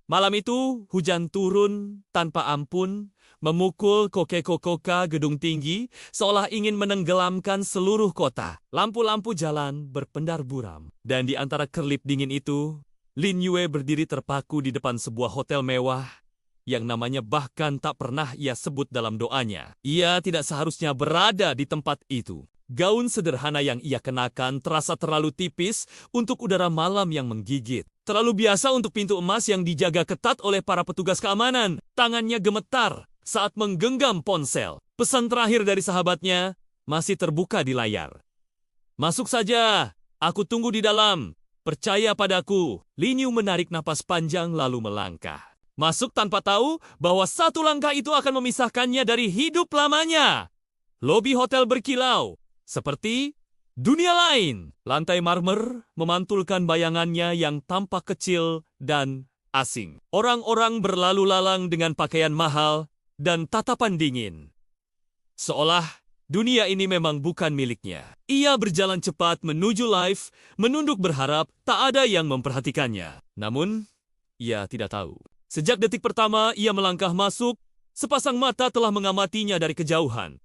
Malam itu, hujan turun tanpa ampun, memukul Kokekokoka gedung tinggi, seolah ingin menenggelamkan seluruh kota. Lampu-lampu jalan berpendar buram. Dan di antara kerlip dingin itu, Lin Yue berdiri terpaku di depan sebuah hotel mewah, yang namanya bahkan tak pernah ia sebut dalam doanya. Ia tidak seharusnya berada di tempat itu. Gaun sederhana yang ia kenakan terasa terlalu tipis untuk udara malam yang menggigit. Terlalu biasa untuk pintu emas yang dijaga ketat oleh para petugas keamanan. Tangannya gemetar saat menggenggam ponsel. Pesan terakhir dari sahabatnya masih terbuka di layar. "Masuk saja, aku tunggu di dalam. Percaya padaku." Lin Yu menarik napas panjang lalu melangkah. Masuk tanpa tahu bahwa satu langkah itu akan memisahkannya dari hidup lamanya. Lobi hotel berkilau, seperti dunia lain. Lantai marmer memantulkan bayangannya yang tampak kecil dan asing. Orang-orang berlalu lalang dengan pakaian mahal dan tatapan dingin. Seolah dunia ini memang bukan miliknya. Ia berjalan cepat menuju lift, menunduk berharap tak ada yang memperhatikannya. Namun, ia tidak tahu. Sejak detik pertama ia melangkah masuk, sepasang mata telah mengamatinya dari kejauhan.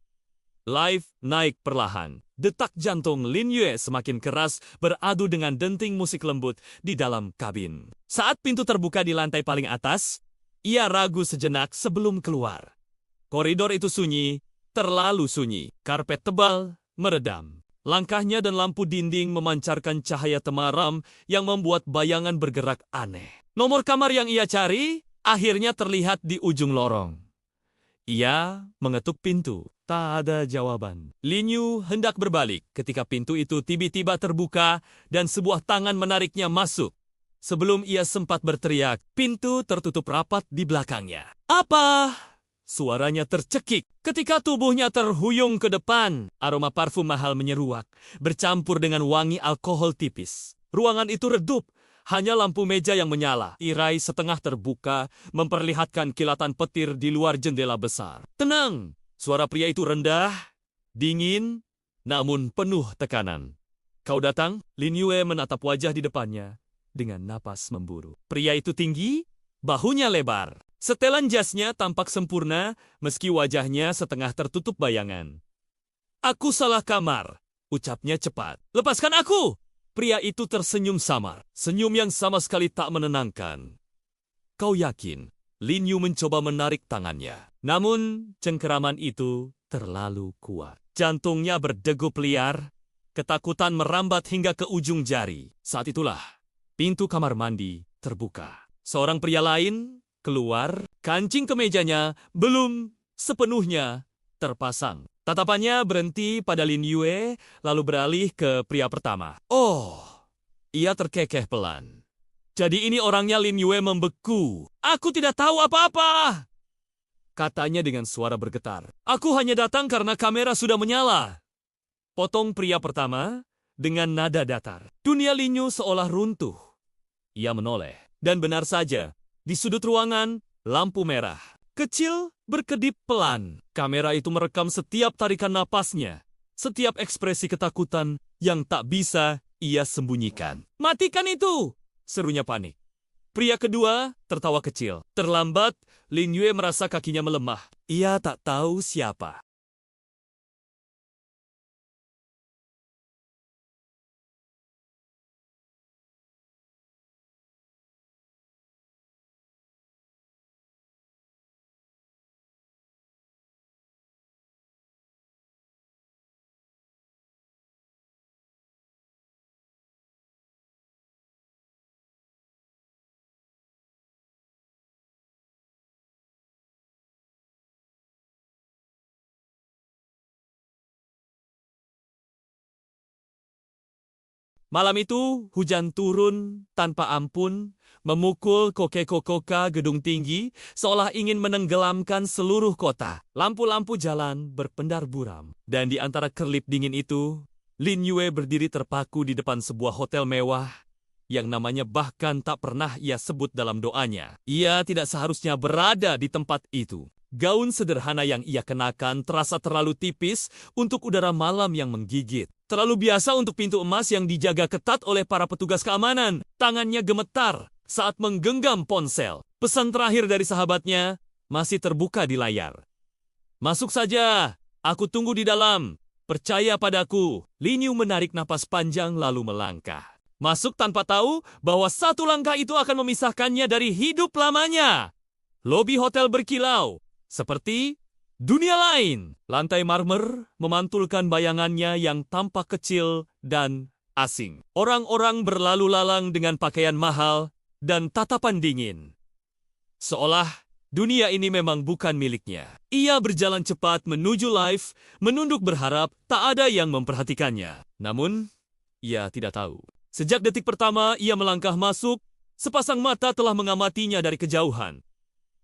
Lift naik perlahan. Detak jantung Lin Yue semakin keras beradu dengan denting musik lembut di dalam kabin. Saat pintu terbuka di lantai paling atas, ia ragu sejenak sebelum keluar. Koridor itu sunyi, terlalu sunyi. Karpet tebal meredam. Langkahnya dan lampu dinding memancarkan cahaya temaram yang membuat bayangan bergerak aneh. Nomor kamar yang ia cari akhirnya terlihat di ujung lorong. Ia mengetuk pintu. Tak ada jawaban. Lin Yu hendak berbalik ketika pintu itu tiba-tiba terbuka dan sebuah tangan menariknya masuk. Sebelum ia sempat berteriak, pintu tertutup rapat di belakangnya. "Apa?" Suaranya tercekik ketika tubuhnya terhuyung ke depan. Aroma parfum mahal menyeruak, bercampur dengan wangi alkohol tipis. Ruangan itu redup. Hanya lampu meja yang menyala, tirai setengah terbuka, memperlihatkan kilatan petir di luar jendela besar. "Tenang!" Suara pria itu rendah, dingin, namun penuh tekanan. "Kau datang?" Lin Yue menatap wajah di depannya dengan napas memburu. Pria itu tinggi, bahunya lebar. Setelan jasnya tampak sempurna meski wajahnya setengah tertutup bayangan. "Aku salah kamar," ucapnya cepat. "Lepaskan aku!" Pria itu tersenyum samar, senyum yang sama sekali tak menenangkan. "Kau yakin?" Lin Yu mencoba menarik tangannya. Namun, cengkeraman itu terlalu kuat. Jantungnya berdegup liar, ketakutan merambat hingga ke ujung jari. Saat itulah, pintu kamar mandi terbuka. Seorang pria lain keluar, kancing kemejanya belum sepenuhnya terpasang. Tatapannya berhenti pada Lin Yue, lalu beralih ke pria pertama. "Oh!" Ia terkekeh pelan. "Jadi ini orangnya." Lin Yue membeku. "Aku tidak tahu apa-apa," katanya dengan suara bergetar. "Aku hanya datang karena kamera sudah menyala." Potong pria pertama dengan nada datar. Dunia Lin Yu seolah runtuh. Ia menoleh. Dan benar saja, di sudut ruangan, lampu merah kecil berkedip pelan. Kamera itu merekam setiap tarikan napasnya, setiap ekspresi ketakutan yang tak bisa ia sembunyikan. "Matikan itu!" serunya panik. Pria kedua tertawa kecil. Terlambat, Lin Yue merasa kakinya melemah. Ia tak tahu siapa. Malam itu, hujan turun tanpa ampun, memukul Kokekokoka gedung tinggi, seolah ingin menenggelamkan seluruh kota. Lampu-lampu jalan berpendar buram. Dan di antara kerlip dingin itu, Lin Yue berdiri terpaku di depan sebuah hotel mewah, yang namanya bahkan tak pernah ia sebut dalam doanya. Ia tidak seharusnya berada di tempat itu. Gaun sederhana yang ia kenakan terasa terlalu tipis untuk udara malam yang menggigit. Terlalu biasa untuk pintu emas yang dijaga ketat oleh para petugas keamanan. Tangannya gemetar saat menggenggam ponsel. Pesan terakhir dari sahabatnya masih terbuka di layar. Masuk saja, aku tunggu di dalam. Percaya padaku. Lin Yu menarik napas panjang lalu melangkah. Masuk tanpa tahu bahwa satu langkah itu akan memisahkannya dari hidup lamanya. Lobi hotel berkilau, seperti dunia lain. Lantai marmer memantulkan bayangannya yang tampak kecil dan asing. Orang-orang berlalu lalang dengan pakaian mahal dan tatapan dingin. Seolah dunia ini memang bukan miliknya. Ia berjalan cepat menuju lift, menunduk berharap tak ada yang memperhatikannya. Namun, ia tidak tahu. Sejak detik pertama ia melangkah masuk, sepasang mata telah mengamatinya dari kejauhan.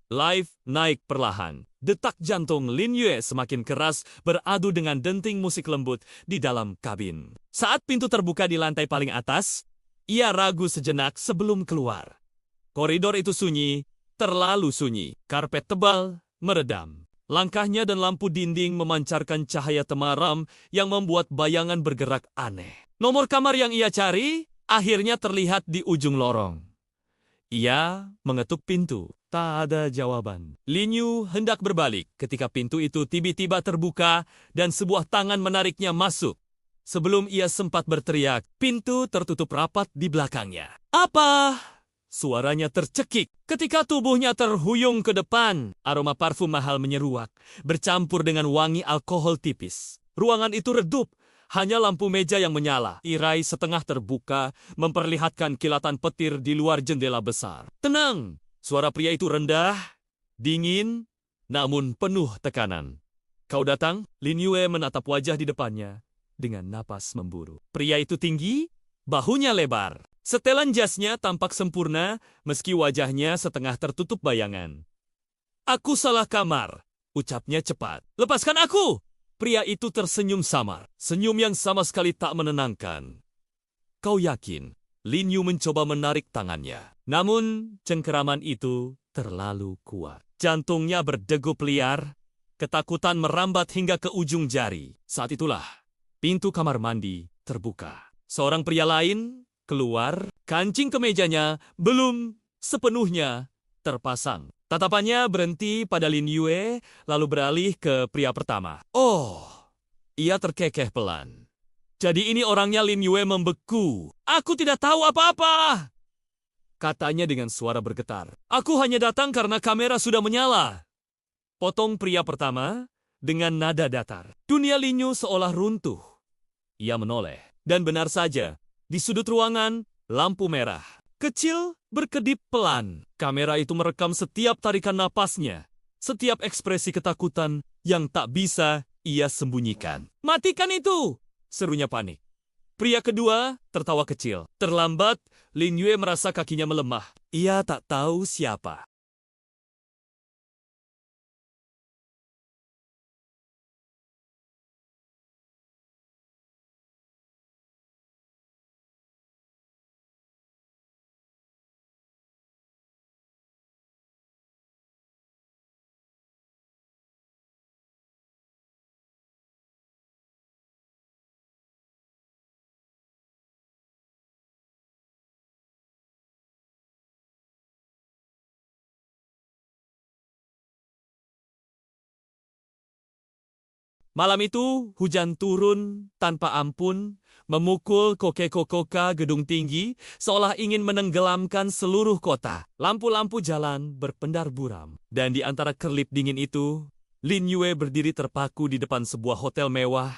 Lift naik perlahan. Detak jantung Lin Yue semakin keras beradu dengan denting musik lembut di dalam kabin. Saat pintu terbuka di lantai paling atas, ia ragu sejenak sebelum keluar. Koridor itu sunyi, terlalu sunyi. Karpet tebal meredam. Langkahnya dan lampu dinding memancarkan cahaya temaram yang membuat bayangan bergerak aneh. Nomor kamar yang ia cari akhirnya terlihat di ujung lorong. Ia mengetuk pintu. Tak ada jawaban. Lin Yu hendak berbalik ketika pintu itu tiba-tiba terbuka dan sebuah tangan menariknya masuk. Sebelum ia sempat berteriak, pintu tertutup rapat di belakangnya. Apa? Suaranya tercekik. Ketika tubuhnya terhuyung ke depan, aroma parfum mahal menyeruak, bercampur dengan wangi alkohol tipis. Ruangan itu redup, hanya lampu meja yang menyala. Tirai setengah terbuka, memperlihatkan kilatan petir di luar jendela besar. Tenang! Suara pria itu rendah, dingin, namun penuh tekanan. Kau datang? Lin Yue menatap wajah di depannya dengan napas memburu. Pria itu tinggi, bahunya lebar. Setelan jasnya tampak sempurna meski wajahnya setengah tertutup bayangan. Aku salah kamar, ucapnya cepat. Lepaskan aku! Pria itu tersenyum samar, senyum yang sama sekali tak menenangkan. Kau yakin? Lin Yu mencoba menarik tangannya. Namun, cengkeraman itu terlalu kuat. Jantungnya berdegup liar, ketakutan merambat hingga ke ujung jari. Saat itulah, pintu kamar mandi terbuka. Seorang pria lain keluar, kancing kemejanya belum sepenuhnya terpasang. Tatapannya berhenti pada Lin Yue, lalu beralih ke pria pertama. Oh, ia terkekeh pelan. Jadi ini orangnya. Lin Yue membeku. Aku tidak tahu apa-apa, katanya dengan suara bergetar. Aku hanya datang karena kamera sudah menyala. Potong pria pertama dengan nada datar. Dunia Lin Yu seolah runtuh. Ia menoleh. Dan benar saja, di sudut ruangan, lampu merah kecil berkedip pelan. Kamera itu merekam setiap tarikan napasnya, setiap ekspresi ketakutan yang tak bisa ia sembunyikan. Matikan itu! Serunya panik. Pria kedua tertawa kecil. Terlambat, Lin Yue merasa kakinya melemah. Ia tak tahu siapa. Malam itu, hujan turun tanpa ampun, memukul koke-kokoka gedung tinggi, seolah ingin menenggelamkan seluruh kota. Lampu-lampu jalan berpendar buram. Dan di antara kerlip dingin itu, Lin Yue berdiri terpaku di depan sebuah hotel mewah,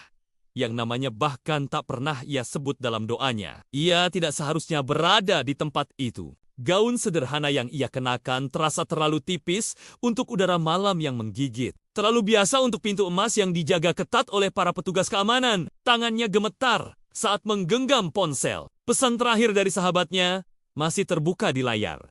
yang namanya bahkan tak pernah ia sebut dalam doanya. Ia tidak seharusnya berada di tempat itu. Gaun sederhana yang ia kenakan terasa terlalu tipis untuk udara malam yang menggigit. Terlalu biasa untuk pintu emas yang dijaga ketat oleh para petugas keamanan. Tangannya gemetar saat menggenggam ponsel. Pesan terakhir dari sahabatnya masih terbuka di layar.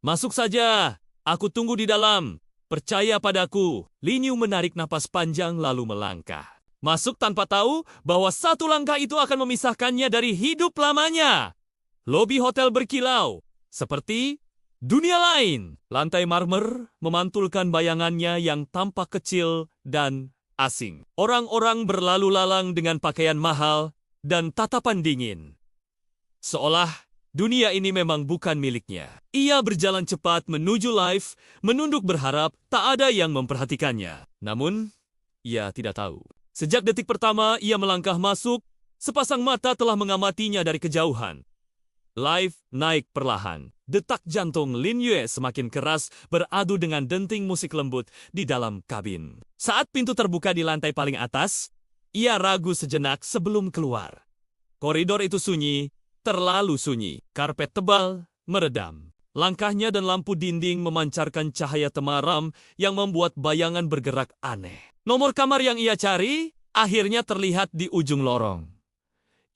Masuk saja, aku tunggu di dalam. Percaya padaku. Lin Yu menarik napas panjang lalu melangkah. Masuk tanpa tahu bahwa satu langkah itu akan memisahkannya dari hidup lamanya. Lobi hotel berkilau, seperti dunia lain. Lantai marmer memantulkan bayangannya yang tampak kecil dan asing. Orang-orang berlalu lalang dengan pakaian mahal dan tatapan dingin. Seolah Dunia ini memang bukan miliknya. Ia berjalan cepat menuju lift, menunduk berharap tak ada yang memperhatikannya. Namun, ia tidak tahu. Sejak detik pertama ia melangkah masuk, sepasang mata telah mengamatinya dari kejauhan. Lift naik perlahan. Detak jantung Lin Yue semakin keras beradu dengan denting musik lembut di dalam kabin. Saat pintu terbuka di lantai paling atas, ia ragu sejenak sebelum keluar. Koridor itu sunyi, terlalu sunyi. Karpet tebal, meredam. Langkahnya dan lampu dinding memancarkan cahaya temaram yang membuat bayangan bergerak aneh. Nomor kamar yang ia cari akhirnya terlihat di ujung lorong.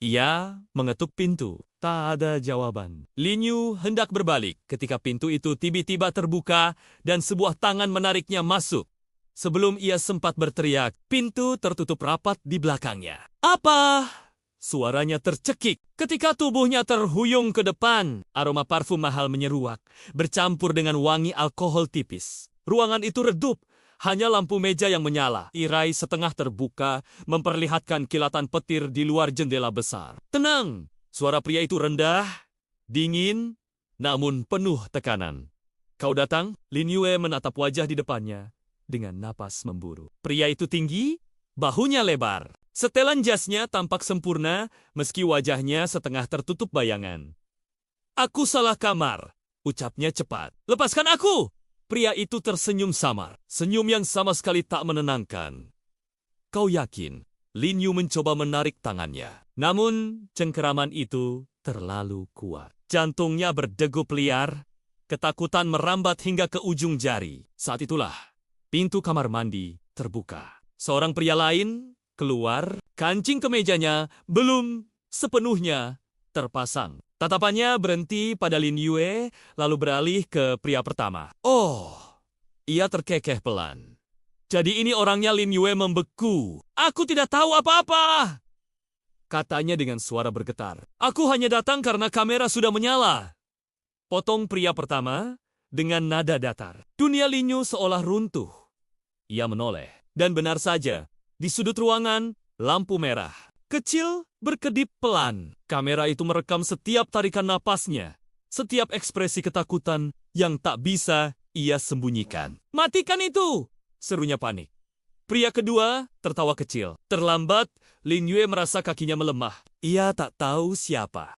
Ia mengetuk pintu. Tak ada jawaban. Lin Yu hendak berbalik ketika pintu itu tiba-tiba terbuka dan sebuah tangan menariknya masuk. Sebelum ia sempat berteriak, pintu tertutup rapat di belakangnya. Apa? Suaranya tercekik. Ketika tubuhnya terhuyung ke depan, aroma parfum mahal menyeruak, bercampur dengan wangi alkohol tipis. Ruangan itu redup. Hanya lampu meja yang menyala, tirai setengah terbuka, memperlihatkan kilatan petir di luar jendela besar. Tenang! Suara pria itu rendah, dingin, namun penuh tekanan. Kau datang? Lin Yue menatap wajah di depannya dengan napas memburu. Pria itu tinggi, bahunya lebar. Setelan jasnya tampak sempurna, meski wajahnya setengah tertutup bayangan. Aku salah kamar, ucapnya cepat. Lepaskan aku! Pria itu tersenyum samar, senyum yang sama sekali tak menenangkan. Kau yakin? Lin Yu mencoba menarik tangannya. Namun, cengkeraman itu terlalu kuat. Jantungnya berdegup liar, ketakutan merambat hingga ke ujung jari. Saat itulah, pintu kamar mandi terbuka. Seorang pria lain keluar, kancing kemejanya belum sepenuhnya terpasang. Tatapannya berhenti pada Lin Yue, lalu beralih ke pria pertama. Oh, ia terkekeh pelan. Jadi ini orangnya. Lin Yue membeku. Aku tidak tahu apa-apa, katanya dengan suara bergetar. Aku hanya datang karena kamera sudah menyala. Potong pria pertama dengan nada datar. Dunia Lin Yu seolah runtuh. Ia menoleh. Dan benar saja, di sudut ruangan, lampu merah kecil berkedip pelan. Kamera itu merekam setiap tarikan napasnya, setiap ekspresi ketakutan yang tak bisa ia sembunyikan. Matikan itu! Serunya panik. Pria kedua tertawa kecil. Terlambat, Lin Yue merasa kakinya melemah. Ia tak tahu siapa.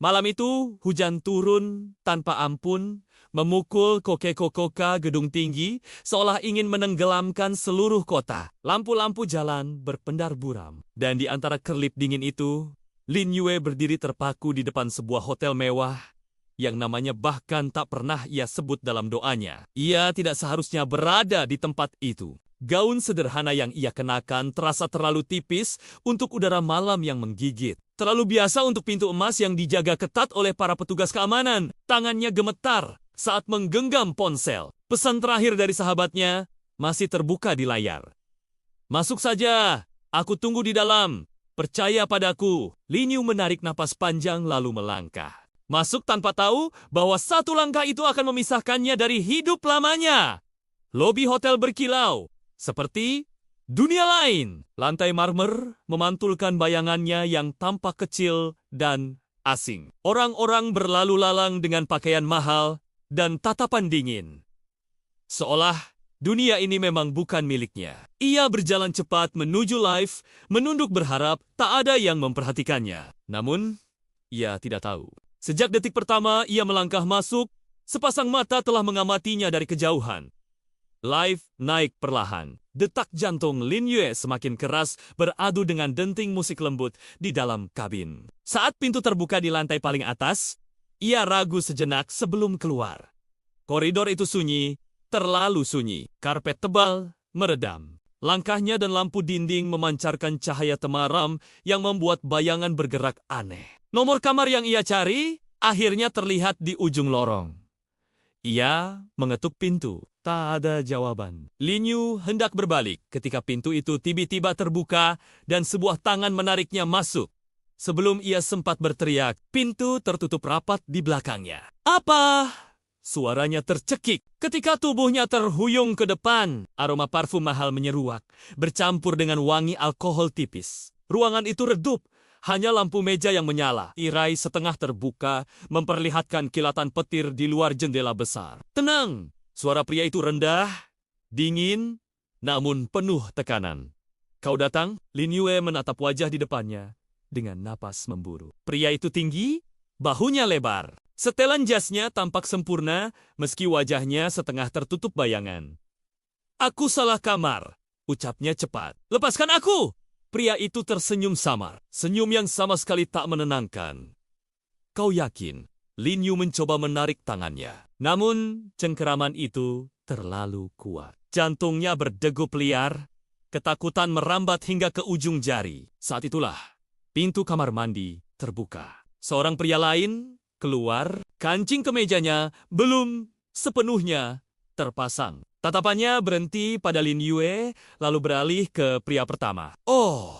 Malam itu, hujan turun tanpa ampun, memukul koke-kokoka gedung tinggi, seolah ingin menenggelamkan seluruh kota. Lampu-lampu jalan berpendar buram. Dan di antara kerlip dingin itu, Lin Yue berdiri terpaku di depan sebuah hotel mewah, yang namanya bahkan tak pernah ia sebut dalam doanya. Ia tidak seharusnya berada di tempat itu. Gaun sederhana yang ia kenakan terasa terlalu tipis untuk udara malam yang menggigit. Terlalu biasa untuk pintu emas yang dijaga ketat oleh para petugas keamanan. Tangannya gemetar saat menggenggam ponsel. Pesan terakhir dari sahabatnya masih terbuka di layar. Masuk saja, aku tunggu di dalam. Percaya padaku. Lin Yu menarik napas panjang lalu melangkah. Masuk tanpa tahu bahwa satu langkah itu akan memisahkannya dari hidup lamanya. Lobi hotel berkilau, seperti dunia lain. Lantai marmer memantulkan bayangannya yang tampak kecil dan asing. Orang-orang berlalu lalang dengan pakaian mahal dan tatapan dingin. Seolah dunia ini memang bukan miliknya. Ia berjalan cepat menuju lift, menunduk berharap tak ada yang memperhatikannya. Namun, ia tidak tahu. Sejak detik pertama ia melangkah masuk, sepasang mata telah mengamatinya dari kejauhan. Lift naik perlahan. Detak jantung Lin Yue semakin keras beradu dengan denting musik lembut di dalam kabin. Saat pintu terbuka di lantai paling atas, ia ragu sejenak sebelum keluar. Koridor itu sunyi, terlalu sunyi. Karpet tebal, meredam. Langkahnya dan lampu dinding memancarkan cahaya temaram yang membuat bayangan bergerak aneh. Nomor kamar yang ia cari akhirnya terlihat di ujung lorong. Ia mengetuk pintu. Tak ada jawaban. Lin Yu hendak berbalik ketika pintu itu tiba-tiba terbuka dan sebuah tangan menariknya masuk. Sebelum ia sempat berteriak, pintu tertutup rapat di belakangnya. Apa? Suaranya tercekik. Ketika tubuhnya terhuyung ke depan, aroma parfum mahal menyeruak, bercampur dengan wangi alkohol tipis. Ruangan itu redup. Hanya lampu meja yang menyala. Tirai setengah terbuka memperlihatkan kilatan petir di luar jendela besar. Tenang! Suara pria itu rendah, dingin, namun penuh tekanan. Kau datang? Lin Yue menatap wajah di depannya dengan napas memburu. Pria itu tinggi, bahunya lebar. Setelan jasnya tampak sempurna meski wajahnya setengah tertutup bayangan. Aku salah kamar, ucapnya cepat. Lepaskan aku! Pria itu tersenyum samar, senyum yang sama sekali tak menenangkan. Kau yakin? Lin Yu mencoba menarik tangannya. Namun, cengkeraman itu terlalu kuat. Jantungnya berdegup liar, ketakutan merambat hingga ke ujung jari. Saat itulah, pintu kamar mandi terbuka. Seorang pria lain keluar, kancing kemejanya belum sepenuhnya terpasang. Tatapannya berhenti pada Lin Yue, lalu beralih ke pria pertama. Oh,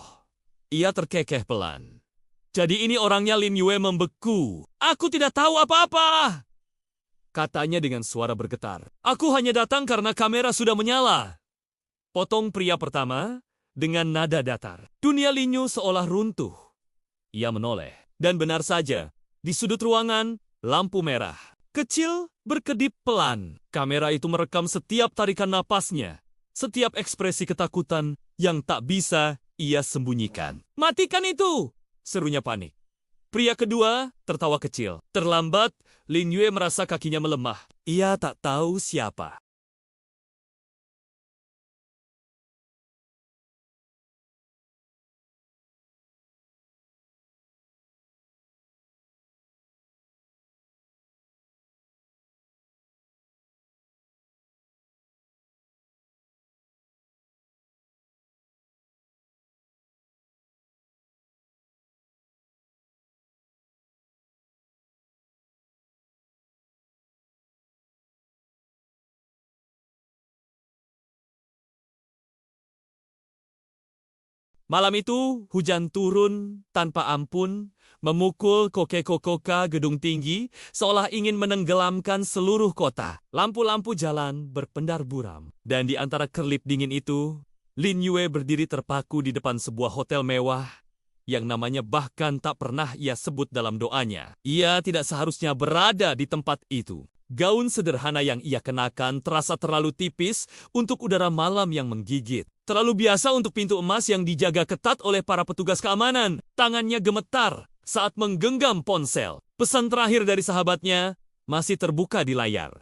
ia terkekeh pelan. Jadi ini orangnya. Lin Yue membeku. Aku tidak tahu apa-apa, katanya dengan suara bergetar. Aku hanya datang karena kamera sudah menyala. Potong pria pertama dengan nada datar. Dunia Lin Yu seolah runtuh. Ia menoleh. Dan benar saja, di sudut ruangan, lampu merah kecil berkedip pelan. Kamera itu merekam setiap tarikan napasnya, setiap ekspresi ketakutan yang tak bisa ia sembunyikan. Matikan itu! Serunya panik. Pria kedua tertawa kecil. Terlambat, Lin Yue merasa kakinya melemah. Ia tak tahu siapa. Malam itu, hujan turun tanpa ampun, memukul koke-kokoka gedung tinggi, seolah ingin menenggelamkan seluruh kota. Lampu-lampu jalan berpendar buram. Dan di antara kerlip dingin itu, Lin Yue berdiri terpaku di depan sebuah hotel mewah, yang namanya bahkan tak pernah ia sebut dalam doanya. Ia tidak seharusnya berada di tempat itu. Gaun sederhana yang ia kenakan terasa terlalu tipis untuk udara malam yang menggigit. Terlalu biasa untuk pintu emas yang dijaga ketat oleh para petugas keamanan. Tangannya gemetar saat menggenggam ponsel. Pesan terakhir dari sahabatnya masih terbuka di layar.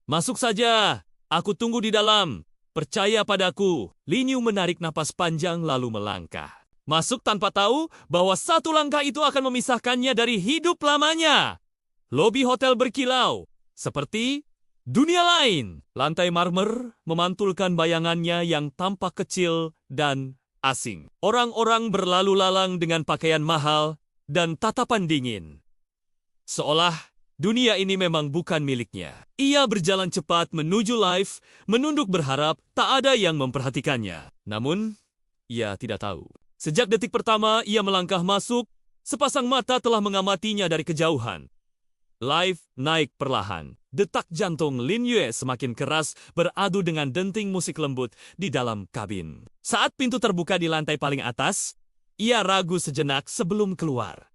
Masuk saja, aku tunggu di dalam. Percaya padaku. Lin Yu menarik napas panjang lalu melangkah. Masuk tanpa tahu bahwa satu langkah itu akan memisahkannya dari hidup lamanya. Lobi hotel berkilau, seperti dunia lain. Lantai marmer memantulkan bayangannya yang tampak kecil dan asing. Orang-orang berlalu lalang dengan pakaian mahal dan tatapan dingin. Seolah dunia ini memang bukan miliknya. Ia berjalan cepat menuju lift, menunduk berharap tak ada yang memperhatikannya. Namun, ia tidak tahu. Sejak detik pertama ia melangkah masuk, sepasang mata telah mengamatinya dari kejauhan. Lift naik perlahan. Detak jantung Lin Yue semakin keras beradu dengan denting musik lembut di dalam kabin. Saat pintu terbuka di lantai paling atas, ia ragu sejenak sebelum keluar.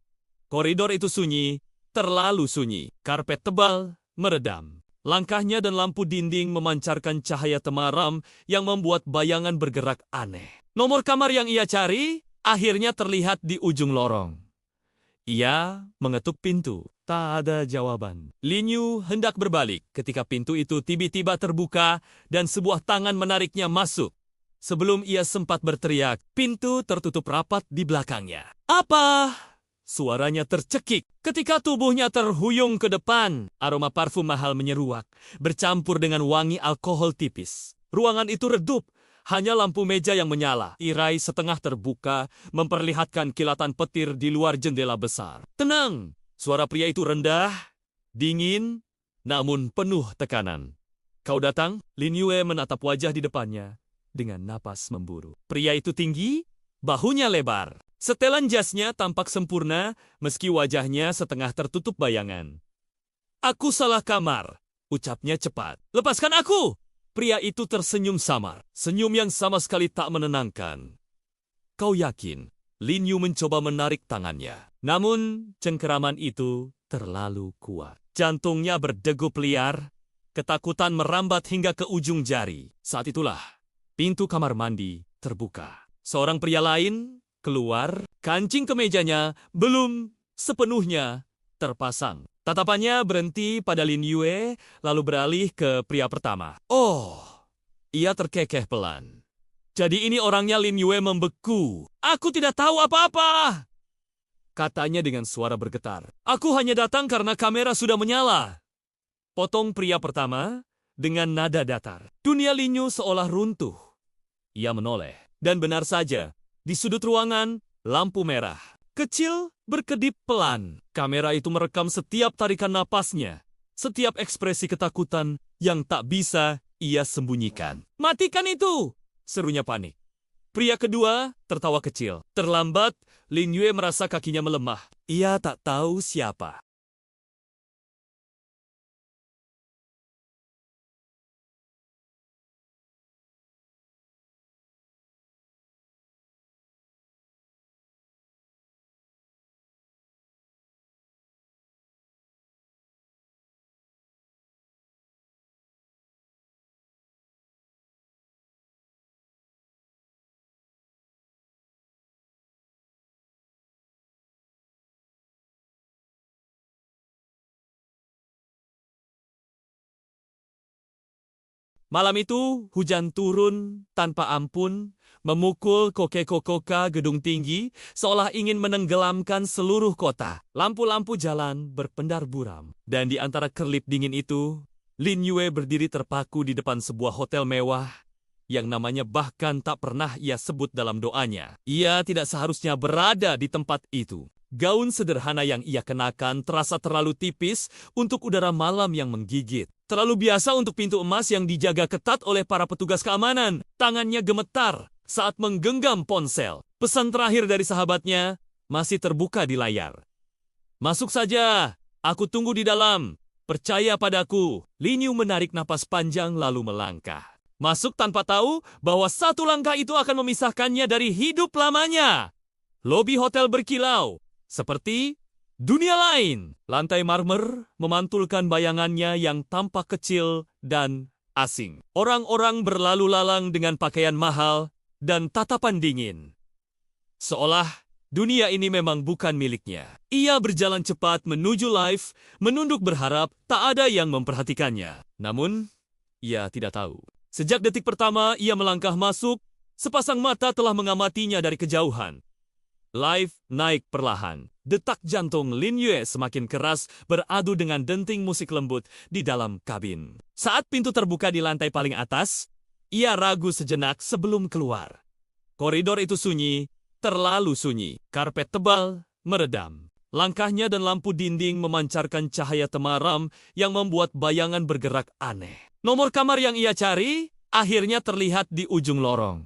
Koridor itu sunyi, terlalu sunyi. Karpet tebal meredam. Langkahnya dan lampu dinding memancarkan cahaya temaram yang membuat bayangan bergerak aneh. Nomor kamar yang ia cari akhirnya terlihat di ujung lorong. Ia mengetuk pintu. Tak ada jawaban. Lin Yu hendak berbalik ketika pintu itu tiba-tiba terbuka dan sebuah tangan menariknya masuk. Sebelum ia sempat berteriak, pintu tertutup rapat di belakangnya. Apa? Suaranya tercekik. Ketika tubuhnya terhuyung ke depan, aroma parfum mahal menyeruak, bercampur dengan wangi alkohol tipis. Ruangan itu redup. Hanya lampu meja yang menyala, tirai setengah terbuka, memperlihatkan kilatan petir di luar jendela besar. Tenang! Suara pria itu rendah, dingin, namun penuh tekanan. Kau datang? Lin Yue menatap wajah di depannya dengan napas memburu. Pria itu tinggi, bahunya lebar. Setelan jasnya tampak sempurna, meski wajahnya setengah tertutup bayangan. Aku salah kamar, ucapnya cepat. Lepaskan aku! Pria itu tersenyum samar, senyum yang sama sekali tak menenangkan. Kau yakin? Lin Yu mencoba menarik tangannya. Namun, cengkeraman itu terlalu kuat. Jantungnya berdegup liar, ketakutan merambat hingga ke ujung jari. Saat itulah, pintu kamar mandi terbuka. Seorang pria lain keluar, kancing kemejanya belum sepenuhnya terpasang. Tatapannya berhenti pada Lin Yue, lalu beralih ke pria pertama. Oh, ia terkekeh pelan. Jadi ini orangnya. Lin Yue membeku. Aku tidak tahu apa-apa, katanya dengan suara bergetar. Aku hanya datang karena kamera sudah menyala. Potong pria pertama dengan nada datar. Dunia Lin Yu seolah runtuh. Ia menoleh. Dan benar saja, di sudut ruangan, lampu merah kecil berkedip pelan. Kamera itu merekam setiap tarikan napasnya, setiap ekspresi ketakutan yang tak bisa ia sembunyikan. Matikan itu! Serunya panik. Pria kedua tertawa kecil. Terlambat, Lin Yue merasa kakinya melemah. Ia tak tahu siapa. Malam itu, hujan turun tanpa ampun, memukul koke-kokoka gedung tinggi, seolah ingin menenggelamkan seluruh kota. Lampu-lampu jalan berpendar buram. Dan di antara kerlip dingin itu, Lin Yue berdiri terpaku di depan sebuah hotel mewah, yang namanya bahkan tak pernah ia sebut dalam doanya. Ia tidak seharusnya berada di tempat itu. Gaun sederhana yang ia kenakan terasa terlalu tipis untuk udara malam yang menggigit. Terlalu biasa untuk pintu emas yang dijaga ketat oleh para petugas keamanan. Tangannya gemetar saat menggenggam ponsel. Pesan terakhir dari sahabatnya masih terbuka di layar. Masuk saja, aku tunggu di dalam. Percaya padaku. Lin Yu menarik napas panjang lalu melangkah. Masuk tanpa tahu bahwa satu langkah itu akan memisahkannya dari hidup lamanya. Lobi hotel berkilau. Seperti dunia lain. Lantai marmer memantulkan bayangannya yang tampak kecil dan asing. Orang-orang berlalu lalang dengan pakaian mahal dan tatapan dingin. Seolah dunia ini memang bukan miliknya. Ia berjalan cepat menuju lift, menunduk berharap tak ada yang memperhatikannya. Namun, ia tidak tahu. Sejak detik pertama ia melangkah masuk, sepasang mata telah mengamatinya dari kejauhan. Lift naik perlahan. Detak jantung Lin Yue semakin keras beradu dengan denting musik lembut di dalam kabin. Saat pintu terbuka di lantai paling atas, ia ragu sejenak sebelum keluar. Koridor itu sunyi, terlalu sunyi. Karpet tebal meredam. Langkahnya dan lampu dinding memancarkan cahaya temaram yang membuat bayangan bergerak aneh. Nomor kamar yang ia cari akhirnya terlihat di ujung lorong.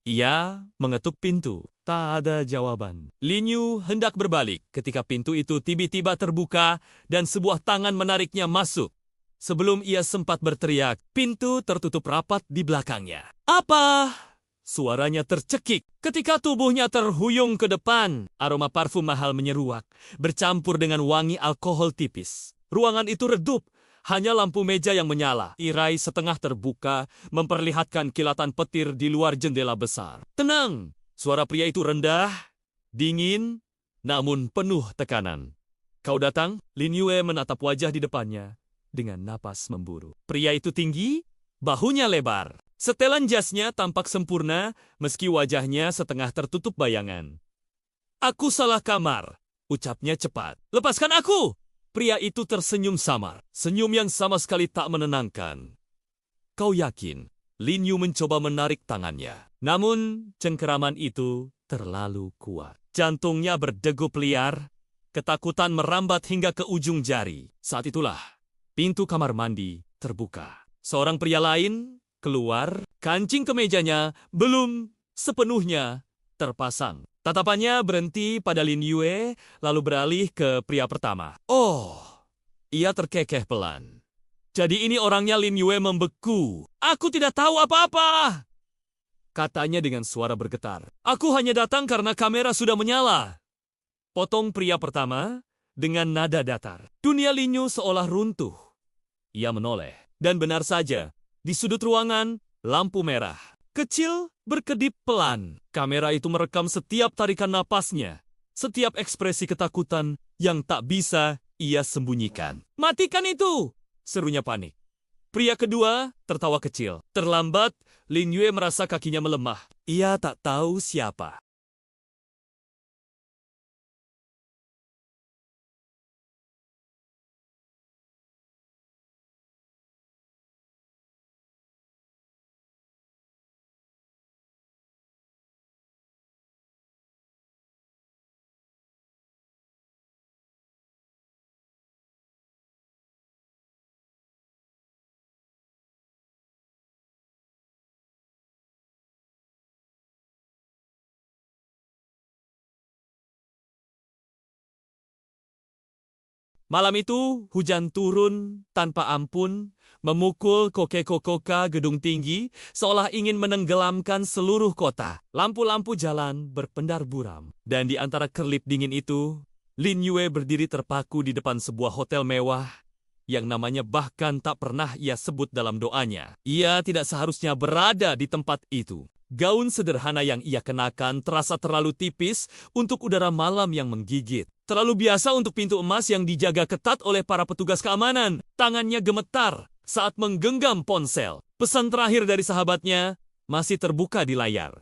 Ia mengetuk pintu. Tak ada jawaban. Lin Yu hendak berbalik ketika pintu itu tiba-tiba terbuka dan sebuah tangan menariknya masuk. Sebelum ia sempat berteriak, pintu tertutup rapat di belakangnya. Apa? Suaranya tercekik ketika tubuhnya terhuyung ke depan. Aroma parfum mahal menyeruak, bercampur dengan wangi alkohol tipis. Ruangan itu redup. Hanya lampu meja yang menyala, tirai setengah terbuka, memperlihatkan kilatan petir di luar jendela besar. Tenang! Suara pria itu rendah, dingin, namun penuh tekanan. Kau datang? Lin Yue menatap wajah di depannya dengan napas memburu. Pria itu tinggi, bahunya lebar. Setelan jasnya tampak sempurna, meski wajahnya setengah tertutup bayangan. Aku salah kamar, ucapnya cepat. Lepaskan aku! Pria itu tersenyum samar, senyum yang sama sekali tak menenangkan. Kau yakin? Lin Yu mencoba menarik tangannya. Namun, cengkeraman itu terlalu kuat. Jantungnya berdegup liar, ketakutan merambat hingga ke ujung jari. Saat itulah, pintu kamar mandi terbuka. Seorang pria lain keluar, kancing kemejanya belum sepenuhnya terpasang. Tatapannya berhenti pada Lin Yue, lalu beralih ke pria pertama. Oh, ia terkekeh pelan. Jadi ini orangnya. Lin Yue membeku. Aku tidak tahu apa-apa, katanya dengan suara bergetar. Aku hanya datang karena kamera sudah menyala, potong pria pertama dengan nada datar. Dunia Lin Yu seolah runtuh. Ia menoleh. Dan benar saja, di sudut ruangan, lampu merah kecil berkedip pelan. Kamera itu merekam setiap tarikan napasnya, setiap ekspresi ketakutan yang tak bisa ia sembunyikan. Matikan itu, serunya panik. Pria kedua tertawa kecil. Terlambat, Lin Yue merasa kakinya melemah. Ia tak tahu siapa. Malam itu, hujan turun tanpa ampun, memukul koke-kokoka gedung tinggi, seolah ingin menenggelamkan seluruh kota. Lampu-lampu jalan berpendar buram. Dan di antara kerlip dingin itu, Lin Yue berdiri terpaku di depan sebuah hotel mewah, yang namanya bahkan tak pernah ia sebut dalam doanya. Ia tidak seharusnya berada di tempat itu. Gaun sederhana yang ia kenakan terasa terlalu tipis untuk udara malam yang menggigit. Terlalu biasa untuk pintu emas yang dijaga ketat oleh para petugas keamanan. Tangannya gemetar saat menggenggam ponsel. Pesan terakhir dari sahabatnya masih terbuka di layar.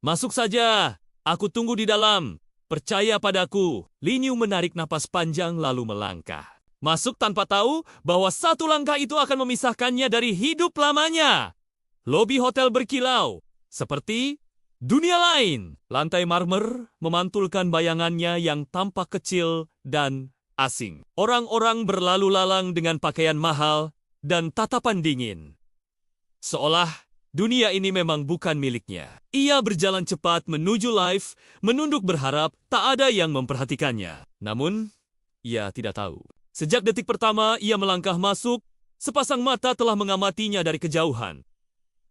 Masuk saja, aku tunggu di dalam. Percaya padaku. Lin Yu menarik napas panjang lalu melangkah. Masuk tanpa tahu bahwa satu langkah itu akan memisahkannya dari hidup lamanya. Lobi hotel berkilau. Seperti dunia lain. Lantai marmer memantulkan bayangannya yang tampak kecil dan asing. Orang-orang berlalu lalang dengan pakaian mahal dan tatapan dingin. Seolah dunia ini memang bukan miliknya. Ia berjalan cepat menuju lift, menunduk berharap tak ada yang memperhatikannya. Namun, ia tidak tahu. Sejak detik pertama ia melangkah masuk, sepasang mata telah mengamatinya dari kejauhan.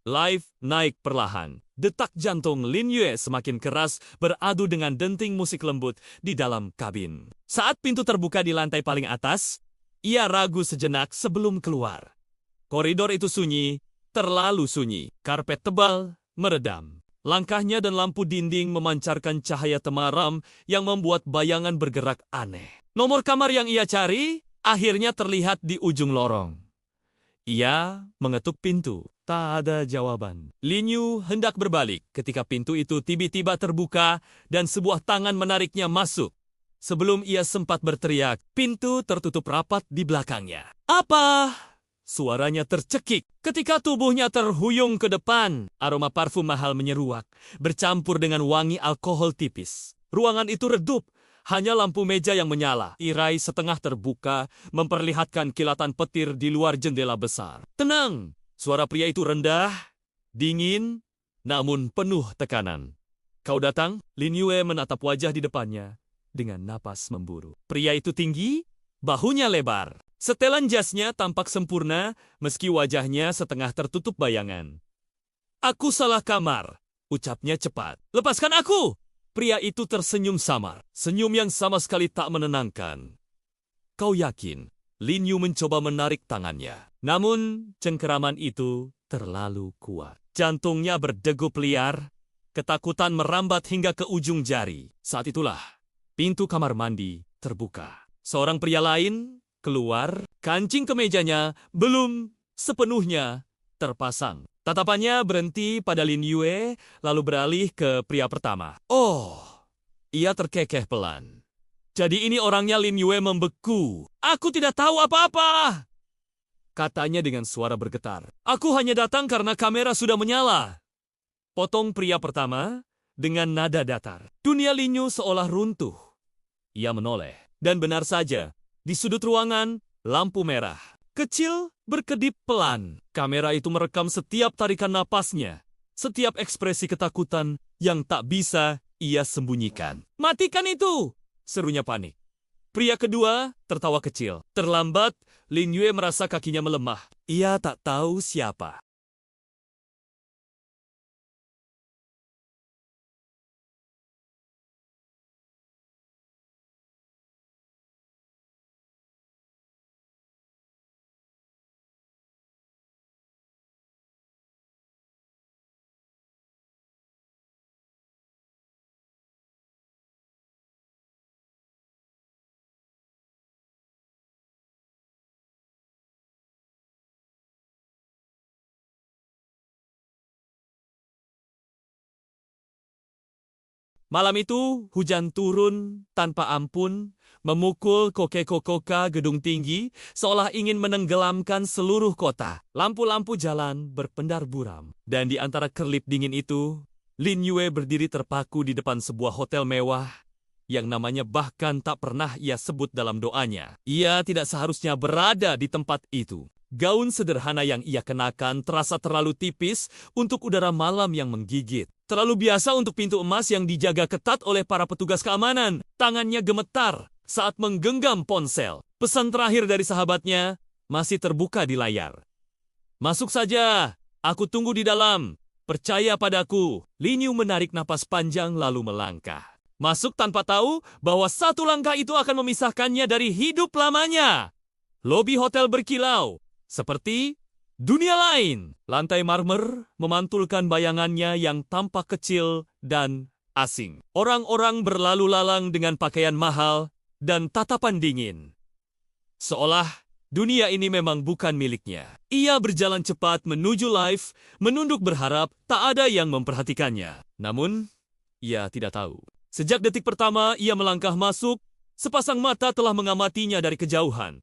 Lift naik perlahan. Detak jantung Lin Yue semakin keras beradu dengan denting musik lembut di dalam kabin. Saat pintu terbuka di lantai paling atas, ia ragu sejenak sebelum keluar. Koridor itu sunyi, terlalu sunyi. Karpet tebal meredam. Langkahnya dan lampu dinding memancarkan cahaya temaram yang membuat bayangan bergerak aneh. Nomor kamar yang ia cari akhirnya terlihat di ujung lorong. Ia mengetuk pintu. Tak ada jawaban. Lin Yu hendak berbalik ketika pintu itu tiba-tiba terbuka dan sebuah tangan menariknya masuk. Sebelum ia sempat berteriak, pintu tertutup rapat di belakangnya. Apa? Suaranya tercekik ketika tubuhnya terhuyung ke depan. Aroma parfum mahal menyeruak, bercampur dengan wangi alkohol tipis. Ruangan itu redup. Hanya lampu meja yang menyala, tirai setengah terbuka, memperlihatkan kilatan petir di luar jendela besar. Tenang! Suara pria itu rendah, dingin, namun penuh tekanan. Kau datang? Lin Yue menatap wajah di depannya dengan napas memburu. Pria itu tinggi, bahunya lebar. Setelan jasnya tampak sempurna, meski wajahnya setengah tertutup bayangan. Aku salah kamar, ucapnya cepat. Lepaskan aku! Pria itu tersenyum samar, senyum yang sama sekali tak menenangkan. Kau yakin? Lin Yu mencoba menarik tangannya. Namun, cengkeraman itu terlalu kuat. Jantungnya berdegup liar, ketakutan merambat hingga ke ujung jari. Saat itulah, pintu kamar mandi terbuka. Seorang pria lain keluar, kancing kemejanya belum sepenuhnya terpasang. Tatapannya berhenti pada Lin Yue, lalu beralih ke pria pertama. Oh, ia terkekeh pelan. Jadi ini orangnya. Lin Yue membeku. Aku tidak tahu apa-apa, Katanya dengan suara bergetar. Aku hanya datang karena kamera sudah menyala. Potong pria pertama dengan nada datar. Dunia Linyu seolah runtuh. Ia menoleh. Dan benar saja, di sudut ruangan, lampu merah. Kecil, berkedip pelan. Kamera itu merekam setiap tarikan napasnya. Setiap ekspresi ketakutan yang tak bisa ia sembunyikan. Matikan itu! Serunya panik. Pria kedua tertawa kecil. Terlambat, Lin Yue merasa kakinya melemah. Ia tak tahu siapa. Malam itu, hujan turun tanpa ampun, memukul koke-kokoka gedung tinggi, seolah ingin menenggelamkan seluruh kota. Lampu-lampu jalan berpendar buram. Dan di antara kerlip dingin itu, Lin Yue berdiri terpaku di depan sebuah hotel mewah, yang namanya bahkan tak pernah ia sebut dalam doanya. Ia tidak seharusnya berada di tempat itu. Gaun sederhana yang ia kenakan terasa terlalu tipis untuk udara malam yang menggigit. Terlalu biasa untuk pintu emas yang dijaga ketat oleh para petugas keamanan. Tangannya gemetar saat menggenggam ponsel. Pesan terakhir dari sahabatnya masih terbuka di layar. Masuk saja, aku tunggu di dalam. Percaya padaku. Lin Yu menarik napas panjang lalu melangkah. Masuk tanpa tahu bahwa satu langkah itu akan memisahkannya dari hidup lamanya. Lobi hotel berkilau. Seperti dunia lain, lantai marmer memantulkan bayangannya yang tampak kecil dan asing. Orang-orang berlalu lalang dengan pakaian mahal dan tatapan dingin. Seolah dunia ini memang bukan miliknya. Ia berjalan cepat menuju lift, menunduk berharap tak ada yang memperhatikannya. Namun, ia tidak tahu. Sejak detik pertama ia melangkah masuk, sepasang mata telah mengamatinya dari kejauhan.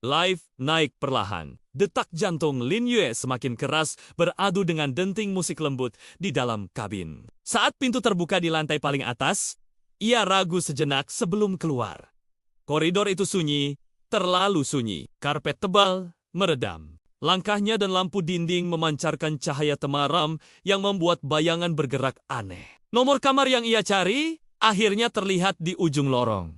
Live naik perlahan. Detak jantung Lin Yue semakin keras beradu dengan denting musik lembut di dalam kabin. Saat pintu terbuka di lantai paling atas, ia ragu sejenak sebelum keluar. Koridor itu sunyi, terlalu sunyi. Karpet tebal meredam. Langkahnya dan lampu dinding memancarkan cahaya temaram yang membuat bayangan bergerak aneh. Nomor kamar yang ia cari akhirnya terlihat di ujung lorong.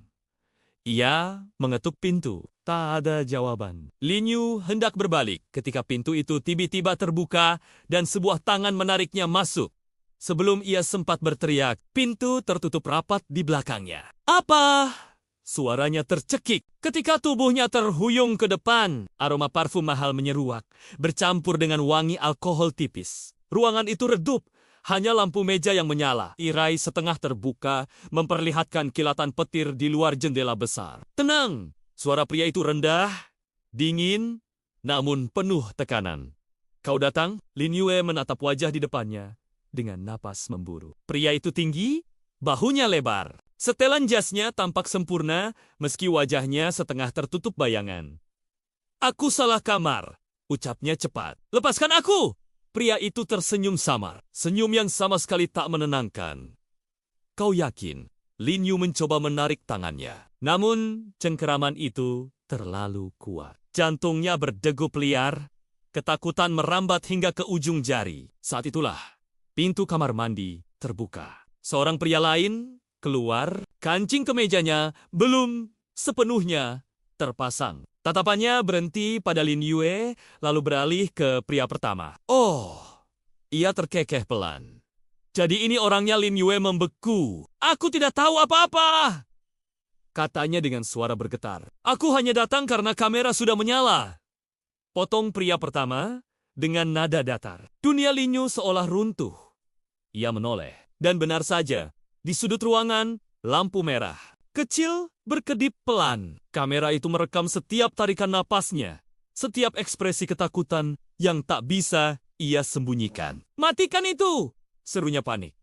Ia mengetuk pintu. Tak ada jawaban. Lin Yu hendak berbalik ketika pintu itu tiba-tiba terbuka dan sebuah tangan menariknya masuk. Sebelum ia sempat berteriak, pintu tertutup rapat di belakangnya. Apa? Suaranya tercekik ketika tubuhnya terhuyung ke depan. Aroma parfum mahal menyeruak, bercampur dengan wangi alkohol tipis. Ruangan itu redup. Hanya lampu meja yang menyala, tirai setengah terbuka, memperlihatkan kilatan petir di luar jendela besar. Tenang, suara pria itu rendah, dingin, namun penuh tekanan. Kau datang? Lin Yue menatap wajah di depannya dengan napas memburu. Pria itu tinggi, bahunya lebar. Setelan jasnya tampak sempurna, meski wajahnya setengah tertutup bayangan. Aku salah kamar, ucapnya cepat. Lepaskan aku! Pria itu tersenyum samar, senyum yang sama sekali tak menenangkan. Kau yakin? Lin Yu mencoba menarik tangannya. Namun, cengkeraman itu terlalu kuat. Jantungnya berdegup liar, ketakutan merambat hingga ke ujung jari. Saat itulah, pintu kamar mandi terbuka. Seorang pria lain keluar, kancing kemejanya belum sepenuhnya terpasang. Tatapannya berhenti pada Lin Yue, lalu beralih ke pria pertama. Oh, ia terkekeh pelan. Jadi ini orangnya. Lin Yue membeku. Aku tidak tahu apa-apa, katanya dengan suara bergetar. Aku hanya datang karena kamera sudah menyala. Potong pria pertama dengan nada datar. Dunia Lin Yu seolah runtuh. Ia menoleh. Dan benar saja, di sudut ruangan, lampu merah. Kecil, berkedip pelan. Kamera itu merekam setiap tarikan napasnya. Setiap ekspresi ketakutan yang tak bisa ia sembunyikan. Matikan itu! Serunya panik.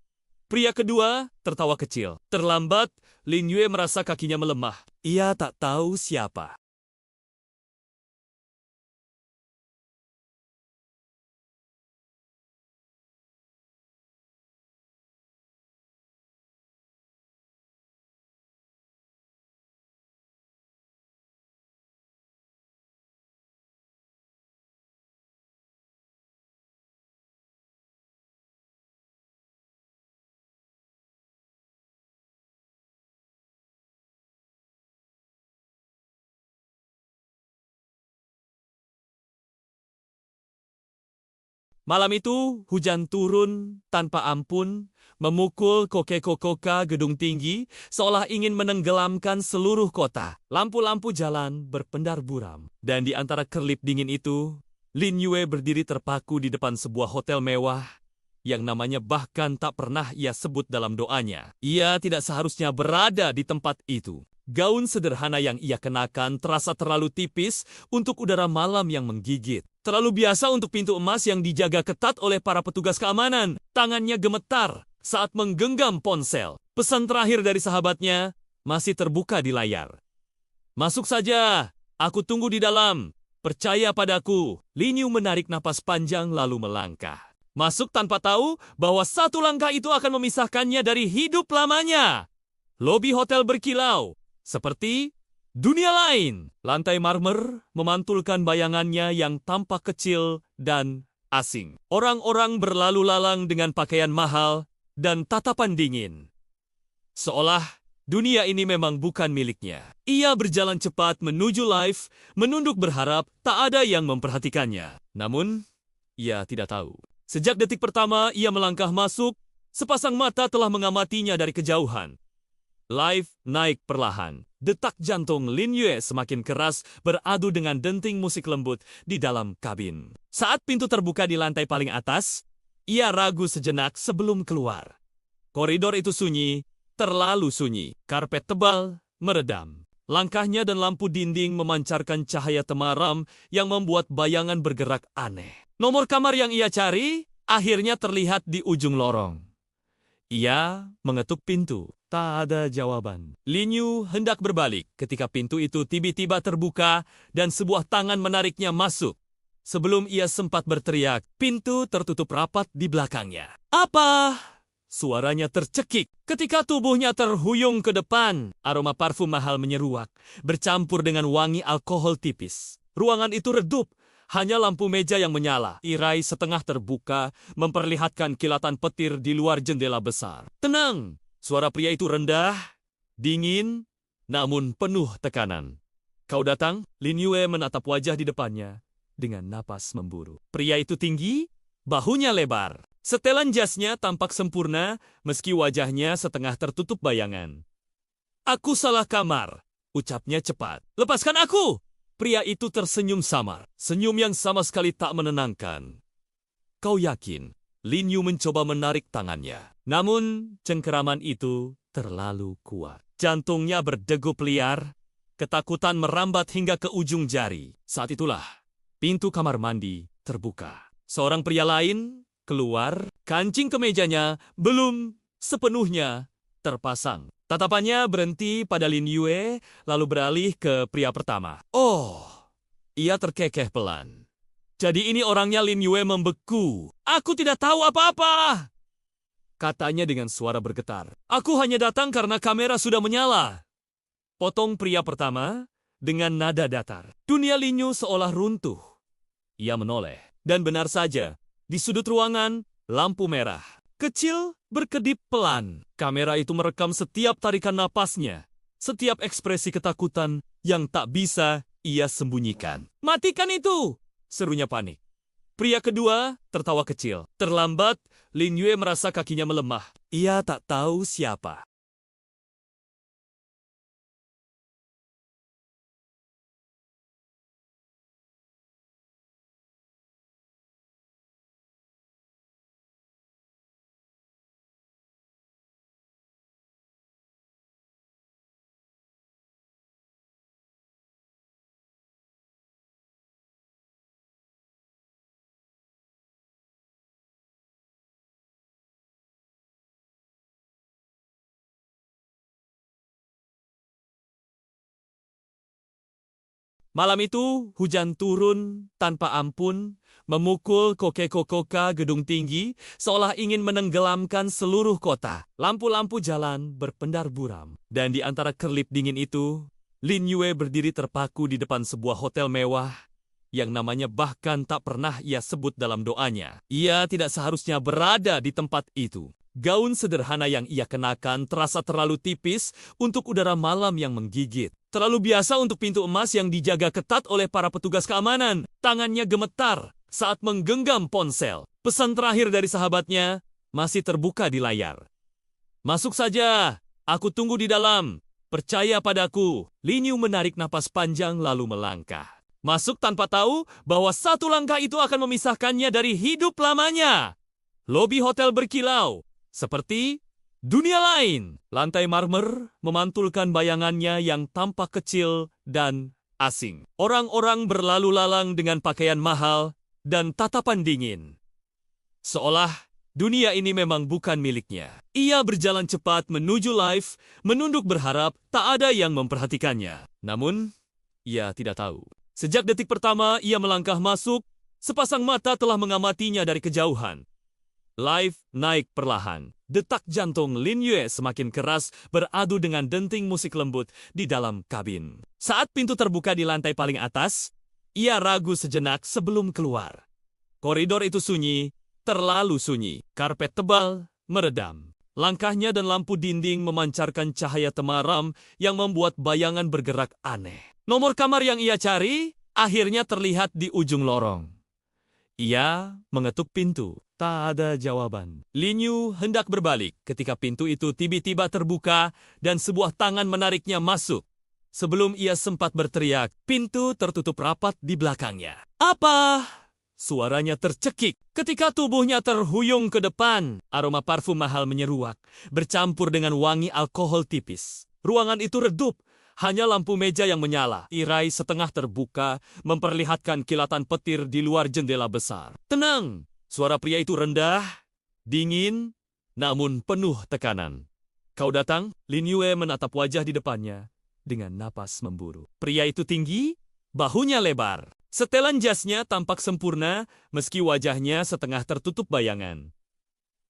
Pria kedua tertawa kecil. Terlambat, Lin Yue merasa kakinya melemah. Ia tak tahu siapa. Malam itu, hujan turun tanpa ampun, memukul Koke-Kokoka gedung tinggi, seolah ingin menenggelamkan seluruh kota. Lampu-lampu jalan berpendar buram. Dan di antara kerlip dingin itu, Lin Yue berdiri terpaku di depan sebuah hotel mewah, yang namanya bahkan tak pernah ia sebut dalam doanya. Ia tidak seharusnya berada di tempat itu. Gaun sederhana yang ia kenakan terasa terlalu tipis untuk udara malam yang menggigit. Terlalu biasa untuk pintu emas yang dijaga ketat oleh para petugas keamanan. Tangannya gemetar saat menggenggam ponsel. Pesan terakhir dari sahabatnya masih terbuka di layar. "Masuk saja, aku tunggu di dalam. Percaya padaku." Lin Yu menarik napas panjang lalu melangkah. Masuk tanpa tahu bahwa satu langkah itu akan memisahkannya dari hidup lamanya. Lobi hotel berkilau, seperti dunia lain. Lantai marmer memantulkan bayangannya yang tampak kecil dan asing. Orang-orang berlalu lalang dengan pakaian mahal dan tatapan dingin. Seolah dunia ini memang bukan miliknya. Ia berjalan cepat menuju lift, menunduk berharap tak ada yang memperhatikannya. Namun, ia tidak tahu. Sejak detik pertama ia melangkah masuk, sepasang mata telah mengamatinya dari kejauhan. Lift naik perlahan. Detak jantung Lin Yue semakin keras beradu dengan denting musik lembut di dalam kabin. Saat pintu terbuka di lantai paling atas, ia ragu sejenak sebelum keluar. Koridor itu sunyi, terlalu sunyi. Karpet tebal meredam. Langkahnya dan lampu dinding memancarkan cahaya temaram yang membuat bayangan bergerak aneh. Nomor kamar yang ia cari akhirnya terlihat di ujung lorong. Ia mengetuk pintu. Tak ada jawaban. Lin Yu hendak berbalik ketika pintu itu tiba-tiba terbuka dan sebuah tangan menariknya masuk. Sebelum ia sempat berteriak, pintu tertutup rapat di belakangnya. "Apa?" Suaranya tercekik. Ketika tubuhnya terhuyung ke depan, aroma parfum mahal menyeruak, bercampur dengan wangi alkohol tipis. Ruangan itu redup. Hanya lampu meja yang menyala. Tirai setengah terbuka memperlihatkan kilatan petir di luar jendela besar. "Tenang!" Suara pria itu rendah, dingin, namun penuh tekanan. "Kau datang?" Lin Yue menatap wajah di depannya dengan napas memburu. Pria itu tinggi, bahunya lebar. Setelan jasnya tampak sempurna meski wajahnya setengah tertutup bayangan. "Aku salah kamar," ucapnya cepat. "Lepaskan aku!" Pria itu tersenyum samar, senyum yang sama sekali tak menenangkan. "Kau yakin?" Lin Yu mencoba menarik tangannya. Namun, cengkeraman itu terlalu kuat. Jantungnya berdegup liar, ketakutan merambat hingga ke ujung jari. Saat itulah, pintu kamar mandi terbuka. Seorang pria lain keluar, kancing kemejanya belum sepenuhnya terpasang. Tatapannya berhenti pada Lin Yue, lalu beralih ke pria pertama. "Oh," ia terkekeh pelan. "Jadi ini orangnya." Lin Yue membeku. "Aku tidak tahu apa-apa," katanya dengan suara bergetar. "Aku hanya datang karena kamera sudah menyala." Potong pria pertama dengan nada datar. Dunia Lin Yu seolah runtuh. Ia menoleh. Dan benar saja, di sudut ruangan, lampu merah. Kecil, berkedip pelan. Kamera itu merekam setiap tarikan napasnya. Setiap ekspresi ketakutan yang tak bisa ia sembunyikan. "Matikan itu!" serunya panik. Pria kedua tertawa kecil. Terlambat, Lin Yue merasa kakinya melemah. Ia tak tahu siapa. Malam itu, hujan turun tanpa ampun, memukul Koke-Kokoka gedung tinggi, seolah ingin menenggelamkan seluruh kota. Lampu-lampu jalan berpendar buram. Dan di antara kerlip dingin itu, Lin Yue berdiri terpaku di depan sebuah hotel mewah, yang namanya bahkan tak pernah ia sebut dalam doanya. Ia tidak seharusnya berada di tempat itu. Gaun sederhana yang ia kenakan terasa terlalu tipis untuk udara malam yang menggigit. Terlalu biasa untuk pintu emas yang dijaga ketat oleh para petugas keamanan. Tangannya gemetar saat menggenggam ponsel. Pesan terakhir dari sahabatnya masih terbuka di layar. Masuk saja, aku tunggu di dalam. Percaya padaku. Lin Yu menarik napas panjang lalu melangkah. Masuk tanpa tahu bahwa satu langkah itu akan memisahkannya dari hidup lamanya. Lobi hotel berkilau, seperti dunia lain. Lantai marmer memantulkan bayangannya yang tampak kecil dan asing. Orang-orang berlalu lalang dengan pakaian mahal dan tatapan dingin. Seolah dunia ini memang bukan miliknya. Ia berjalan cepat menuju lift, menunduk berharap tak ada yang memperhatikannya. Namun, ia tidak tahu. Sejak detik pertama ia melangkah masuk, sepasang mata telah mengamatinya dari kejauhan. Lift naik perlahan. Detak jantung Lin Yue semakin keras beradu dengan denting musik lembut di dalam kabin. Saat pintu terbuka di lantai paling atas, ia ragu sejenak sebelum keluar. Koridor itu sunyi, terlalu sunyi. Karpet tebal meredam. Langkahnya dan lampu dinding memancarkan cahaya temaram yang membuat bayangan bergerak aneh. Nomor kamar yang ia cari akhirnya terlihat di ujung lorong. Ia mengetuk pintu. Tak ada jawaban. Lin Yu hendak berbalik ketika pintu itu tiba-tiba terbuka dan sebuah tangan menariknya masuk. Sebelum ia sempat berteriak, pintu tertutup rapat di belakangnya. Apa? Suaranya tercekik ketika tubuhnya terhuyung ke depan. Aroma parfum mahal menyeruak, bercampur dengan wangi alkohol tipis. Ruangan itu redup. Hanya lampu meja yang menyala, tirai setengah terbuka, memperlihatkan kilatan petir di luar jendela besar. Tenang, suara pria itu rendah, dingin, namun penuh tekanan. Kau datang? Lin Yue menatap wajah di depannya dengan napas memburu. Pria itu tinggi, bahunya lebar. Setelan jasnya tampak sempurna, meski wajahnya setengah tertutup bayangan.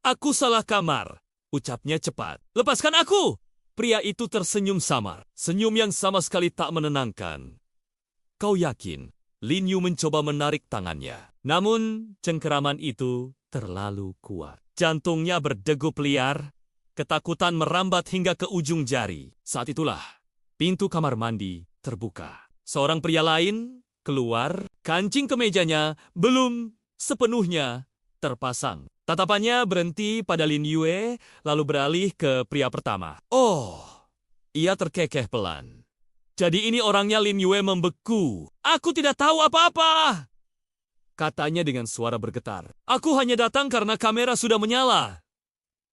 Aku salah kamar, ucapnya cepat. Lepaskan aku! Pria itu tersenyum samar, senyum yang sama sekali tak menenangkan. Kau yakin? Lin Yu mencoba menarik tangannya. Namun, cengkeraman itu terlalu kuat. Jantungnya berdegup liar, ketakutan merambat hingga ke ujung jari. Saat itulah, pintu kamar mandi terbuka. Seorang pria lain keluar, kancing kemejanya belum sepenuhnya terpasang. Tatapannya berhenti pada Lin Yue, lalu beralih ke pria pertama. Oh, ia terkekeh pelan. Jadi ini orangnya. Lin Yue membeku. Aku tidak tahu apa-apa, katanya dengan suara bergetar. Aku hanya datang karena kamera sudah menyala.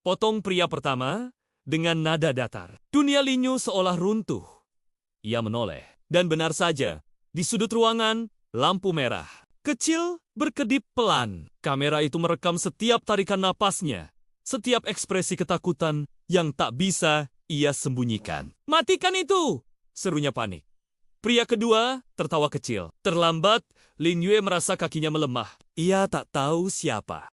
Potong pria pertama dengan nada datar. Dunia Lin Yu seolah runtuh. Ia menoleh. Dan benar saja, di sudut ruangan, lampu merah kecil berkedip pelan. Kamera itu merekam setiap tarikan napasnya, setiap ekspresi ketakutan yang tak bisa ia sembunyikan. Matikan itu! Serunya panik. Pria kedua tertawa kecil. Terlambat, Lin Yue merasa kakinya melemah. Ia tak tahu siapa.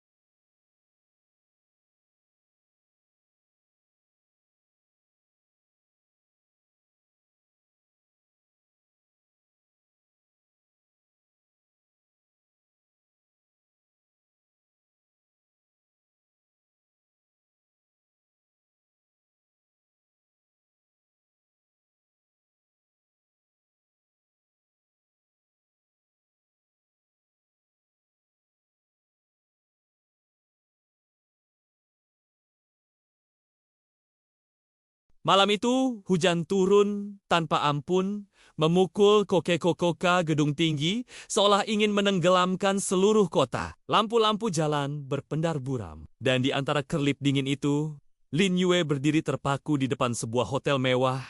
Malam itu, hujan turun tanpa ampun, memukul koke-kokoka gedung tinggi, seolah ingin menenggelamkan seluruh kota. Lampu-lampu jalan berpendar buram. Dan di antara kerlip dingin itu, Lin Yue berdiri terpaku di depan sebuah hotel mewah,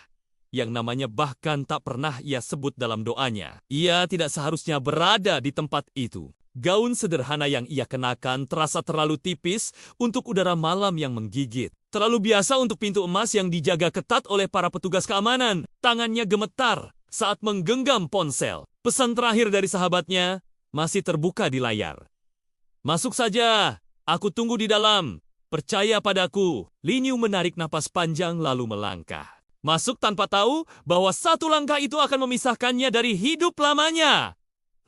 yang namanya bahkan tak pernah ia sebut dalam doanya. Ia tidak seharusnya berada di tempat itu. Gaun sederhana yang ia kenakan terasa terlalu tipis untuk udara malam yang menggigit. Terlalu biasa untuk pintu emas yang dijaga ketat oleh para petugas keamanan. Tangannya gemetar saat menggenggam ponsel. Pesan terakhir dari sahabatnya masih terbuka di layar. Masuk saja, aku tunggu di dalam. Percaya padaku. Lin Yu menarik napas panjang lalu melangkah. Masuk tanpa tahu bahwa satu langkah itu akan memisahkannya dari hidup lamanya.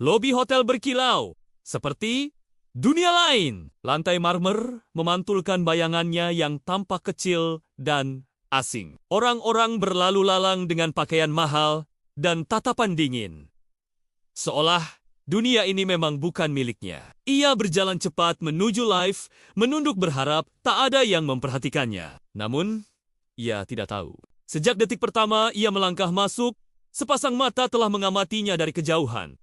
Lobi hotel berkilau, seperti dunia lain. Lantai marmer memantulkan bayangannya yang tampak kecil dan asing. Orang-orang berlalu lalang dengan pakaian mahal dan tatapan dingin. Seolah Dunia ini memang bukan miliknya. Ia berjalan cepat menuju live, menunduk berharap tak ada yang memperhatikannya. Namun, ia tidak tahu. Sejak detik pertama ia melangkah masuk, sepasang mata telah mengamatinya dari kejauhan.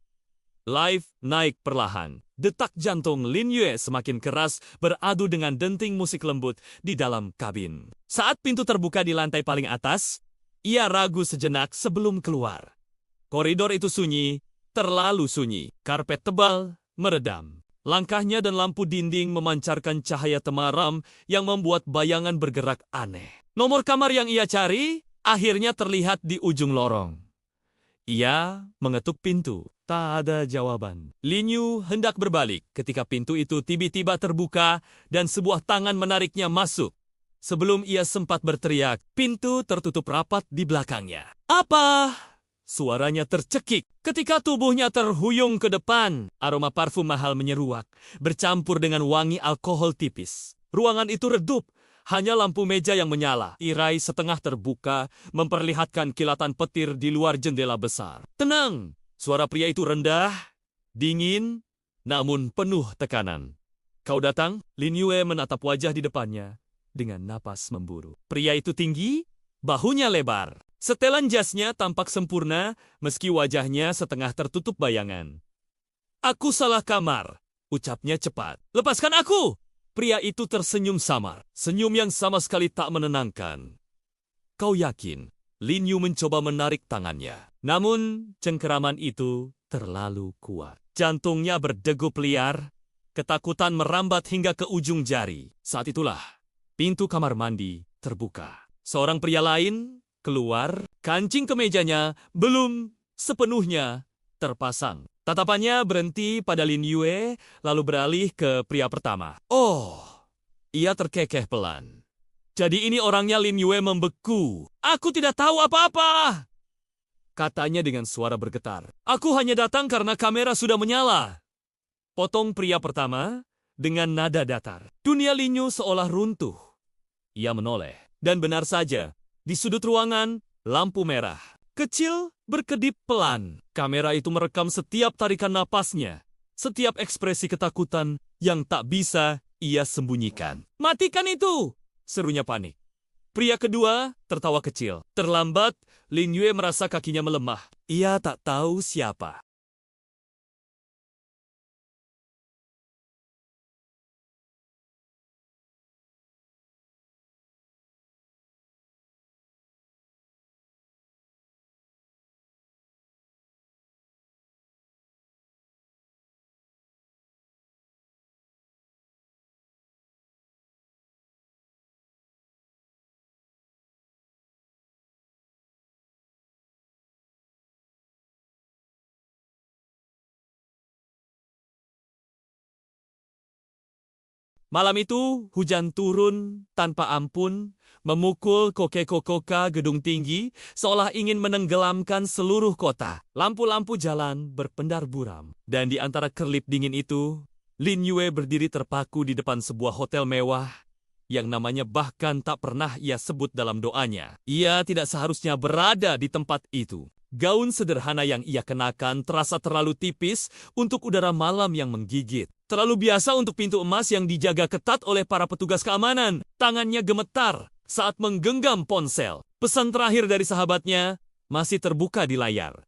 Live naik perlahan. Detak jantung Lin Yue semakin keras beradu dengan denting musik lembut di dalam kabin. Saat pintu terbuka di lantai paling atas, ia ragu sejenak sebelum keluar. Koridor itu sunyi, terlalu sunyi. Karpet tebal, meredam. Langkahnya dan lampu dinding memancarkan cahaya temaram yang membuat bayangan bergerak aneh. Nomor kamar yang ia cari akhirnya terlihat di ujung lorong. Ia mengetuk pintu. Tak ada jawaban. Lin Yu hendak berbalik ketika pintu itu tiba-tiba terbuka dan sebuah tangan menariknya masuk. Sebelum ia sempat berteriak, pintu tertutup rapat di belakangnya. Apa? Suaranya tercekik. Ketika tubuhnya terhuyung ke depan, aroma parfum mahal menyeruak, bercampur dengan wangi alkohol tipis. Ruangan itu redup. Hanya lampu meja yang menyala, tirai setengah terbuka, memperlihatkan kilatan petir di luar jendela besar. Tenang! Suara pria itu rendah, dingin, namun penuh tekanan. Kau datang? Lin Yue menatap wajah di depannya dengan napas memburu. Pria itu tinggi, bahunya lebar. Setelan jasnya tampak sempurna meski wajahnya setengah tertutup bayangan. Aku salah kamar, ucapnya cepat. Lepaskan aku! Pria itu tersenyum samar, senyum yang sama sekali tak menenangkan. Kau yakin? Lin Yu mencoba menarik tangannya. Namun, cengkeraman itu terlalu kuat. Jantungnya berdegup liar, ketakutan merambat hingga ke ujung jari. Saat itulah, pintu kamar mandi terbuka. Seorang pria lain keluar, kancing kemejanya belum sepenuhnya terpasang. Tatapannya berhenti pada Lin Yue, lalu beralih ke pria pertama. Oh, ia terkekeh pelan. Jadi ini orangnya. Lin Yue membeku. Aku tidak tahu apa-apa, katanya dengan suara bergetar. Aku hanya datang karena kamera sudah menyala. Potong pria pertama dengan nada datar. Dunia Lin Yu seolah runtuh. Ia menoleh. Dan benar saja, di sudut ruangan, lampu merah kecil berkedip pelan. Kamera itu merekam setiap tarikan napasnya, setiap ekspresi ketakutan yang tak bisa ia sembunyikan. Matikan itu! Serunya panik. Pria kedua tertawa kecil. Terlambat, Lin Yue merasa kakinya melemah. Ia tak tahu siapa. Malam itu, hujan turun tanpa ampun, memukul koke-kokoka gedung tinggi, seolah ingin menenggelamkan seluruh kota. Lampu-lampu jalan berpendar buram. Dan di antara kerlip dingin itu, Lin Yue berdiri terpaku di depan sebuah hotel mewah, yang namanya bahkan tak pernah ia sebut dalam doanya. Ia tidak seharusnya berada di tempat itu. Gaun sederhana yang ia kenakan terasa terlalu tipis untuk udara malam yang menggigit. Terlalu biasa untuk pintu emas yang dijaga ketat oleh para petugas keamanan. Tangannya gemetar saat menggenggam ponsel. Pesan terakhir dari sahabatnya masih terbuka di layar.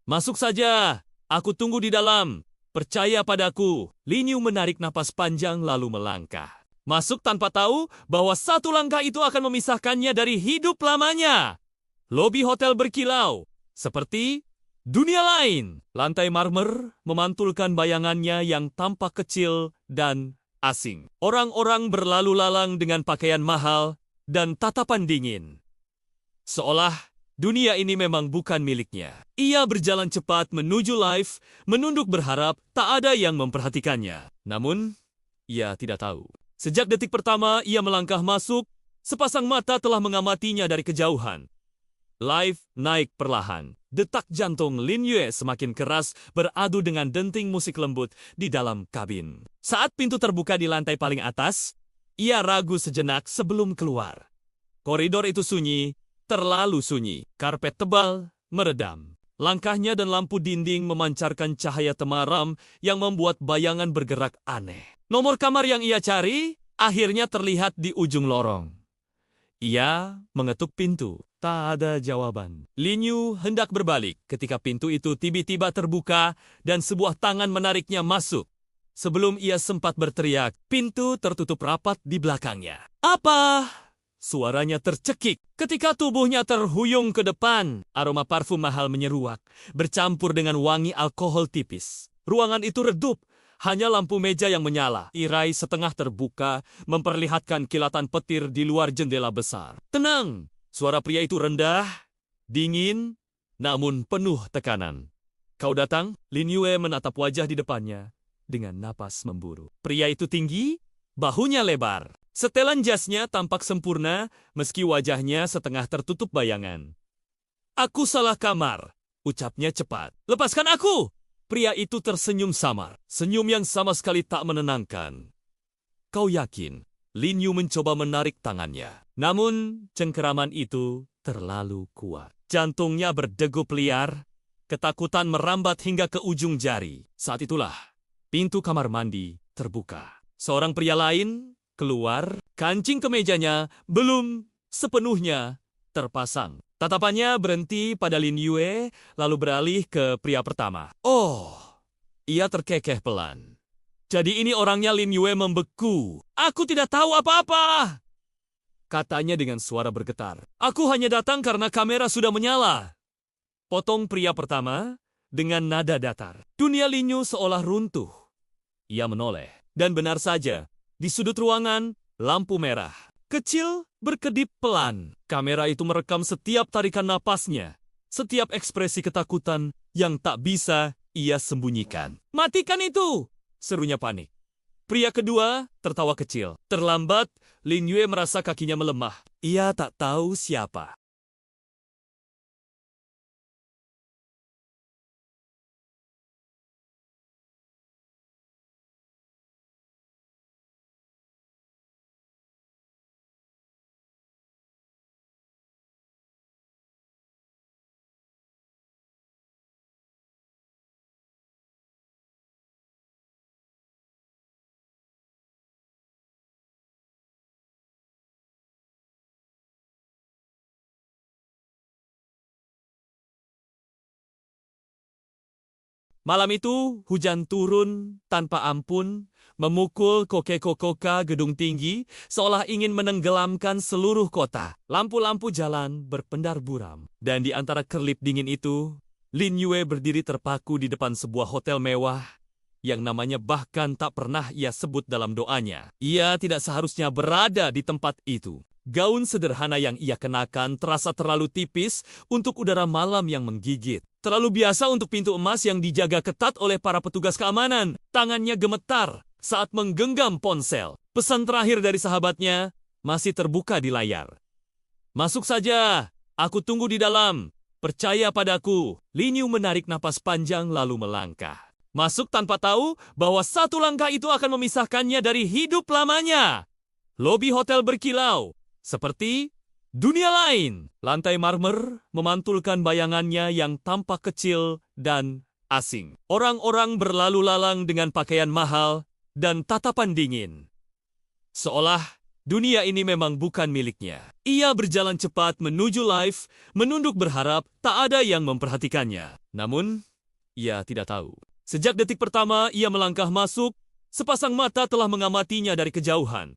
Masuk saja, aku tunggu di dalam. Percaya padaku. Lin Yu menarik napas panjang lalu melangkah. Masuk tanpa tahu bahwa satu langkah itu akan memisahkannya dari hidup lamanya. Lobi hotel berkilau. Seperti dunia lain. Lantai marmer memantulkan bayangannya yang tampak kecil dan asing. Orang-orang berlalu lalang dengan pakaian mahal dan tatapan dingin. Seolah dunia ini memang bukan miliknya. Ia berjalan cepat menuju live, menunduk berharap tak ada yang memperhatikannya. Namun, ia tidak tahu. Sejak detik pertama ia melangkah masuk, sepasang mata telah mengamatinya dari kejauhan. Live naik perlahan. Detak jantung Lin Yue semakin keras beradu dengan denting musik lembut di dalam kabin. Saat pintu terbuka di lantai paling atas, ia ragu sejenak sebelum keluar. Koridor itu sunyi, terlalu sunyi. Karpet tebal, meredam. Langkahnya dan lampu dinding memancarkan cahaya temaram yang membuat bayangan bergerak aneh. Nomor kamar yang ia cari akhirnya terlihat di ujung lorong. Ia mengetuk pintu. Tak ada jawaban. Lin Yu hendak berbalik ketika pintu itu tiba-tiba terbuka dan sebuah tangan menariknya masuk. Sebelum ia sempat berteriak, pintu tertutup rapat di belakangnya. Apa? Suaranya tercekik. Ketika tubuhnya terhuyung ke depan, aroma parfum mahal menyeruak, bercampur dengan wangi alkohol tipis. Ruangan itu redup. Hanya lampu meja yang menyala, tirai setengah terbuka, memperlihatkan kilatan petir di luar jendela besar. Tenang! Suara pria itu rendah, dingin, namun penuh tekanan. Kau datang? Lin Yue menatap wajah di depannya dengan napas memburu. Pria itu tinggi, bahunya lebar. Setelan jasnya tampak sempurna, meski wajahnya setengah tertutup bayangan. Aku salah kamar, ucapnya cepat. Lepaskan aku! Pria itu tersenyum samar, senyum yang sama sekali tak menenangkan. Kau yakin? Lin Yu mencoba menarik tangannya. Namun, cengkeraman itu terlalu kuat. Jantungnya berdegup liar, ketakutan merambat hingga ke ujung jari. Saat itulah, pintu kamar mandi terbuka. Seorang pria lain keluar, kancing kemejanya belum sepenuhnya terpasang. Tatapannya berhenti pada Lin Yue, lalu beralih ke pria pertama. Oh, ia terkekeh pelan. Jadi ini orangnya. Lin Yue membeku. Aku tidak tahu apa-apa, katanya dengan suara bergetar. Aku hanya datang karena kamera sudah menyala. Potong pria pertama dengan nada datar. Dunia Lin Yu seolah runtuh. Ia menoleh. Dan benar saja, di sudut ruangan, lampu merah kecil berkedip pelan. Kamera itu merekam setiap tarikan napasnya, setiap ekspresi ketakutan yang tak bisa ia sembunyikan. Matikan itu! Serunya panik. Pria kedua tertawa kecil. Terlambat, Lin Yue merasa kakinya melemah. Ia tak tahu siapa. Malam itu, hujan turun tanpa ampun, memukul koke-kokoka gedung tinggi, seolah ingin menenggelamkan seluruh kota. Lampu-lampu jalan berpendar buram. Dan di antara kerlip dingin itu, Lin Yue berdiri terpaku di depan sebuah hotel mewah, yang namanya bahkan tak pernah ia sebut dalam doanya. Ia tidak seharusnya berada di tempat itu. Gaun sederhana yang ia kenakan terasa terlalu tipis untuk udara malam yang menggigit. Terlalu biasa untuk pintu emas yang dijaga ketat oleh para petugas keamanan. Tangannya gemetar saat menggenggam ponsel. Pesan terakhir dari sahabatnya masih terbuka di layar. Masuk saja, aku tunggu di dalam. Percaya padaku. Lin Yu menarik napas panjang lalu melangkah. Masuk tanpa tahu bahwa satu langkah itu akan memisahkannya dari hidup lamanya. Lobi hotel berkilau. Seperti dunia lain. Lantai marmer memantulkan bayangannya yang tampak kecil dan asing. Orang-orang berlalu lalang dengan pakaian mahal dan tatapan dingin. Seolah dunia ini memang bukan miliknya. Ia berjalan cepat menuju lift, menunduk berharap tak ada yang memperhatikannya. Namun, ia tidak tahu. Sejak detik pertama ia melangkah masuk, sepasang mata telah mengamatinya dari kejauhan.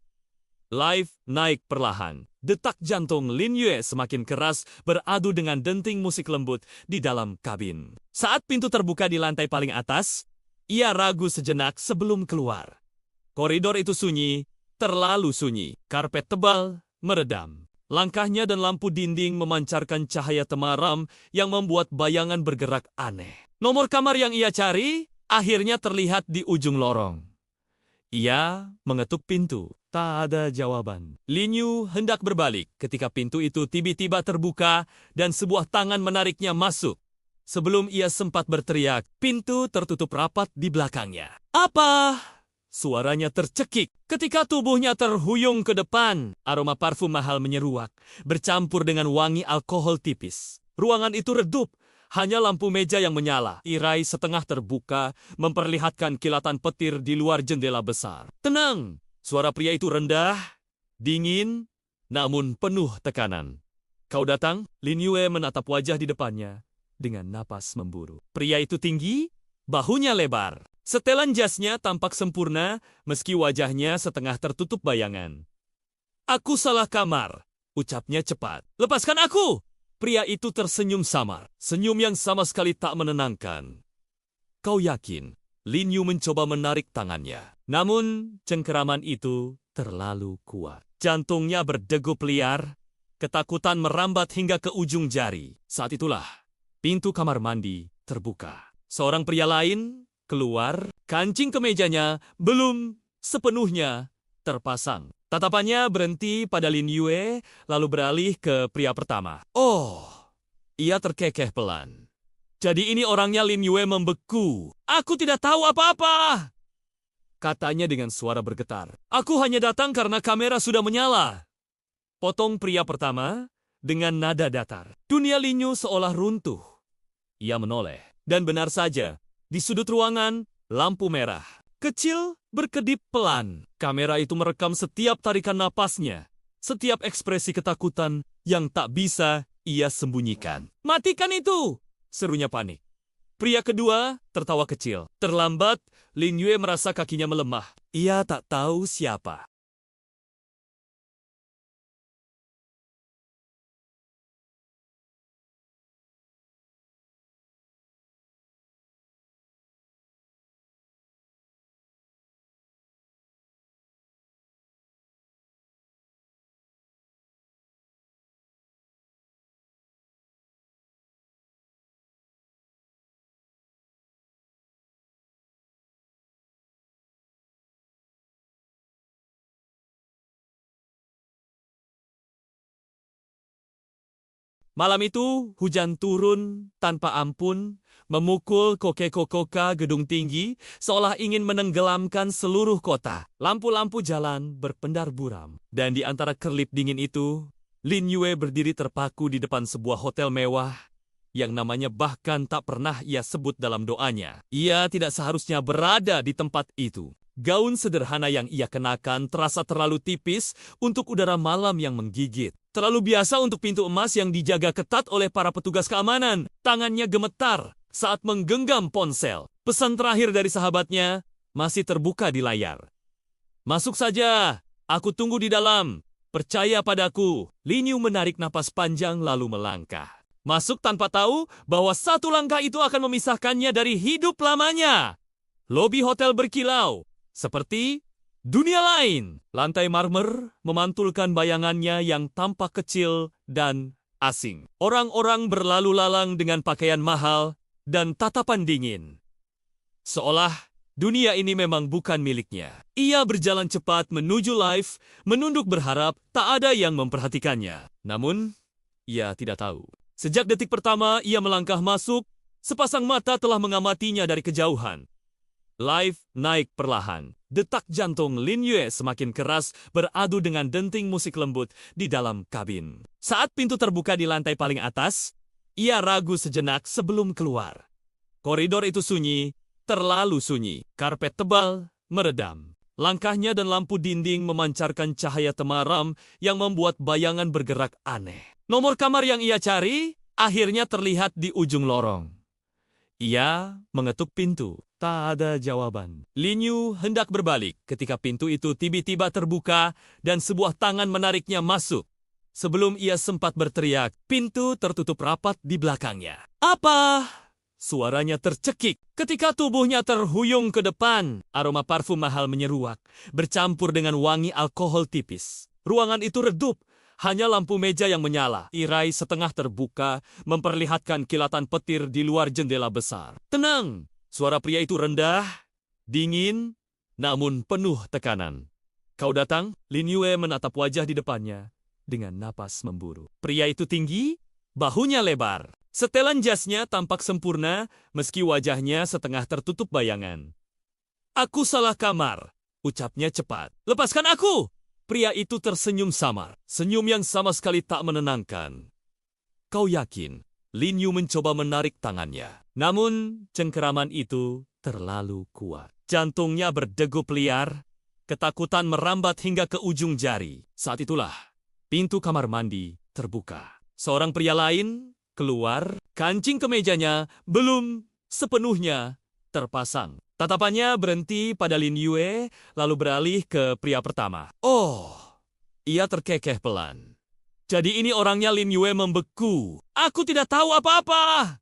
Live naik perlahan. Detak jantung Lin Yue semakin keras beradu dengan denting musik lembut di dalam kabin. Saat pintu terbuka di lantai paling atas, ia ragu sejenak sebelum keluar. Koridor itu sunyi, terlalu sunyi. Karpet tebal meredam. Langkahnya dan lampu dinding memancarkan cahaya temaram yang membuat bayangan bergerak aneh. Nomor kamar yang ia cari akhirnya terlihat di ujung lorong. Ia mengetuk pintu. Tak ada jawaban. Lin Yu hendak berbalik ketika pintu itu tiba-tiba terbuka dan sebuah tangan menariknya masuk. Sebelum ia sempat berteriak, pintu tertutup rapat di belakangnya. Apa? Suaranya tercekik. Ketika tubuhnya terhuyung ke depan, aroma parfum mahal menyeruak, bercampur dengan wangi alkohol tipis. Ruangan itu redup. hanya lampu meja yang menyala. Tirai setengah terbuka, memperlihatkan kilatan petir di luar jendela besar. Tenang! Suara pria itu rendah, dingin, namun penuh tekanan. Kau datang? Lin Yue menatap wajah di depannya dengan napas memburu. Pria itu tinggi, bahunya lebar. Setelan jasnya tampak sempurna, meski wajahnya setengah tertutup bayangan. Aku salah kamar, ucapnya cepat. Lepaskan aku! Pria itu tersenyum samar, senyum yang sama sekali tak menenangkan. Kau yakin? Lin Yu mencoba menarik tangannya. Namun, cengkeraman itu terlalu kuat. Jantungnya berdegup liar, ketakutan merambat hingga ke ujung jari. Saat itulah, pintu kamar mandi terbuka. Seorang pria lain keluar, kancing kemejanya belum sepenuhnya terpasang. Tatapannya berhenti pada Lin Yue, lalu beralih ke pria pertama. Oh, ia terkekeh pelan. Jadi ini orangnya. Lin Yue membeku. Aku tidak tahu apa-apa, katanya dengan suara bergetar. Aku hanya datang karena kamera sudah menyala. Potong pria pertama dengan nada datar. Dunia Lin Yu seolah runtuh. Ia menoleh. Dan benar saja, di sudut ruangan, lampu merah kecil berkedip pelan. Kamera itu merekam setiap tarikan napasnya, setiap ekspresi ketakutan yang tak bisa ia sembunyikan. Matikan itu! Serunya panik. Pria kedua tertawa kecil. Terlambat, Lin Yue merasa kakinya melemah. Ia tak tahu siapa. Malam itu, hujan turun tanpa ampun, memukul koke-kokoka gedung tinggi, seolah ingin menenggelamkan seluruh kota. Lampu-lampu jalan berpendar buram. Dan di antara kerlip dingin itu, Lin Yue berdiri terpaku di depan sebuah hotel mewah, yang namanya bahkan tak pernah ia sebut dalam doanya. Ia tidak seharusnya berada di tempat itu. Gaun sederhana yang ia kenakan terasa terlalu tipis untuk udara malam yang menggigit. Terlalu biasa untuk pintu emas yang dijaga ketat oleh para petugas keamanan. Tangannya gemetar saat menggenggam ponsel. Pesan terakhir dari sahabatnya masih terbuka di layar. Masuk saja, aku tunggu di dalam. Percaya padaku. Lin Yu menarik napas panjang lalu melangkah. Masuk tanpa tahu bahwa satu langkah itu akan memisahkannya dari hidup lamanya. Lobi hotel berkilau, seperti dunia lain. Lantai marmer memantulkan bayangannya yang tampak kecil dan asing. Orang-orang berlalu lalang dengan pakaian mahal dan tatapan dingin. Seolah dunia ini memang bukan miliknya. Ia berjalan cepat menuju lift, menunduk berharap tak ada yang memperhatikannya. Namun, ia tidak tahu. Sejak detik pertama ia melangkah masuk, sepasang mata telah mengamatinya dari kejauhan. Lift naik perlahan. Detak jantung Lin Yue semakin keras beradu dengan denting musik lembut di dalam kabin. Saat pintu terbuka di lantai paling atas, ia ragu sejenak sebelum keluar. Koridor itu sunyi, terlalu sunyi. Karpet tebal meredam. Langkahnya dan lampu dinding memancarkan cahaya temaram yang membuat bayangan bergerak aneh. Nomor kamar yang ia cari akhirnya terlihat di ujung lorong. Ia mengetuk pintu. Tak ada jawaban. Lin Yu hendak berbalik ketika pintu itu tiba-tiba terbuka dan sebuah tangan menariknya masuk. Sebelum ia sempat berteriak, pintu tertutup rapat di belakangnya. Apa? Suaranya tercekik. Ketika tubuhnya terhuyung ke depan, aroma parfum mahal menyeruak, bercampur dengan wangi alkohol tipis. Ruangan itu redup. Hanya lampu meja yang menyala. Tirai setengah terbuka, memperlihatkan kilatan petir di luar jendela besar. Tenang! Suara pria itu rendah, dingin, namun penuh tekanan. Kau datang? Lin Yue menatap wajah di depannya dengan napas memburu. Pria itu tinggi, bahunya lebar. Setelan jasnya tampak sempurna, meski wajahnya setengah tertutup bayangan. Aku salah kamar, ucapnya cepat. Lepaskan aku! Pria itu tersenyum samar, senyum yang sama sekali tak menenangkan. Kau yakin? Lin Yu mencoba menarik tangannya. Namun, cengkeraman itu terlalu kuat. Jantungnya berdegup liar, ketakutan merambat hingga ke ujung jari. Saat itulah, pintu kamar mandi terbuka. Seorang pria lain keluar, kancing kemejanya belum sepenuhnya terpasang. Tatapannya berhenti pada Lin Yue, lalu beralih ke pria pertama. Oh, ia terkekeh pelan. Jadi ini orangnya. Lin Yue membeku. Aku tidak tahu apa-apa,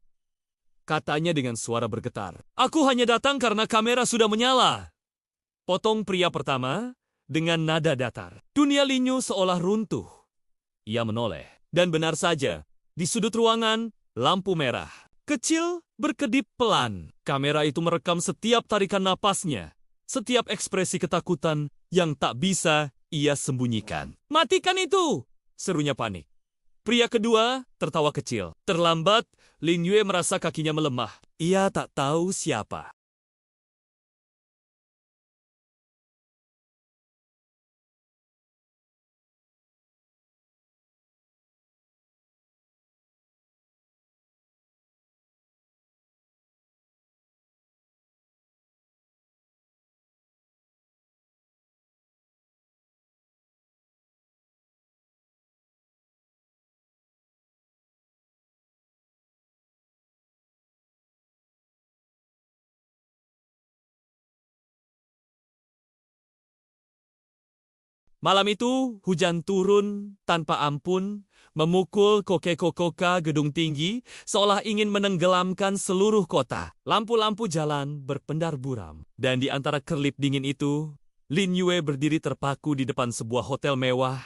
katanya dengan suara bergetar. Aku hanya datang karena kamera sudah menyala, potong pria pertama dengan nada datar. Dunia Lin Yu seolah runtuh. Ia menoleh. Dan benar saja, di sudut ruangan, lampu merah kecil berkedip pelan. Kamera itu merekam setiap tarikan napasnya, setiap ekspresi ketakutan yang tak bisa ia sembunyikan. Matikan itu, serunya panik. Pria kedua tertawa kecil. Terlambat, Lin Yue merasa kakinya melemah. Ia tak tahu siapa. Malam itu, hujan turun tanpa ampun, memukul koke-kokoka gedung tinggi, seolah ingin menenggelamkan seluruh kota. Lampu-lampu jalan berpendar buram. Dan di antara kerlip dingin itu, Lin Yue berdiri terpaku di depan sebuah hotel mewah,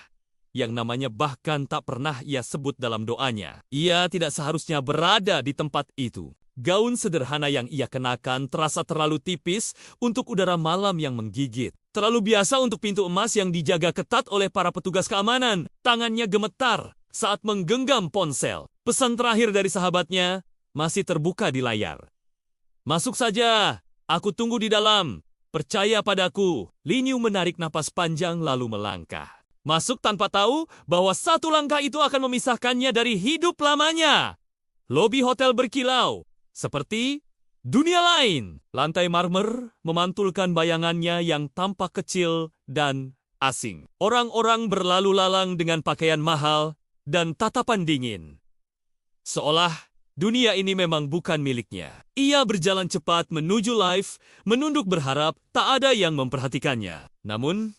yang namanya bahkan tak pernah ia sebut dalam doanya. Ia tidak seharusnya berada di tempat itu. Gaun sederhana yang ia kenakan terasa terlalu tipis untuk udara malam yang menggigit. Terlalu biasa untuk pintu emas yang dijaga ketat oleh para petugas keamanan. Tangannya gemetar saat menggenggam ponsel. Pesan terakhir dari sahabatnya masih terbuka di layar. Masuk saja, aku tunggu di dalam. Percaya padaku. Lin Yu menarik napas panjang lalu melangkah. Masuk tanpa tahu bahwa satu langkah itu akan memisahkannya dari hidup lamanya. Lobi hotel berkilau, seperti dunia lain. Lantai marmer memantulkan bayangannya yang tampak kecil dan asing. Orang-orang berlalu lalang dengan pakaian mahal dan tatapan dingin. Seolah dunia ini memang bukan miliknya. Ia berjalan cepat menuju lift, menunduk berharap tak ada yang memperhatikannya. Namun,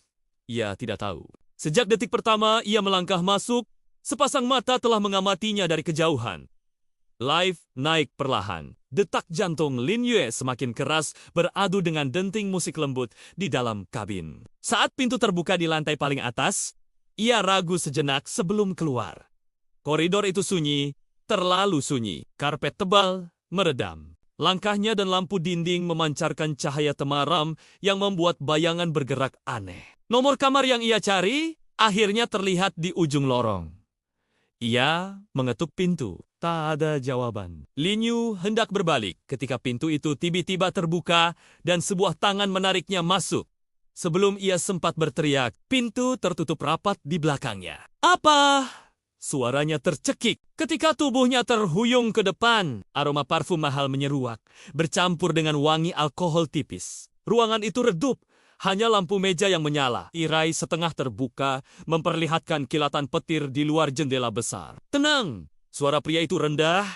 ia tidak tahu. Sejak detik pertama ia melangkah masuk, sepasang mata telah mengamatinya dari kejauhan. Lift naik perlahan. Detak jantung Lin Yue semakin keras beradu dengan denting musik lembut di dalam kabin. Saat pintu terbuka di lantai paling atas, ia ragu sejenak sebelum keluar. Koridor itu sunyi, terlalu sunyi. Karpet tebal meredam. Langkahnya dan lampu dinding memancarkan cahaya temaram yang membuat bayangan bergerak aneh. Nomor kamar yang ia cari akhirnya terlihat di ujung lorong. Ia mengetuk pintu. Tak ada jawaban. Lin Yu hendak berbalik ketika pintu itu tiba-tiba terbuka dan sebuah tangan menariknya masuk. Sebelum ia sempat berteriak, pintu tertutup rapat di belakangnya. Apa? Suaranya tercekik ketika tubuhnya terhuyung ke depan. Aroma parfum mahal menyeruak, bercampur dengan wangi alkohol tipis. Ruangan itu redup. Hanya lampu meja yang menyala, tirai setengah terbuka, memperlihatkan kilatan petir di luar jendela besar. Tenang, suara pria itu rendah,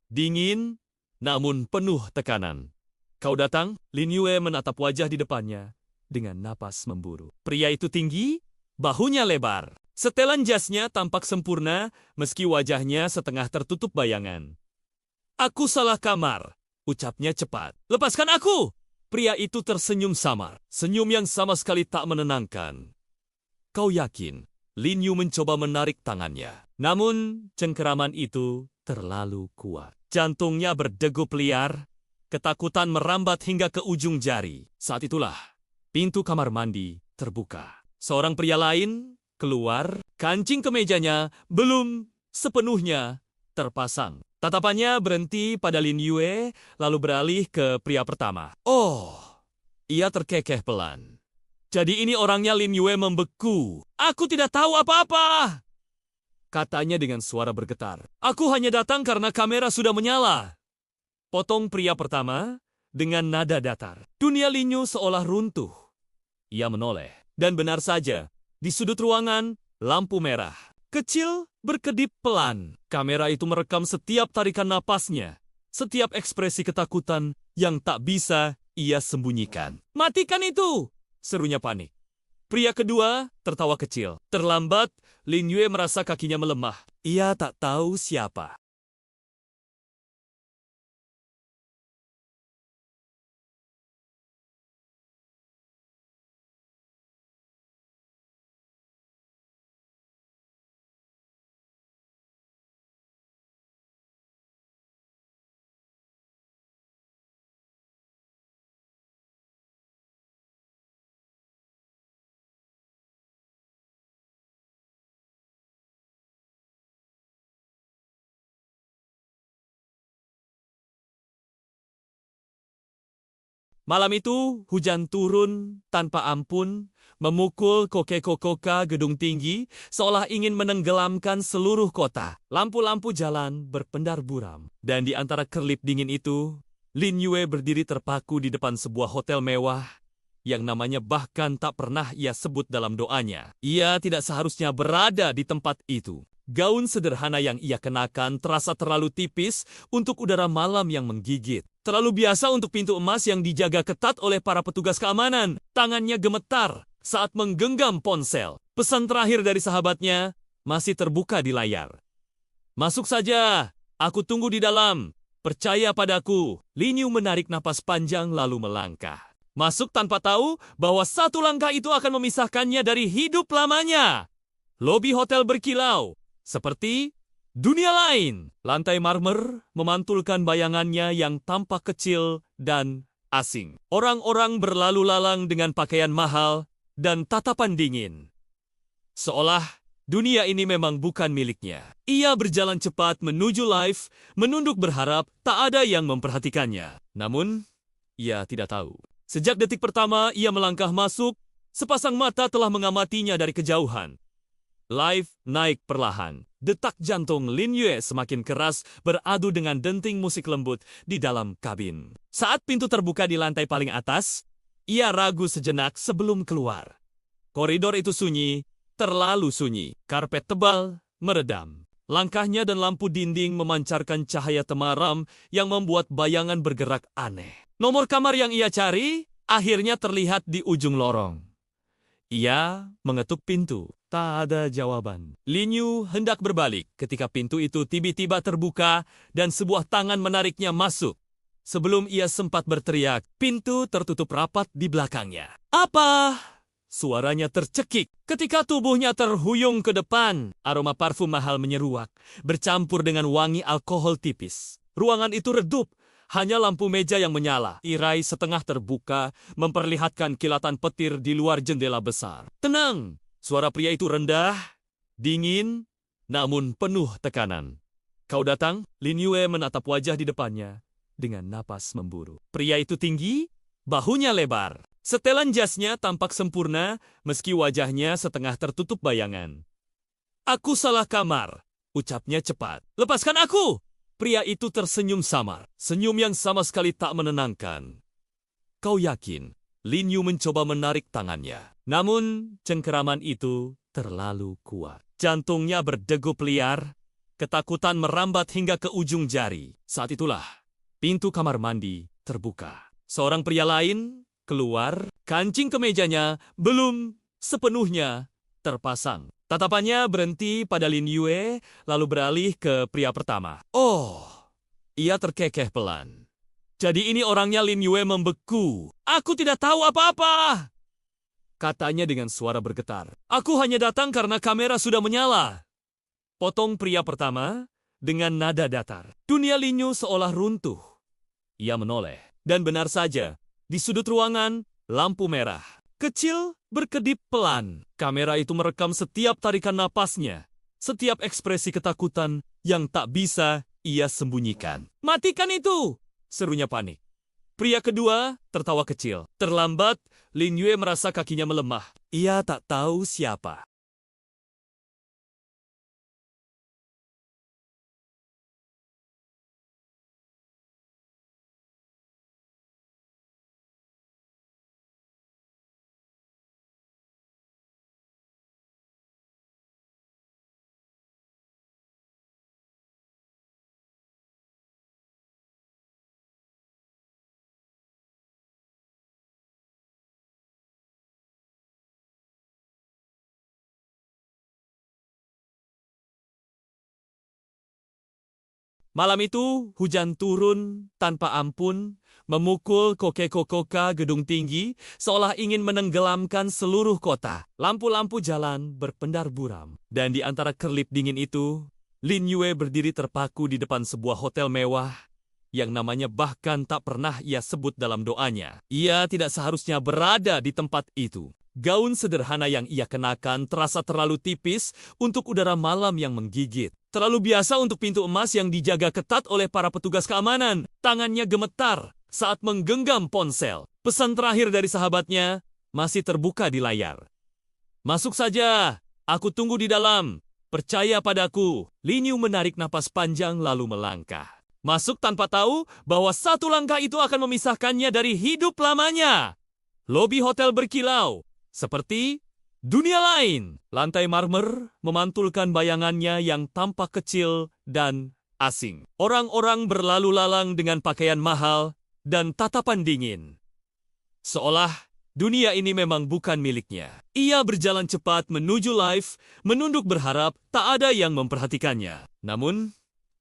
dingin, namun penuh tekanan. Kau datang? Lin Yue menatap wajah di depannya dengan napas memburu. Pria itu tinggi, bahunya lebar. Setelan jasnya tampak sempurna, meski wajahnya setengah tertutup bayangan. Aku salah kamar, ucapnya cepat. Lepaskan aku! Pria itu tersenyum samar, senyum yang sama sekali tak menenangkan. Kau yakin? Lin Yu mencoba menarik tangannya. Namun, cengkeraman itu terlalu kuat. Jantungnya berdegup liar, ketakutan merambat hingga ke ujung jari. Saat itulah, pintu kamar mandi terbuka. Seorang pria lain keluar, kancing kemejanya belum sepenuhnya terpasang. Tatapannya berhenti pada Lin Yue, lalu beralih ke pria pertama. Oh, ia terkekeh pelan. Jadi ini orangnya. Lin Yue membeku. Aku tidak tahu apa-apa, Katanya dengan suara bergetar. Aku hanya datang karena kamera sudah menyala. Potong pria pertama dengan nada datar. Dunia Linyu seolah runtuh. Ia menoleh. Dan benar saja, di sudut ruangan, lampu merah. Kecil, berkedip pelan. Kamera itu merekam setiap tarikan napasnya. Setiap ekspresi ketakutan yang tak bisa ia sembunyikan. Matikan itu! Serunya panik. Pria kedua tertawa kecil. Terlambat, Lin Yue merasa kakinya melemah. Ia tak tahu siapa. Malam itu, hujan turun tanpa ampun, memukul koke-kokoka gedung tinggi, seolah ingin menenggelamkan seluruh kota. Lampu-lampu jalan berpendar buram. Dan di antara kerlip dingin itu, Lin Yue berdiri terpaku di depan sebuah hotel mewah, yang namanya bahkan tak pernah ia sebut dalam doanya. Ia tidak seharusnya berada di tempat itu. Gaun sederhana yang ia kenakan terasa terlalu tipis untuk udara malam yang menggigit. Terlalu biasa untuk pintu emas yang dijaga ketat oleh para petugas keamanan. Tangannya gemetar saat menggenggam ponsel. Pesan terakhir dari sahabatnya masih terbuka di layar. Masuk saja, aku tunggu di dalam. Percaya padaku. Lin Yu menarik napas panjang lalu melangkah. Masuk tanpa tahu bahwa satu langkah itu akan memisahkannya dari hidup lamanya. Lobi hotel berkilau. Seperti dunia lain. Lantai marmer memantulkan bayangannya yang tampak kecil dan asing. Orang-orang berlalu lalang dengan pakaian mahal dan tatapan dingin. Seolah dunia ini memang bukan miliknya. Ia berjalan cepat menuju lift, menunduk berharap tak ada yang memperhatikannya. Namun, ia tidak tahu. Sejak detik pertama ia melangkah masuk, sepasang mata telah mengamatinya dari kejauhan. Live naik perlahan. Detak jantung Lin Yue semakin keras beradu dengan denting musik lembut di dalam kabin. Saat pintu terbuka di lantai paling atas, ia ragu sejenak sebelum keluar. Koridor itu sunyi, terlalu sunyi. Karpet tebal meredam. Langkahnya dan lampu dinding memancarkan cahaya temaram yang membuat bayangan bergerak aneh. Nomor kamar yang ia cari akhirnya terlihat di ujung lorong. Ia mengetuk pintu. Tak ada jawaban. Lin Yu hendak berbalik ketika pintu itu tiba-tiba terbuka dan sebuah tangan menariknya masuk. Sebelum ia sempat berteriak, pintu tertutup rapat di belakangnya. Apa? Suaranya tercekik. Ketika tubuhnya terhuyung ke depan, aroma parfum mahal menyeruak, bercampur dengan wangi alkohol tipis. Ruangan itu redup. Hanya lampu meja yang menyala, tirai setengah terbuka, memperlihatkan kilatan petir di luar jendela besar. Tenang! Suara pria itu rendah, dingin, namun penuh tekanan. Kau datang? Lin Yue menatap wajah di depannya dengan napas memburu. Pria itu tinggi, bahunya lebar. Setelan jasnya tampak sempurna meski wajahnya setengah tertutup bayangan. Aku salah kamar, ucapnya cepat. Lepaskan aku! Pria itu tersenyum samar, senyum yang sama sekali tak menenangkan. Kau yakin? Lin Yu mencoba menarik tangannya. Namun, cengkeraman itu terlalu kuat. Jantungnya berdegup liar, ketakutan merambat hingga ke ujung jari. Saat itulah, pintu kamar mandi terbuka. Seorang pria lain keluar, kancing kemejanya belum sepenuhnya terpasang. Tatapannya berhenti pada Lin Yue, lalu beralih ke pria pertama. Oh, ia terkekeh pelan. Jadi ini orangnya. Lin Yue membeku. Aku tidak tahu apa-apa. Katanya dengan suara bergetar. Aku hanya datang karena kamera sudah menyala. Potong pria pertama dengan nada datar. Dunia Lin Yu seolah runtuh. Ia menoleh. Dan benar saja, di sudut ruangan, lampu merah. Kecil, berkedip pelan. Kamera itu merekam setiap tarikan napasnya. Setiap ekspresi ketakutan yang tak bisa ia sembunyikan. Matikan itu! Serunya panik. Pria kedua tertawa kecil. Terlambat, Lin Yue merasa kakinya melemah. Ia tak tahu siapa. Malam itu, hujan turun tanpa ampun, memukul Koke-Kokoka gedung tinggi, seolah ingin menenggelamkan seluruh kota. Lampu-lampu jalan berpendar buram. Dan di antara kerlip dingin itu, Lin Yue berdiri terpaku di depan sebuah hotel mewah, yang namanya bahkan tak pernah ia sebut dalam doanya. Ia tidak seharusnya berada di tempat itu. Gaun sederhana yang ia kenakan terasa terlalu tipis untuk udara malam yang menggigit. Terlalu biasa untuk pintu emas yang dijaga ketat oleh para petugas keamanan. Tangannya gemetar saat menggenggam ponsel. Pesan terakhir dari sahabatnya masih terbuka di layar. "Masuk saja, aku tunggu di dalam. Percaya padaku." Lin Yu menarik napas panjang lalu melangkah. Masuk tanpa tahu bahwa satu langkah itu akan memisahkannya dari hidup lamanya. Lobi hotel berkilau, seperti dunia lain. Lantai marmer memantulkan bayangannya yang tampak kecil dan asing. Orang-orang berlalu lalang dengan pakaian mahal dan tatapan dingin. Seolah dunia ini memang bukan miliknya. Ia berjalan cepat menuju lift, menunduk berharap tak ada yang memperhatikannya. Namun,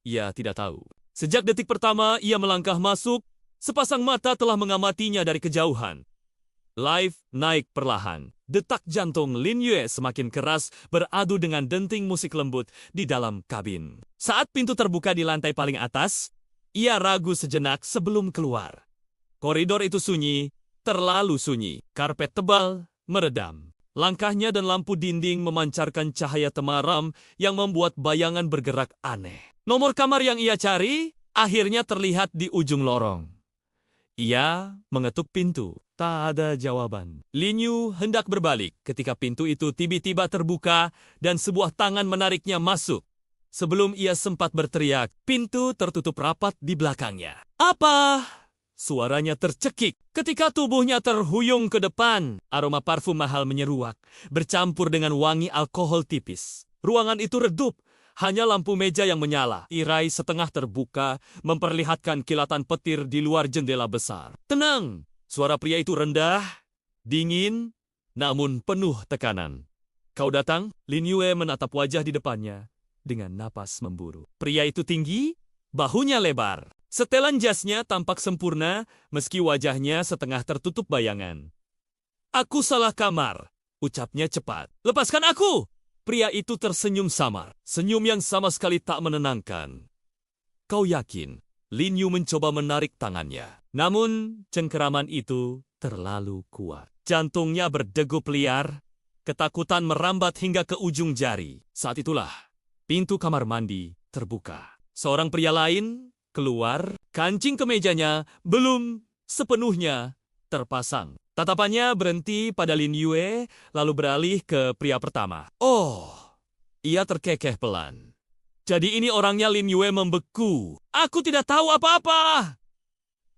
ia tidak tahu. Sejak detik pertama ia melangkah masuk, sepasang mata telah mengamatinya dari kejauhan. Lift naik perlahan. Detak jantung Lin Yue semakin keras beradu dengan denting musik lembut di dalam kabin. Saat pintu terbuka di lantai paling atas, ia ragu sejenak sebelum keluar. Koridor itu sunyi, terlalu sunyi. Karpet tebal meredam. Langkahnya dan lampu dinding memancarkan cahaya temaram yang membuat bayangan bergerak aneh. Nomor kamar yang ia cari akhirnya terlihat di ujung lorong. Ia mengetuk pintu. Tak ada jawaban. Lin Yu hendak berbalik ketika pintu itu tiba-tiba terbuka dan sebuah tangan menariknya masuk. Sebelum ia sempat berteriak, pintu tertutup rapat di belakangnya. "Apa?" Suaranya tercekik ketika tubuhnya terhuyung ke depan. Aroma parfum mahal menyeruak, bercampur dengan wangi alkohol tipis. Ruangan itu redup, hanya lampu meja yang menyala. Tirai setengah terbuka memperlihatkan kilatan petir di luar jendela besar. "Tenang!" Suara pria itu rendah, dingin, namun penuh tekanan. "Kau datang?" Lin Yue menatap wajah di depannya dengan napas memburu. Pria itu tinggi, bahunya lebar. Setelan jasnya tampak sempurna meski wajahnya setengah tertutup bayangan. "Aku salah kamar," ucapnya cepat. "Lepaskan aku!" Pria itu tersenyum samar, senyum yang sama sekali tak menenangkan. "Kau yakin?" Lin Yu mencoba menarik tangannya. Namun, cengkeraman itu terlalu kuat. Jantungnya berdegup liar, ketakutan merambat hingga ke ujung jari. Saat itulah, pintu kamar mandi terbuka. Seorang pria lain keluar, kancing kemejanya belum sepenuhnya terpasang. Tatapannya berhenti pada Lin Yue, lalu beralih ke pria pertama. "Oh," ia terkekeh pelan. "Jadi ini orangnya." Lin Yue membeku. "Aku tidak tahu apa-apa,"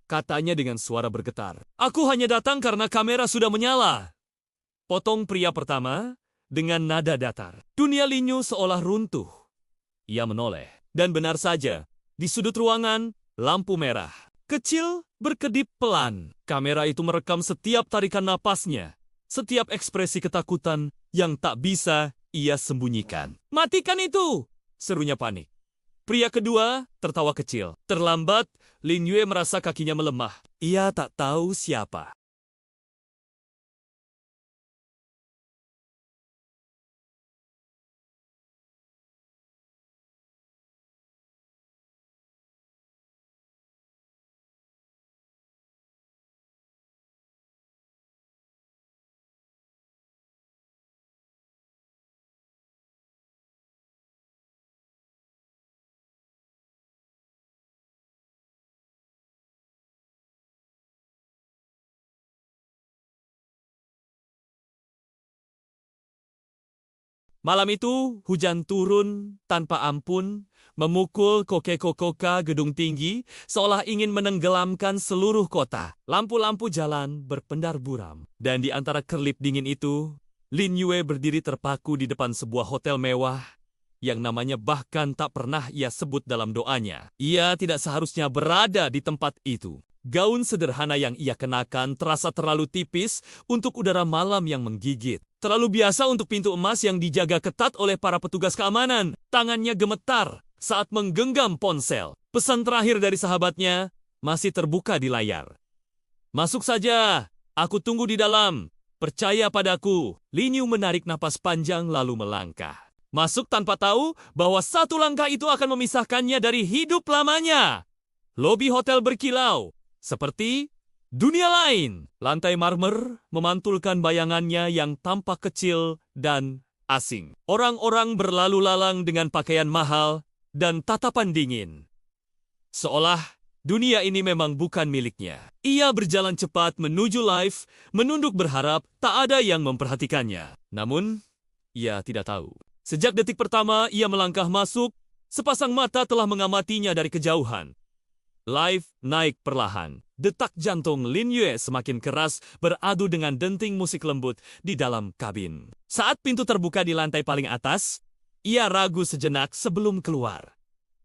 katanya dengan suara bergetar. "Aku hanya datang karena kamera sudah menyala." Potong pria pertama dengan nada datar. Dunia Lin Yu seolah runtuh. Ia menoleh. Dan benar saja, di sudut ruangan, lampu merah kecil berkedip pelan. Kamera itu merekam setiap tarikan napasnya, setiap ekspresi ketakutan yang tak bisa ia sembunyikan. "Matikan itu!" serunya panik. Pria kedua tertawa kecil. Terlambat, Lin Yue merasa kakinya melemah. Ia tak tahu siapa. Malam itu, hujan turun tanpa ampun, memukul Koke-Kokoka gedung tinggi, seolah ingin menenggelamkan seluruh kota. Lampu-lampu jalan berpendar buram. Dan di antara kerlip dingin itu, Lin Yue berdiri terpaku di depan sebuah hotel mewah, yang namanya bahkan tak pernah ia sebut dalam doanya. Ia tidak seharusnya berada di tempat itu. Gaun sederhana yang ia kenakan terasa terlalu tipis untuk udara malam yang menggigit. Terlalu biasa untuk pintu emas yang dijaga ketat oleh para petugas keamanan. Tangannya gemetar saat menggenggam ponsel. Pesan terakhir dari sahabatnya masih terbuka di layar. Masuk saja, aku tunggu di dalam. Percaya padaku. Lin Yu menarik napas panjang lalu melangkah. Masuk tanpa tahu bahwa satu langkah itu akan memisahkannya dari hidup lamanya. Lobi hotel berkilau, seperti dunia lain. Lantai marmer memantulkan bayangannya yang tampak kecil dan asing. Orang-orang berlalu lalang dengan pakaian mahal dan tatapan dingin. Seolah dunia ini memang bukan miliknya. Ia berjalan cepat menuju lift, menunduk berharap tak ada yang memperhatikannya. Namun, ia tidak tahu. Sejak detik pertama ia melangkah masuk, sepasang mata telah mengamatinya dari kejauhan. Lift naik perlahan. Detak jantung Lin Yue semakin keras beradu dengan denting musik lembut di dalam kabin. Saat pintu terbuka di lantai paling atas, ia ragu sejenak sebelum keluar.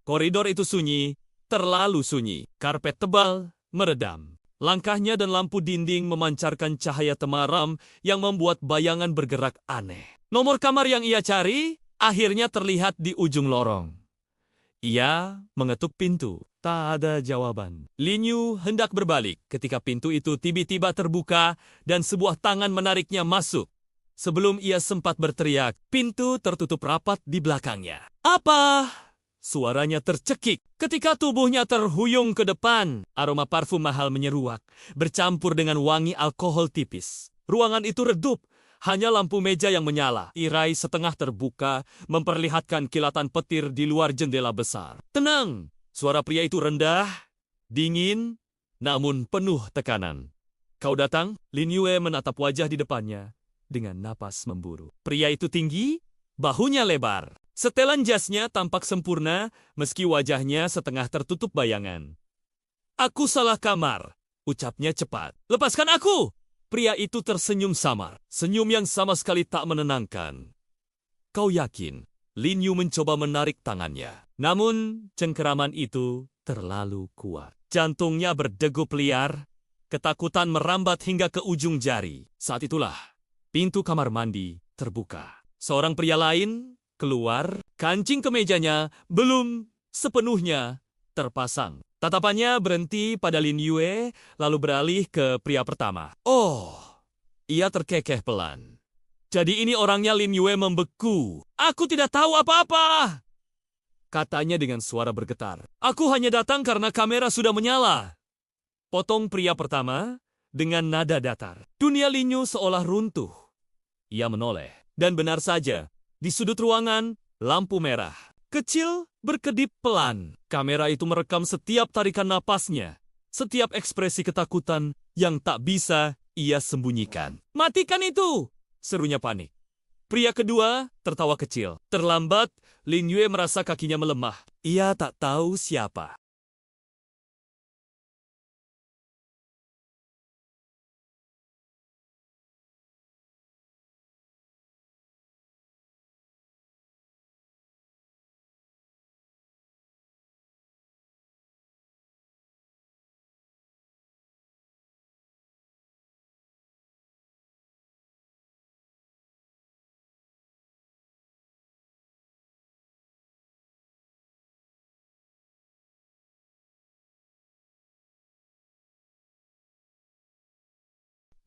Koridor itu sunyi, terlalu sunyi. Karpet tebal meredam. Langkahnya dan lampu dinding memancarkan cahaya temaram yang membuat bayangan bergerak aneh. Nomor kamar yang ia cari akhirnya terlihat di ujung lorong. Ia mengetuk pintu. Tak ada jawaban. Lin Yu hendak berbalik ketika pintu itu tiba-tiba terbuka dan sebuah tangan menariknya masuk. Sebelum ia sempat berteriak, pintu tertutup rapat di belakangnya. Apa? Suaranya tercekik. Ketika tubuhnya terhuyung ke depan, aroma parfum mahal menyeruak, bercampur dengan wangi alkohol tipis. Ruangan itu redup. Hanya lampu meja yang menyala. Tirai setengah terbuka memperlihatkan kilatan petir di luar jendela besar. Tenang! Suara pria itu rendah, dingin, namun penuh tekanan. Kau datang? Lin Yue menatap wajah di depannya dengan napas memburu. Pria itu tinggi, bahunya lebar. Setelan jasnya tampak sempurna meski wajahnya setengah tertutup bayangan. Aku salah kamar, ucapnya cepat. Lepaskan aku! Pria itu tersenyum samar, senyum yang sama sekali tak menenangkan. Kau yakin? Lin Yu mencoba menarik tangannya. Namun, cengkeraman itu terlalu kuat. Jantungnya berdegup liar, ketakutan merambat hingga ke ujung jari. Saat itulah, pintu kamar mandi terbuka. Seorang pria lain keluar, kancing kemejanya belum sepenuhnya terpasang. Tatapannya berhenti pada Lin Yue, lalu beralih ke pria pertama. Oh, ia terkekeh pelan. Jadi ini orangnya. Lin Yue membeku. Aku tidak tahu apa-apa, katanya dengan suara bergetar. Aku hanya datang karena kamera sudah menyala. Potong pria pertama dengan nada datar. Dunia Lin Yu seolah runtuh. Ia menoleh. Dan benar saja, di sudut ruangan, lampu merah kecil berkedip pelan. Kamera itu merekam setiap tarikan napasnya, setiap ekspresi ketakutan yang tak bisa ia sembunyikan. Matikan itu! Serunya panik. Pria kedua tertawa kecil. Terlambat, Lin Yue merasa kakinya melemah. Ia tak tahu siapa.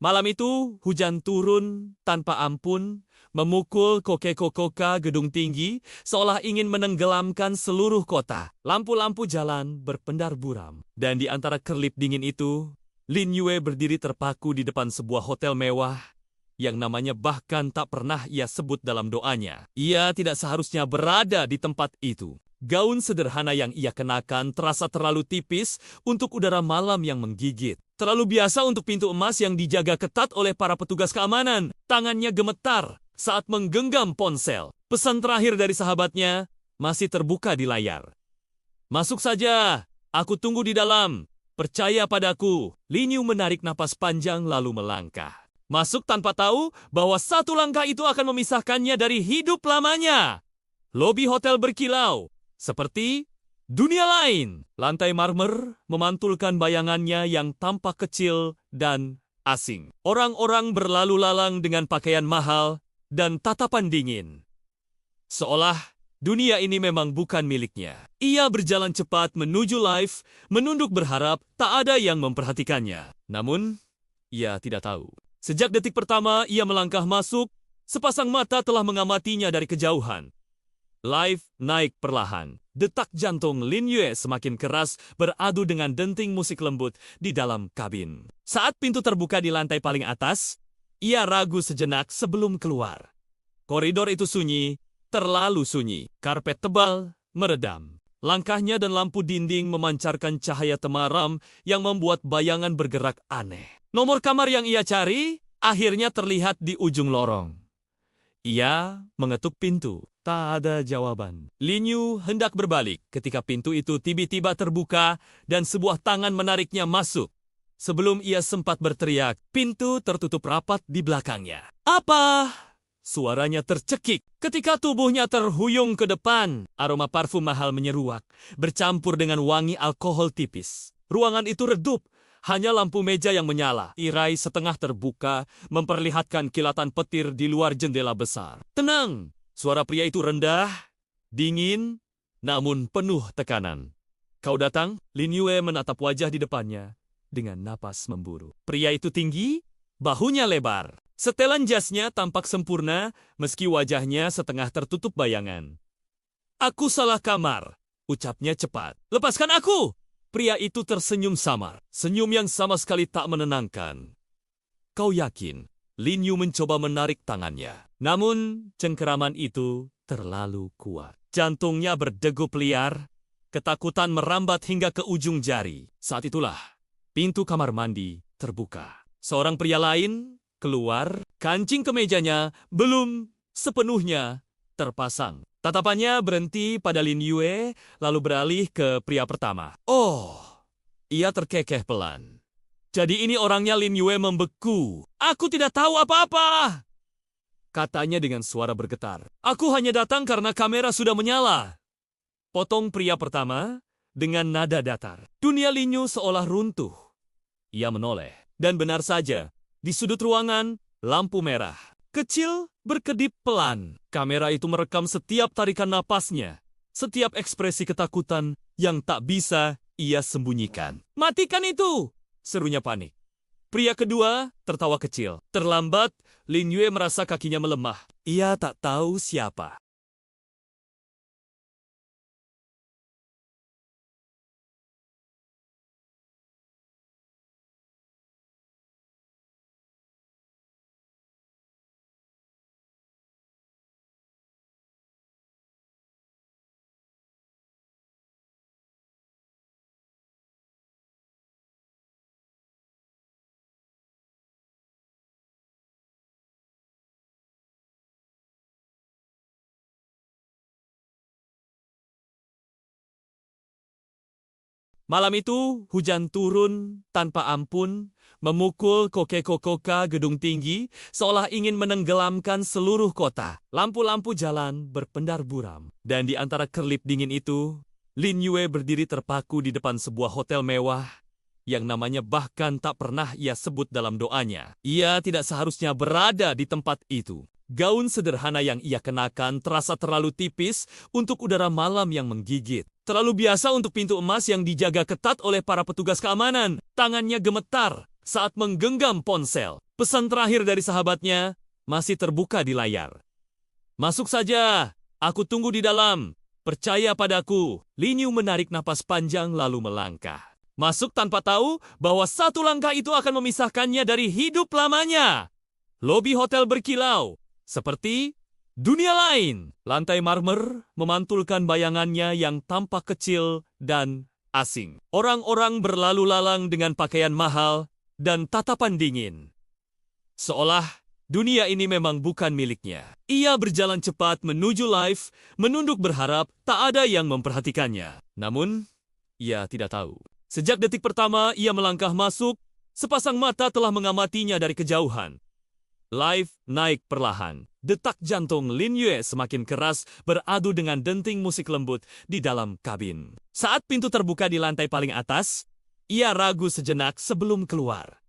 Malam itu, hujan turun tanpa ampun, memukul koke-kokoka gedung tinggi, seolah ingin menenggelamkan seluruh kota. Lampu-lampu jalan berpendar buram. Dan di antara kerlip dingin itu, Lin Yue berdiri terpaku di depan sebuah hotel mewah, yang namanya bahkan tak pernah ia sebut dalam doanya. Ia tidak seharusnya berada di tempat itu. Gaun sederhana yang ia kenakan terasa terlalu tipis untuk udara malam yang menggigit. Terlalu biasa untuk pintu emas yang dijaga ketat oleh para petugas keamanan. Tangannya gemetar saat menggenggam ponsel. Pesan terakhir dari sahabatnya masih terbuka di layar. Masuk saja, aku tunggu di dalam. Percaya padaku. Lin Yu menarik napas panjang lalu melangkah. Masuk tanpa tahu bahwa satu langkah itu akan memisahkannya dari hidup lamanya. Lobi hotel berkilau, seperti dunia lain. Lantai marmer memantulkan bayangannya yang tampak kecil dan asing. Orang-orang berlalu lalang dengan pakaian mahal dan tatapan dingin. Seolah Dunia ini memang bukan miliknya. Ia berjalan cepat menuju lift, menunduk berharap tak ada yang memperhatikannya. Namun, ia tidak tahu. Sejak detik pertama ia melangkah masuk, sepasang mata telah mengamatinya dari kejauhan. Lift naik perlahan. Detak jantung Lin Yue semakin keras beradu dengan denting musik lembut di dalam kabin. Saat pintu terbuka di lantai paling atas, ia ragu sejenak sebelum keluar. Koridor itu sunyi, terlalu sunyi. Karpet tebal, meredam. Langkahnya dan lampu dinding memancarkan cahaya temaram yang membuat bayangan bergerak aneh. Nomor kamar yang ia cari akhirnya terlihat di ujung lorong. Ia mengetuk pintu. Tak ada jawaban. Lin Yu hendak berbalik ketika pintu itu tiba-tiba terbuka dan sebuah tangan menariknya masuk. Sebelum ia sempat berteriak, pintu tertutup rapat di belakangnya. Apa? Suaranya tercekik. Ketika tubuhnya terhuyung ke depan, aroma parfum mahal menyeruak, bercampur dengan wangi alkohol tipis. Ruangan itu redup. Hanya lampu meja yang menyala. Tirai setengah terbuka memperlihatkan kilatan petir di luar jendela besar. Tenang! Suara pria itu rendah, dingin, namun penuh tekanan. Kau datang? Lin Yue menatap wajah di depannya dengan napas memburu. Pria itu tinggi, bahunya lebar. Setelan jasnya tampak sempurna meski wajahnya setengah tertutup bayangan. Aku salah kamar, ucapnya cepat. Lepaskan aku! Pria itu tersenyum samar, senyum yang sama sekali tak menenangkan. Kau yakin? Lin Yu mencoba menarik tangannya. Namun, cengkeraman itu terlalu kuat. Jantungnya berdegup liar, ketakutan merambat hingga ke ujung jari. Saat itulah, pintu kamar mandi terbuka. Seorang pria lain keluar, kancing kemejanya belum sepenuhnya terpasang. Tatapannya berhenti pada Lin Yue, lalu beralih ke pria pertama. Oh, ia terkekeh pelan. Jadi ini orangnya. Lin Yue membeku. Aku tidak tahu apa-apa, katanya dengan suara bergetar. Aku hanya datang karena kamera sudah menyala. Potong pria pertama dengan nada datar. Dunia Lin Yu seolah runtuh. Ia menoleh. Dan benar saja, di sudut ruangan, lampu merah kecil berkedip pelan. Kamera itu merekam setiap tarikan napasnya, setiap ekspresi ketakutan yang tak bisa ia sembunyikan. Matikan itu! Serunya panik. Pria kedua tertawa kecil. Terlambat, Lin Yue merasa kakinya melemah. Ia tak tahu siapa. Malam itu, hujan turun tanpa ampun, memukul koke-kokoka gedung tinggi, seolah ingin menenggelamkan seluruh kota. Lampu-lampu jalan berpendar buram. Dan di antara kerlip dingin itu, Lin Yue berdiri terpaku di depan sebuah hotel mewah, yang namanya bahkan tak pernah ia sebut dalam doanya. Ia tidak seharusnya berada di tempat itu. Gaun sederhana yang ia kenakan terasa terlalu tipis untuk udara malam yang menggigit. Terlalu biasa untuk pintu emas yang dijaga ketat oleh para petugas keamanan. Tangannya gemetar saat menggenggam ponsel. Pesan terakhir dari sahabatnya masih terbuka di layar. Masuk saja, aku tunggu di dalam. Percaya padaku. Lin Yu menarik napas panjang lalu melangkah. Masuk tanpa tahu bahwa satu langkah itu akan memisahkannya dari hidup lamanya. Lobi hotel berkilau. Seperti dunia lain. Lantai marmer memantulkan bayangannya yang tampak kecil dan asing. Orang-orang berlalu lalang dengan pakaian mahal dan tatapan dingin. Seolah dunia ini memang bukan miliknya. Ia berjalan cepat menuju lift, menunduk berharap tak ada yang memperhatikannya. Namun, ia tidak tahu. Sejak detik pertama ia melangkah masuk, sepasang mata telah mengamatinya dari kejauhan. Lift naik perlahan. Detak jantung Lin Yue semakin keras beradu dengan denting musik lembut di dalam kabin. Saat pintu terbuka di lantai paling atas, ia ragu sejenak sebelum keluar.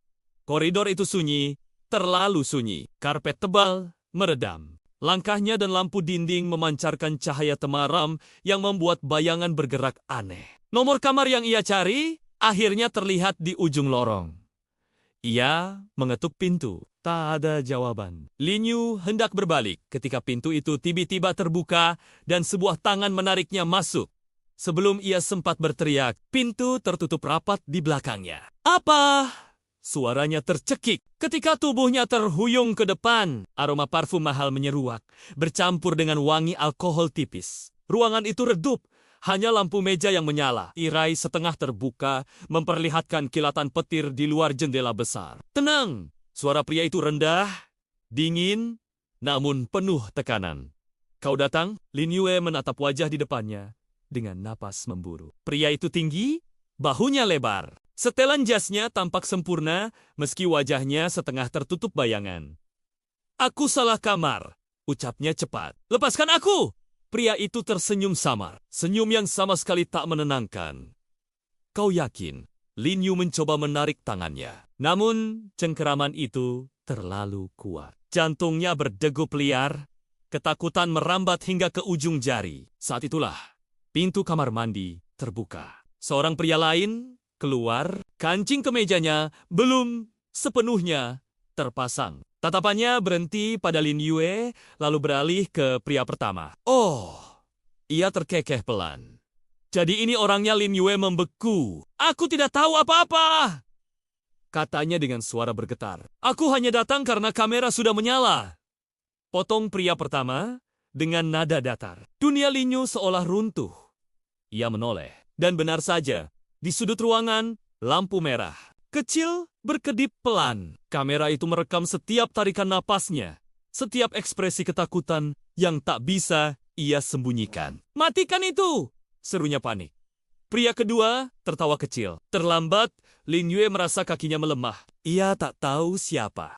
Koridor itu sunyi, terlalu sunyi. Karpet tebal, meredam. Langkahnya dan lampu dinding memancarkan cahaya temaram yang membuat bayangan bergerak aneh. Nomor kamar yang ia cari akhirnya terlihat di ujung lorong. Ia mengetuk pintu. Tak ada jawaban. Lin Yu hendak berbalik ketika pintu itu tiba-tiba terbuka dan sebuah tangan menariknya masuk. Sebelum ia sempat berteriak, pintu tertutup rapat di belakangnya. Apa? Suaranya tercekik ketika tubuhnya terhuyung ke depan. Aroma parfum mahal menyeruak, bercampur dengan wangi alkohol tipis. Ruangan itu redup. Hanya lampu meja yang menyala, tirai setengah terbuka, memperlihatkan kilatan petir di luar jendela besar. Tenang, suara pria itu rendah, dingin, namun penuh tekanan. Kau datang? Lin Yue menatap wajah di depannya dengan napas memburu. Pria itu tinggi, bahunya lebar. Setelan jasnya tampak sempurna, meski wajahnya setengah tertutup bayangan. Aku salah kamar, ucapnya cepat. Lepaskan aku! Pria itu tersenyum samar, senyum yang sama sekali tak menenangkan. Kau yakin? Lin Yu mencoba menarik tangannya. Namun, cengkeraman itu terlalu kuat. Jantungnya berdegup liar, ketakutan merambat hingga ke ujung jari. Saat itulah, pintu kamar mandi terbuka. Seorang pria lain keluar, kancing kemejanya belum sepenuhnya terpasang. Tatapannya berhenti pada Lin Yue, lalu beralih ke pria pertama. Oh, ia terkekeh pelan. Jadi ini orangnya. Lin Yue membeku. Aku tidak tahu apa-apa, katanya dengan suara bergetar. Aku hanya datang karena kamera sudah menyala. Potong pria pertama dengan nada datar. Dunia Lin Yu seolah runtuh. Ia menoleh. Dan benar saja, di sudut ruangan, lampu merah kecil berkedip pelan. Kamera itu merekam setiap tarikan napasnya, setiap ekspresi ketakutan yang tak bisa ia sembunyikan. Matikan itu! Serunya panik. Pria kedua tertawa kecil. Terlambat, Lin Yue merasa kakinya melemah. Ia tak tahu siapa.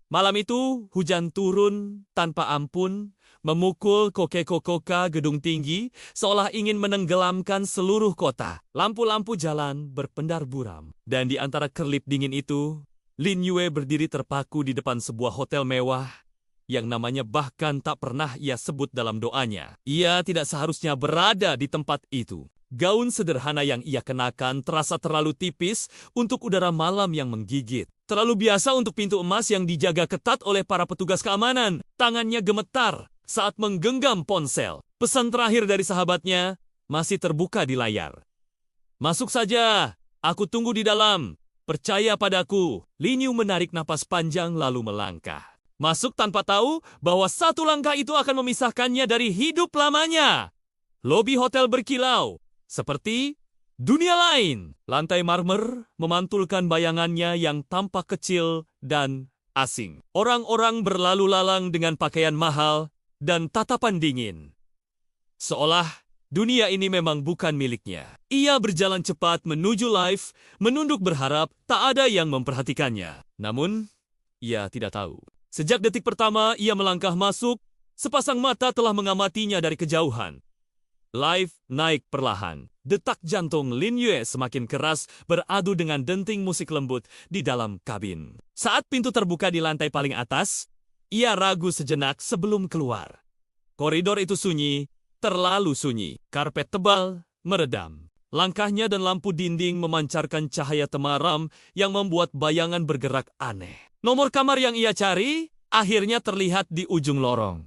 Malam itu, hujan turun tanpa ampun, memukul koke-kokoka gedung tinggi, seolah ingin menenggelamkan seluruh kota. Lampu-lampu jalan berpendar buram. Dan di antara kerlip dingin itu, Lin Yue berdiri terpaku di depan sebuah hotel mewah, yang namanya bahkan tak pernah ia sebut dalam doanya. Ia tidak seharusnya berada di tempat itu. Gaun sederhana yang ia kenakan terasa terlalu tipis untuk udara malam yang menggigit. Terlalu biasa untuk pintu emas yang dijaga ketat oleh para petugas keamanan. Tangannya gemetar saat menggenggam ponsel. Pesan terakhir dari sahabatnya masih terbuka di layar. Masuk saja, aku tunggu di dalam. Percaya padaku. Lin Yu menarik napas panjang lalu melangkah. Masuk tanpa tahu bahwa satu langkah itu akan memisahkannya dari hidup lamanya. Lobi hotel berkilau, seperti dunia lain. Lantai marmer memantulkan bayangannya yang tampak kecil dan asing. Orang-orang berlalu lalang dengan pakaian mahal dan tatapan dingin. Seolah dunia ini memang bukan miliknya. Ia berjalan cepat menuju lift, menunduk berharap tak ada yang memperhatikannya. Namun, ia tidak tahu. Sejak detik pertama ia melangkah masuk, sepasang mata telah mengamatinya dari kejauhan. Lift naik perlahan. Detak jantung Lin Yue semakin keras beradu dengan denting musik lembut di dalam kabin. Saat pintu terbuka di lantai paling atas, ia ragu sejenak sebelum keluar. Koridor itu sunyi, terlalu sunyi. Karpet tebal meredam. Langkahnya dan lampu dinding memancarkan cahaya temaram yang membuat bayangan bergerak aneh. Nomor kamar yang ia cari akhirnya terlihat di ujung lorong.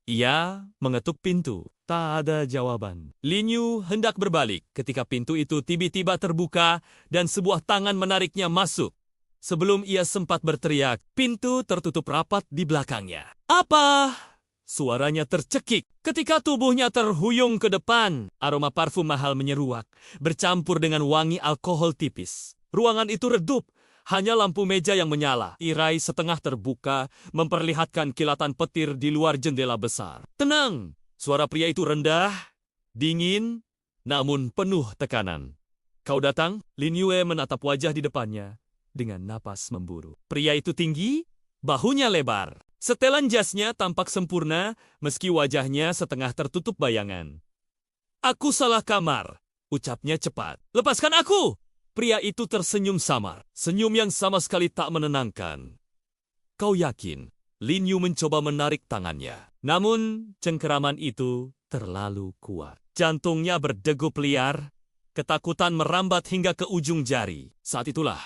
Ia mengetuk pintu. Tak ada jawaban. Lin Yu hendak berbalik ketika pintu itu tiba-tiba terbuka dan sebuah tangan menariknya masuk. Sebelum ia sempat berteriak, pintu tertutup rapat di belakangnya. Apa? Suaranya tercekik ketika tubuhnya terhuyung ke depan. Aroma parfum mahal menyeruak, bercampur dengan wangi alkohol tipis. Ruangan itu redup. hanya lampu meja yang menyala. Tirai setengah terbuka memperlihatkan kilatan petir di luar jendela besar. Tenang! Suara pria itu rendah, dingin, namun penuh tekanan. Kau datang? Lin Yue menatap wajah di depannya dengan napas memburu. Pria itu tinggi, bahunya lebar. Setelan jasnya tampak sempurna meski wajahnya setengah tertutup bayangan. Aku salah kamar, ucapnya cepat. Lepaskan aku! Pria itu tersenyum samar, senyum yang sama sekali tak menenangkan. Kau yakin? Lin Yu mencoba menarik tangannya. Namun, cengkeraman itu terlalu kuat. Jantungnya berdegup liar, ketakutan merambat hingga ke ujung jari. Saat itulah,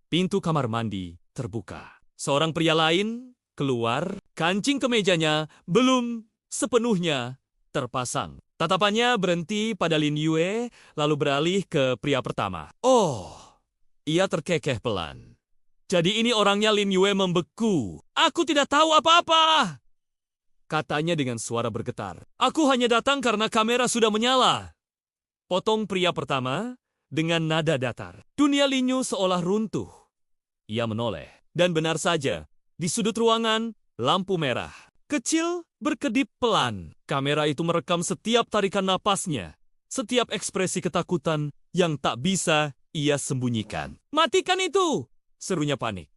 pintu kamar mandi terbuka. Seorang pria lain keluar, kancing kemejanya belum sepenuhnya terpasang. Tatapannya berhenti pada Lin Yue, lalu beralih ke pria pertama. Oh, ia terkekeh pelan. Jadi ini orangnya. Lin Yue membeku. Aku tidak tahu apa-apa, katanya dengan suara bergetar. Aku hanya datang karena kamera sudah menyala. Potong pria pertama dengan nada datar. Dunia Lin Yu seolah runtuh. Ia menoleh. Dan benar saja, di sudut ruangan, lampu merah kecil berkedip pelan. Kamera itu merekam setiap tarikan napasnya, setiap ekspresi ketakutan yang tak bisa ia sembunyikan. Matikan itu! Serunya panik.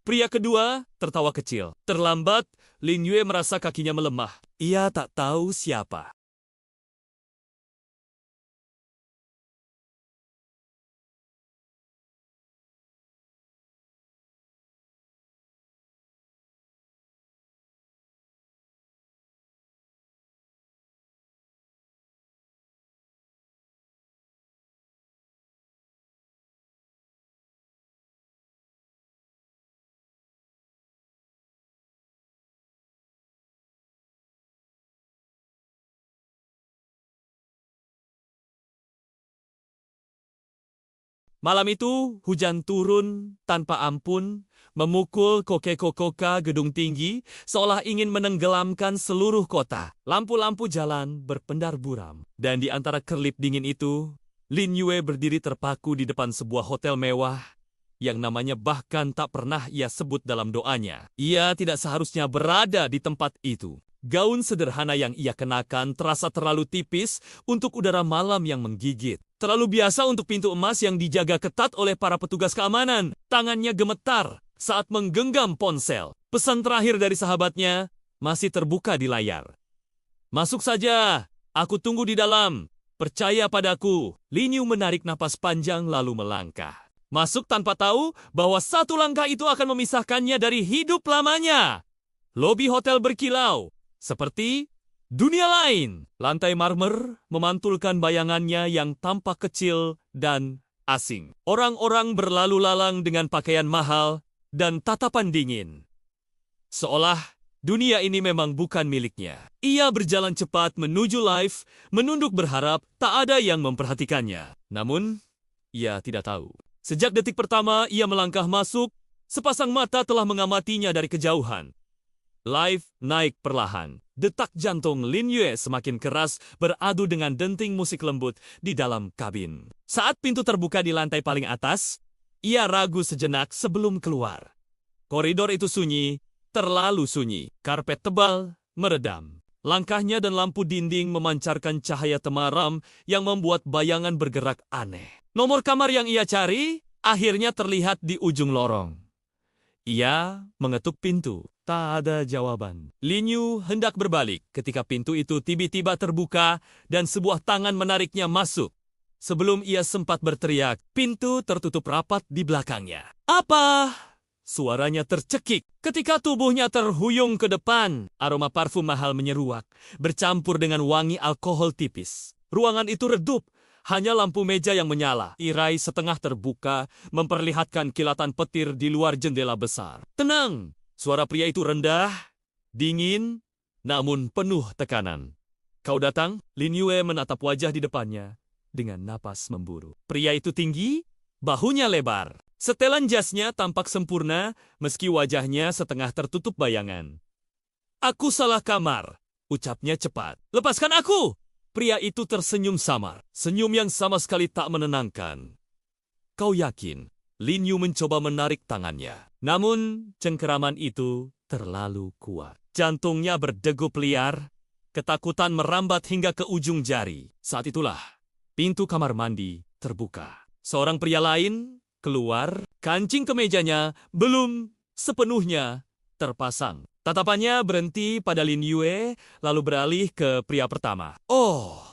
Pria kedua tertawa kecil. Terlambat, Lin Yue merasa kakinya melemah. Ia tak tahu siapa. Malam itu, hujan turun tanpa ampun, memukul koke-kokoka gedung tinggi, seolah ingin menenggelamkan seluruh kota. Lampu-lampu jalan berpendar buram. Dan di antara kerlip dingin itu, Lin Yue berdiri terpaku di depan sebuah hotel mewah, yang namanya bahkan tak pernah ia sebut dalam doanya. Ia tidak seharusnya berada di tempat itu. Gaun sederhana yang ia kenakan terasa terlalu tipis untuk udara malam yang menggigit. Terlalu biasa untuk pintu emas yang dijaga ketat oleh para petugas keamanan. Tangannya gemetar saat menggenggam ponsel. Pesan terakhir dari sahabatnya masih terbuka di layar. Masuk saja, aku tunggu di dalam. Percaya padaku. Lin Yu menarik napas panjang lalu melangkah. Masuk tanpa tahu bahwa satu langkah itu akan memisahkannya dari hidup lamanya. Lobi hotel berkilau. Seperti dunia lain. Lantai marmer memantulkan bayangannya yang tampak kecil dan asing. Orang-orang berlalu lalang dengan pakaian mahal dan tatapan dingin. Seolah dunia ini memang bukan miliknya. Ia berjalan cepat menuju lift, menunduk berharap tak ada yang memperhatikannya. Namun, ia tidak tahu. Sejak detik pertama ia melangkah masuk, sepasang mata telah mengamatinya dari kejauhan. Live naik perlahan. Detak jantung Lin Yue semakin keras beradu dengan denting musik lembut di dalam kabin. Saat pintu terbuka di lantai paling atas, ia ragu sejenak sebelum keluar. Koridor itu sunyi, terlalu sunyi. Karpet tebal meredam. Langkahnya dan lampu dinding memancarkan cahaya temaram yang membuat bayangan bergerak aneh. Nomor kamar yang ia cari akhirnya terlihat di ujung lorong. Ia mengetuk pintu. Tak ada jawaban. Lin Yu hendak berbalik ketika pintu itu tiba-tiba terbuka dan sebuah tangan menariknya masuk. Sebelum ia sempat berteriak, pintu tertutup rapat di belakangnya. Apa? Suaranya tercekik ketika tubuhnya terhuyung ke depan. Aroma parfum mahal menyeruak, bercampur dengan wangi alkohol tipis. Ruangan itu redup. Hanya lampu meja yang menyala. Tirai setengah terbuka memperlihatkan kilatan petir di luar jendela besar. Tenang! Suara pria itu rendah, dingin, namun penuh tekanan. Kau datang? Lin Yue menatap wajah di depannya dengan napas memburu. Pria itu tinggi, bahunya lebar. Setelan jasnya tampak sempurna meski wajahnya setengah tertutup bayangan. Aku salah kamar, ucapnya cepat. Lepaskan aku! Pria itu tersenyum samar, senyum yang sama sekali tak menenangkan. Kau yakin? Lin Yu mencoba menarik tangannya. Namun, cengkeraman itu terlalu kuat. Jantungnya berdegup liar, ketakutan merambat hingga ke ujung jari. Saat itulah, pintu kamar mandi terbuka. Seorang pria lain keluar, kancing kemejanya belum sepenuhnya terpasang. Tatapannya berhenti pada Lin Yue, lalu beralih ke pria pertama. Oh,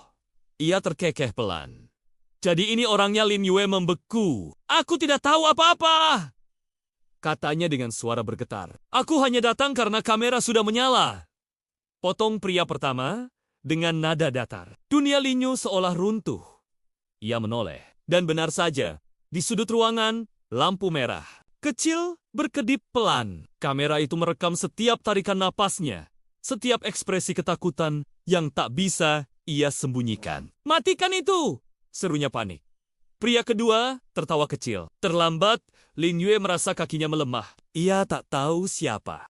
ia terkekeh pelan. Jadi ini orangnya. Lin Yue membeku. Aku tidak tahu apa-apa, katanya dengan suara bergetar. Aku hanya datang karena kamera sudah menyala, potong pria pertama dengan nada datar. Dunia Lin Yu seolah runtuh. Ia menoleh. Dan benar saja, di sudut ruangan, lampu merah kecil berkedip pelan. Kamera itu merekam setiap tarikan napasnya, setiap ekspresi ketakutan yang tak bisa ia sembunyikan. Matikan itu, serunya panik. Pria kedua tertawa kecil. Terlambat, Lin Yue merasa kakinya melemah. Ia tak tahu siapa.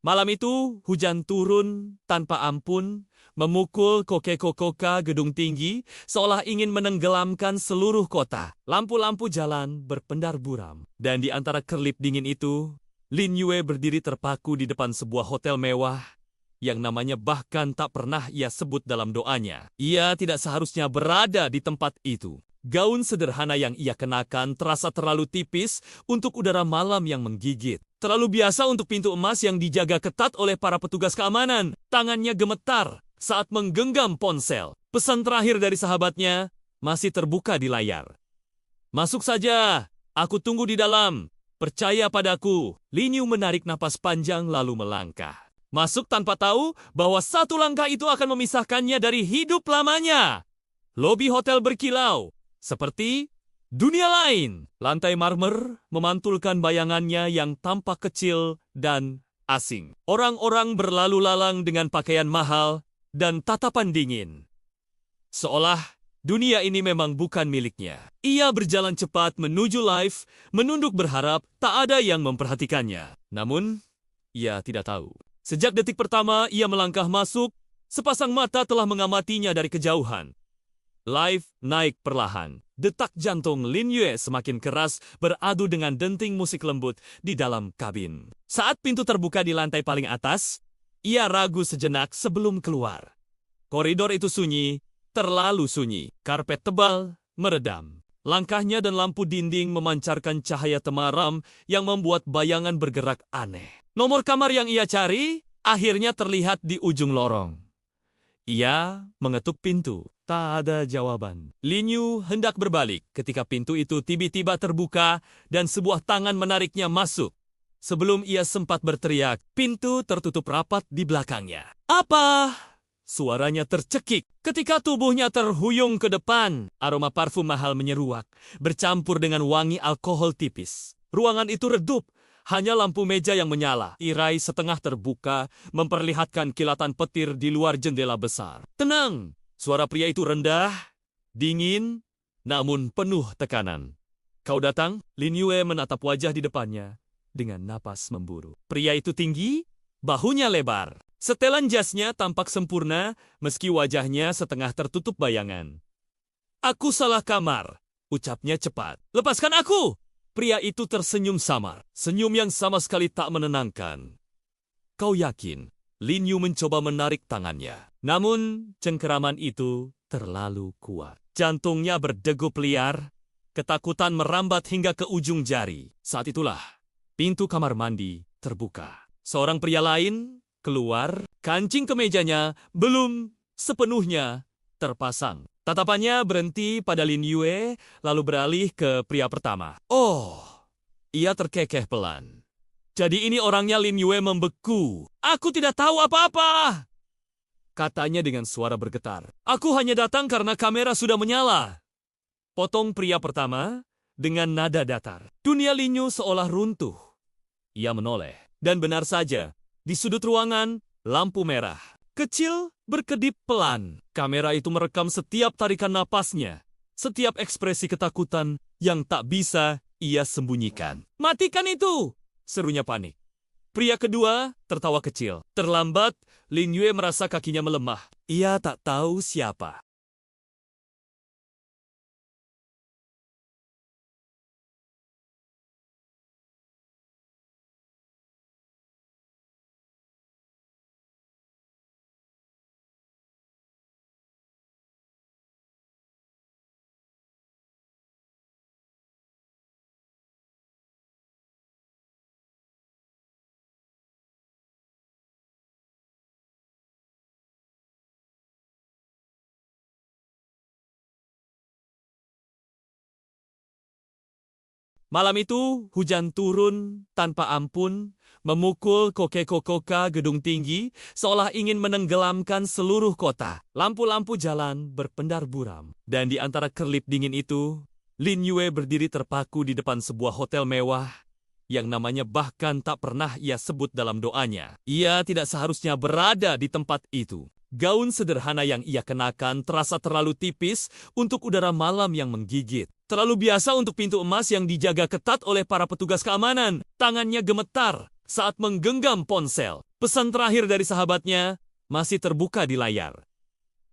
Malam itu, hujan turun tanpa ampun, memukul koke-kokoka gedung tinggi, seolah ingin menenggelamkan seluruh kota. Lampu-lampu jalan berpendar buram. Dan di antara kerlip dingin itu, Lin Yue berdiri terpaku di depan sebuah hotel mewah, yang namanya bahkan tak pernah ia sebut dalam doanya. Ia tidak seharusnya berada di tempat itu. Gaun sederhana yang ia kenakan terasa terlalu tipis untuk udara malam yang menggigit. Terlalu biasa untuk pintu emas yang dijaga ketat oleh para petugas keamanan. Tangannya gemetar saat menggenggam ponsel. Pesan terakhir dari sahabatnya masih terbuka di layar. Masuk saja, aku tunggu di dalam. Percaya padaku. Lin Yu menarik napas panjang lalu melangkah. Masuk tanpa tahu bahwa satu langkah itu akan memisahkannya dari hidup lamanya. Lobi hotel berkilau, seperti dunia lain. Lantai marmer memantulkan bayangannya yang tampak kecil dan asing. Orang-orang berlalu lalang dengan pakaian mahal dan tatapan dingin. Seolah dunia ini memang bukan miliknya. Ia berjalan cepat menuju lift, menunduk berharap tak ada yang memperhatikannya. Namun, ia tidak tahu. Sejak detik pertama ia melangkah masuk, sepasang mata telah mengamatinya dari kejauhan. Live naik perlahan. Detak jantung Lin Yue semakin keras beradu dengan denting musik lembut di dalam kabin. Saat pintu terbuka di lantai paling atas, ia ragu sejenak sebelum keluar. Koridor itu sunyi, terlalu sunyi. Karpet tebal meredam. Langkahnya dan lampu dinding memancarkan cahaya temaram yang membuat bayangan bergerak aneh. Nomor kamar yang ia cari akhirnya terlihat di ujung lorong. Ia mengetuk pintu. Tak ada jawaban. Lin Yu hendak berbalik ketika pintu itu tiba-tiba terbuka dan sebuah tangan menariknya masuk. Sebelum ia sempat berteriak, pintu tertutup rapat di belakangnya. Apa? Suaranya tercekik. Ketika tubuhnya terhuyung ke depan, aroma parfum mahal menyeruak, bercampur dengan wangi alkohol tipis. Ruangan itu redup. Hanya lampu meja yang menyala. Tirai setengah terbuka memperlihatkan kilatan petir di luar jendela besar. Tenang! Suara pria itu rendah, dingin, namun penuh tekanan. Kau datang? Lin Yue menatap wajah di depannya dengan napas memburu. Pria itu tinggi, bahunya lebar. Setelan jasnya tampak sempurna meski wajahnya setengah tertutup bayangan. Aku salah kamar, ucapnya cepat. Lepaskan aku! Pria itu tersenyum samar, senyum yang sama sekali tak menenangkan. Kau yakin? Lin Yu mencoba menarik tangannya. Namun, cengkeraman itu terlalu kuat. Jantungnya berdegup liar, ketakutan merambat hingga ke ujung jari. Saat itulah, pintu kamar mandi terbuka. Seorang pria lain keluar, kancing kemejanya belum sepenuhnya terpasang. Tatapannya berhenti pada Lin Yue, lalu beralih ke pria pertama. Oh, ia terkekeh pelan. Jadi ini orangnya. Lin Yue membeku. Aku tidak tahu apa-apa, Katanya dengan suara bergetar. Aku hanya datang karena kamera sudah menyala. Potong pria pertama dengan nada datar. Dunia Linyu seolah runtuh. Ia menoleh. Dan benar saja, di sudut ruangan, lampu merah. Kecil, berkedip pelan. Kamera itu merekam setiap tarikan napasnya. Setiap ekspresi ketakutan yang tak bisa ia sembunyikan. Matikan itu! Serunya panik. Pria kedua tertawa kecil. Terlambat, Lin Yue merasa kakinya melemah. Ia tak tahu siapa. Malam itu, hujan turun tanpa ampun, memukul koke-kokoka gedung tinggi, seolah ingin menenggelamkan seluruh kota. Lampu-lampu jalan berpendar buram. Dan di antara kerlip dingin itu, Lin Yue berdiri terpaku di depan sebuah hotel mewah, yang namanya bahkan tak pernah ia sebut dalam doanya. Ia tidak seharusnya berada di tempat itu. Gaun sederhana yang ia kenakan terasa terlalu tipis untuk udara malam yang menggigit. Terlalu biasa untuk pintu emas yang dijaga ketat oleh para petugas keamanan. Tangannya gemetar saat menggenggam ponsel. Pesan terakhir dari sahabatnya masih terbuka di layar.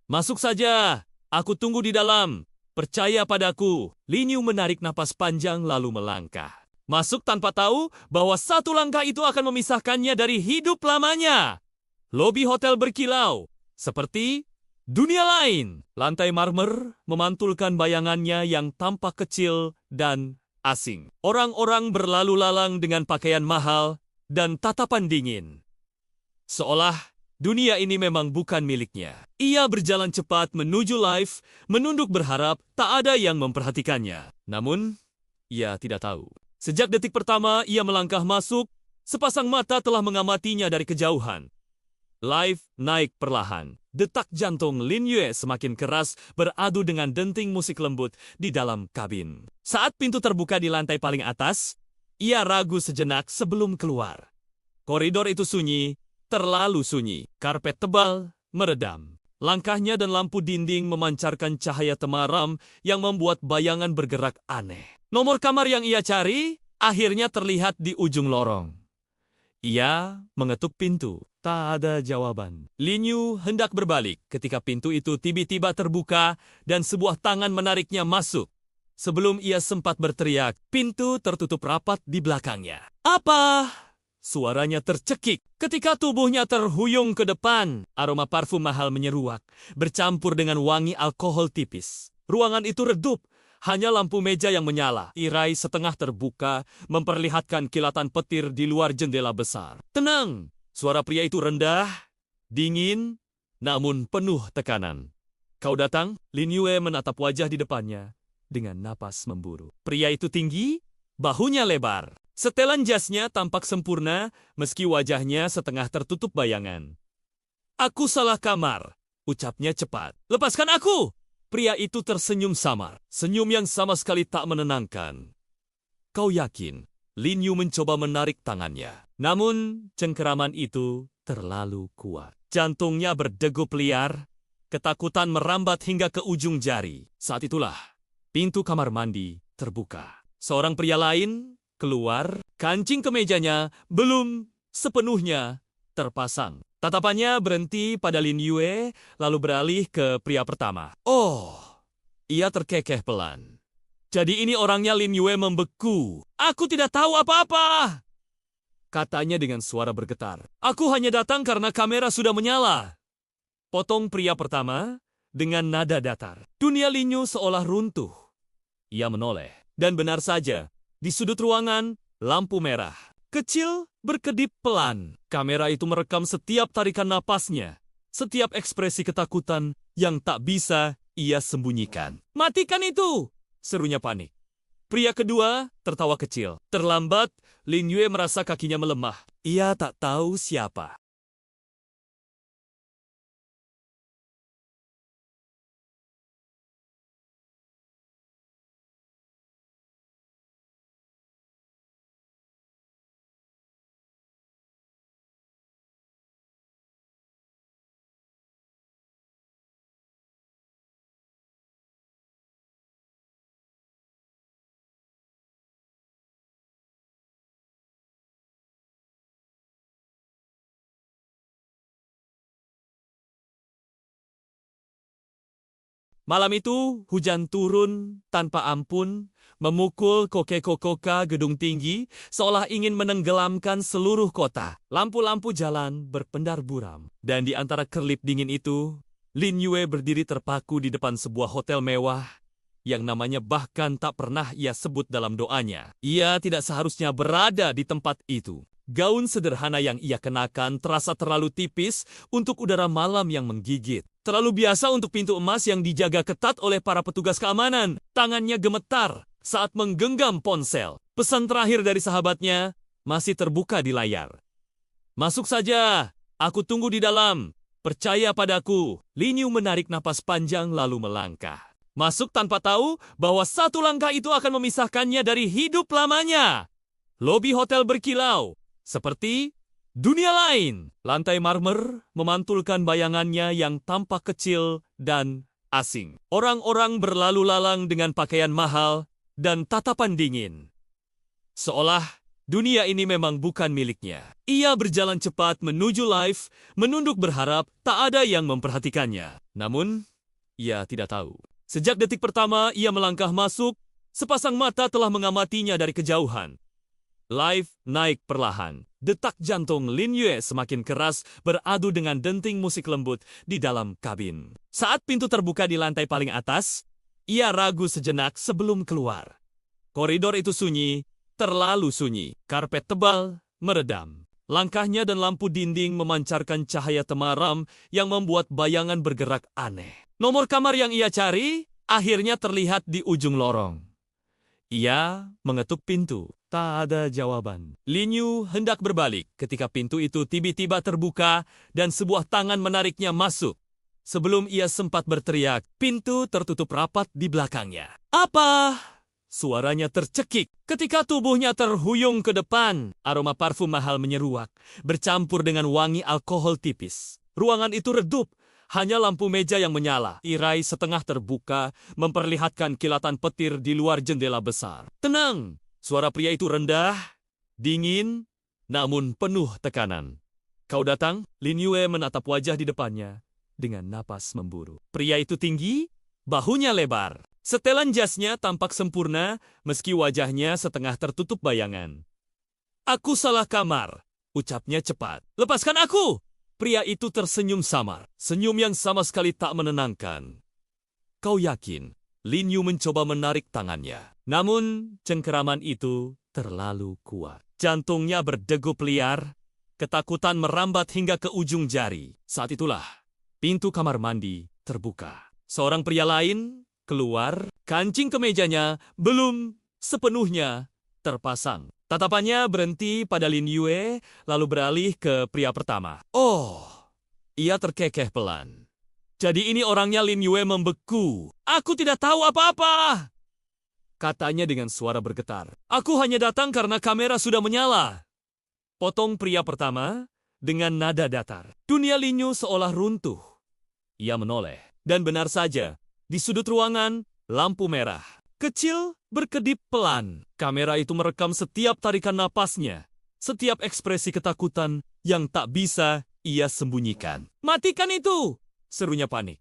Masuk saja, aku tunggu di dalam. Percaya padaku. Lin Yu menarik napas panjang lalu melangkah. Masuk tanpa tahu bahwa satu langkah itu akan memisahkannya dari hidup lamanya. Lobi hotel berkilau. Seperti dunia lain. Lantai marmer memantulkan bayangannya yang tampak kecil dan asing. Orang-orang berlalu lalang dengan pakaian mahal dan tatapan dingin. Seolah dunia ini memang bukan miliknya. Ia berjalan cepat menuju lift, menunduk berharap tak ada yang memperhatikannya. Namun, ia tidak tahu. Sejak detik pertama ia melangkah masuk, sepasang mata telah mengamatinya dari kejauhan. Live naik perlahan. Detak jantung Lin Yue semakin keras beradu dengan denting musik lembut di dalam kabin. Saat pintu terbuka di lantai paling atas, ia ragu sejenak sebelum keluar. Koridor itu sunyi, terlalu sunyi. Karpet tebal meredam. Langkahnya dan lampu dinding memancarkan cahaya temaram yang membuat bayangan bergerak aneh. Nomor kamar yang ia cari akhirnya terlihat di ujung lorong. Ia mengetuk pintu. Tak ada jawaban. Lin Yu hendak berbalik ketika pintu itu tiba-tiba terbuka dan sebuah tangan menariknya masuk. Sebelum ia sempat berteriak, pintu tertutup rapat di belakangnya. Apa? Suaranya tercekik. Ketika tubuhnya terhuyung ke depan, aroma parfum mahal menyeruak, bercampur dengan wangi alkohol tipis. Ruangan itu redup. Hanya lampu meja yang menyala, tirai setengah terbuka, memperlihatkan kilatan petir di luar jendela besar. Tenang! Suara pria itu rendah, dingin, namun penuh tekanan. Kau datang? Lin Yue menatap wajah di depannya dengan napas memburu. Pria itu tinggi, bahunya lebar. Setelan jasnya tampak sempurna meski wajahnya setengah tertutup bayangan. Aku salah kamar, ucapnya cepat. Lepaskan aku! Pria itu tersenyum samar, senyum yang sama sekali tak menenangkan. Kau yakin? Lin Yu mencoba menarik tangannya. Namun, cengkeraman itu terlalu kuat. Jantungnya berdegup liar, ketakutan merambat hingga ke ujung jari. Saat itulah, pintu kamar mandi terbuka. Seorang pria lain keluar, kancing kemejanya belum sepenuhnya terpasang. Tatapannya berhenti pada Lin Yue, lalu beralih ke pria pertama. Oh, ia terkekeh pelan. Jadi ini orangnya. Lin Yue membeku. Aku tidak tahu apa-apa. Katanya dengan suara bergetar. Aku hanya datang karena kamera sudah menyala. Potong pria pertama dengan nada datar. Dunia Lin Yu seolah runtuh. Ia menoleh. Dan benar saja, di sudut ruangan, lampu merah. Kecil, berkedip pelan. Kamera itu merekam setiap tarikan napasnya. Setiap ekspresi ketakutan yang tak bisa ia sembunyikan. Matikan itu! Serunya panik. Pria kedua tertawa kecil. Terlambat, Lin Yue merasa kakinya melemah. Ia tak tahu siapa. Malam itu, hujan turun tanpa ampun, memukul Koke-Kokoka gedung tinggi, seolah ingin menenggelamkan seluruh kota. Lampu-lampu jalan berpendar buram. Dan di antara kerlip dingin itu, Lin Yue berdiri terpaku di depan sebuah hotel mewah, yang namanya bahkan tak pernah ia sebut dalam doanya. Ia tidak seharusnya berada di tempat itu. Gaun sederhana yang ia kenakan terasa terlalu tipis untuk udara malam yang menggigit. Terlalu biasa untuk pintu emas yang dijaga ketat oleh para petugas keamanan. Tangannya gemetar saat menggenggam ponsel. Pesan terakhir dari sahabatnya masih terbuka di layar. "Masuk saja, aku tunggu di dalam. Percaya padaku." Lin Yu menarik napas panjang lalu melangkah. Masuk tanpa tahu bahwa satu langkah itu akan memisahkannya dari hidup lamanya. Lobi hotel berkilau, seperti dunia lain. Lantai marmer memantulkan bayangannya yang tampak kecil dan asing. Orang-orang berlalu lalang dengan pakaian mahal dan tatapan dingin. Seolah dunia ini memang bukan miliknya. Ia berjalan cepat menuju lift, menunduk berharap tak ada yang memperhatikannya. Namun, ia tidak tahu. Sejak detik pertama ia melangkah masuk, sepasang mata telah mengamatinya dari kejauhan. Lift naik perlahan. Detak jantung Lin Yue semakin keras beradu dengan denting musik lembut di dalam kabin. Saat pintu terbuka di lantai paling atas, ia ragu sejenak sebelum keluar. Koridor itu sunyi, terlalu sunyi. Karpet tebal meredam. Langkahnya dan lampu dinding memancarkan cahaya temaram yang membuat bayangan bergerak aneh. Nomor kamar yang ia cari akhirnya terlihat di ujung lorong. Ia mengetuk pintu. Tak ada jawaban. Lin Yu hendak berbalik ketika pintu itu tiba-tiba terbuka dan sebuah tangan menariknya masuk. Sebelum ia sempat berteriak, pintu tertutup rapat di belakangnya. "Apa?" Suaranya tercekik ketika tubuhnya terhuyung ke depan. Aroma parfum mahal menyeruak, bercampur dengan wangi alkohol tipis. Ruangan itu redup. Hanya lampu meja yang menyala, tirai setengah terbuka, memperlihatkan kilatan petir di luar jendela besar. "Tenang!" Suara pria itu rendah, dingin, namun penuh tekanan. "Kau datang?" Lin Yue menatap wajah di depannya dengan napas memburu. Pria itu tinggi, bahunya lebar. Setelan jasnya tampak sempurna meski wajahnya setengah tertutup bayangan. "Aku salah kamar," ucapnya cepat. "Lepaskan aku!" Pria itu tersenyum samar, senyum yang sama sekali tak menenangkan. "Kau yakin?" Lin Yu mencoba menarik tangannya. Namun, cengkeraman itu terlalu kuat. Jantungnya berdegup liar, ketakutan merambat hingga ke ujung jari. Saat itulah, pintu kamar mandi terbuka. Seorang pria lain keluar, kancing kemejanya belum sepenuhnya terpasang. Tatapannya berhenti pada Lin Yue, lalu beralih ke pria pertama. "Oh!" Ia terkekeh pelan. "Jadi ini orangnya." Lin Yue membeku. "Aku tidak tahu apa-apa," katanya dengan suara bergetar. "Aku hanya datang karena kamera sudah menyala." Potong pria pertama dengan nada datar. Dunia Lin Yu seolah runtuh. Ia menoleh. Dan benar saja, di sudut ruangan, lampu merah kecil berkedip pelan. Kamera itu merekam setiap tarikan napasnya, setiap ekspresi ketakutan yang tak bisa ia sembunyikan. "Matikan itu!" serunya panik.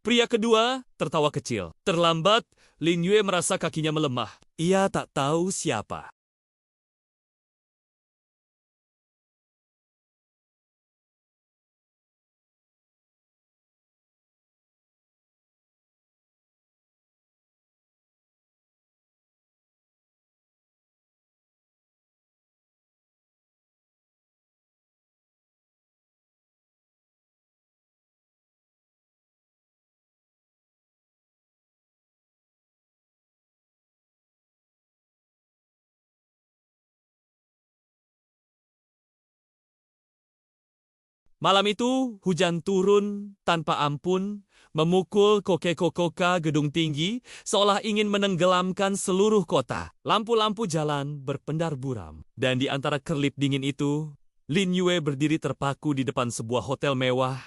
Pria kedua tertawa kecil. Terlambat, Lin Yue merasa kakinya melemah. Ia tak tahu siapa. Malam itu, hujan turun tanpa ampun, memukul Koke-Kokoka gedung tinggi, seolah ingin menenggelamkan seluruh kota. Lampu-lampu jalan berpendar buram. Dan di antara kerlip dingin itu, Lin Yue berdiri terpaku di depan sebuah hotel mewah,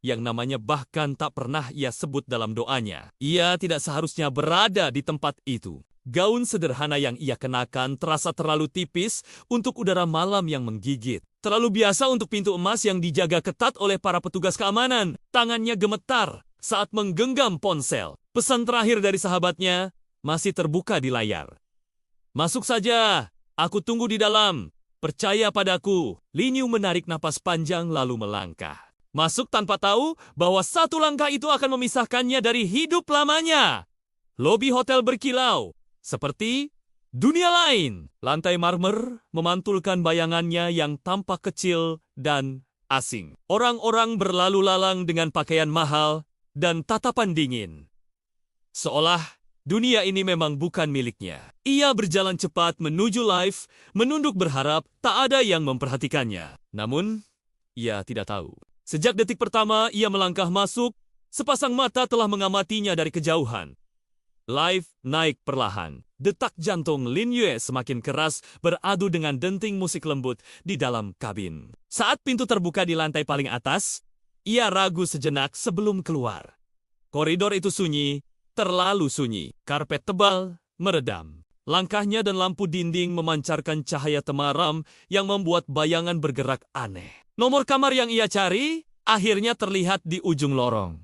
yang namanya bahkan tak pernah ia sebut dalam doanya. Ia tidak seharusnya berada di tempat itu. Gaun sederhana yang ia kenakan terasa terlalu tipis untuk udara malam yang menggigit. Terlalu biasa untuk pintu emas yang dijaga ketat oleh para petugas keamanan. Tangannya gemetar saat menggenggam ponsel. Pesan terakhir dari sahabatnya masih terbuka di layar. Masuk saja, aku tunggu di dalam. Percaya padaku. Lin Yu menarik napas panjang lalu melangkah. Masuk tanpa tahu bahwa satu langkah itu akan memisahkannya dari hidup lamanya. Lobi hotel berkilau, seperti dunia lain. Lantai marmer memantulkan bayangannya yang tampak kecil dan asing. Orang-orang berlalu lalang dengan pakaian mahal dan tatapan dingin. Seolah dunia ini memang bukan miliknya. Ia berjalan cepat menuju lift, menunduk berharap tak ada yang memperhatikannya. Namun, ia tidak tahu. Sejak detik pertama ia melangkah masuk, sepasang mata telah mengamatinya dari kejauhan. Lift naik perlahan. Detak jantung Lin Yue semakin keras beradu dengan denting musik lembut di dalam kabin. Saat pintu terbuka di lantai paling atas, ia ragu sejenak sebelum keluar. Koridor itu sunyi, terlalu sunyi. Karpet tebal meredam. Langkahnya dan lampu dinding memancarkan cahaya temaram yang membuat bayangan bergerak aneh. Nomor kamar yang ia cari akhirnya terlihat di ujung lorong.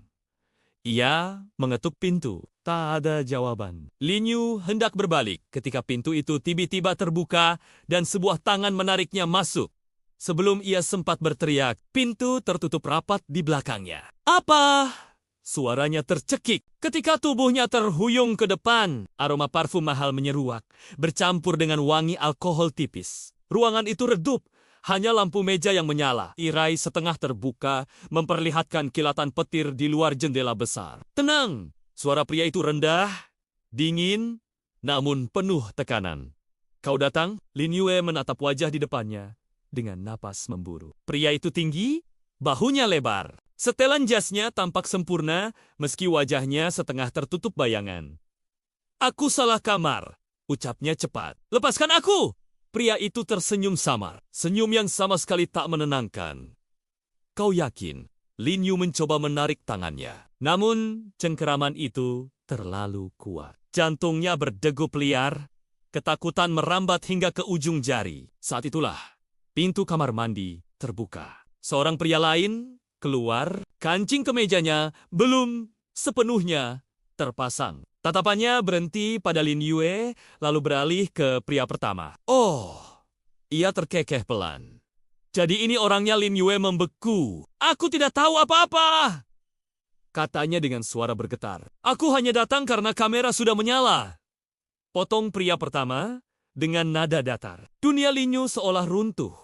Ia mengetuk pintu. Tak ada jawaban. Lin Yu hendak berbalik ketika pintu itu tiba-tiba terbuka dan sebuah tangan menariknya masuk. Sebelum ia sempat berteriak, pintu tertutup rapat di belakangnya. Apa? Suaranya tercekik ketika tubuhnya terhuyung ke depan. Aroma parfum mahal menyeruak, bercampur dengan wangi alkohol tipis. Ruangan itu redup. Hanya lampu meja yang menyala, tirai setengah terbuka, memperlihatkan kilatan petir di luar jendela besar. Tenang, suara pria itu rendah, dingin, namun penuh tekanan. Kau datang? Lin Yue menatap wajah di depannya dengan napas memburu. Pria itu tinggi, bahunya lebar. Setelan jasnya tampak sempurna, meski wajahnya setengah tertutup bayangan. Aku salah kamar, ucapnya cepat. Lepaskan aku! Pria itu tersenyum samar, senyum yang sama sekali tak menenangkan. Kau yakin? Lin Yu mencoba menarik tangannya. Namun, cengkeraman itu terlalu kuat. Jantungnya berdegup liar, ketakutan merambat hingga ke ujung jari. Saat itulah, pintu kamar mandi terbuka. Seorang pria lain keluar, kancing kemejanya belum sepenuhnya terpasang. Tatapannya berhenti pada Lin Yue, lalu beralih ke pria pertama. Oh, ia terkekeh pelan. Jadi ini orangnya. Lin Yue membeku. Aku tidak tahu apa-apa, katanya dengan suara bergetar. Aku hanya datang karena kamera sudah menyala. Potong pria pertama dengan nada datar. Dunia Lin Yu seolah runtuh.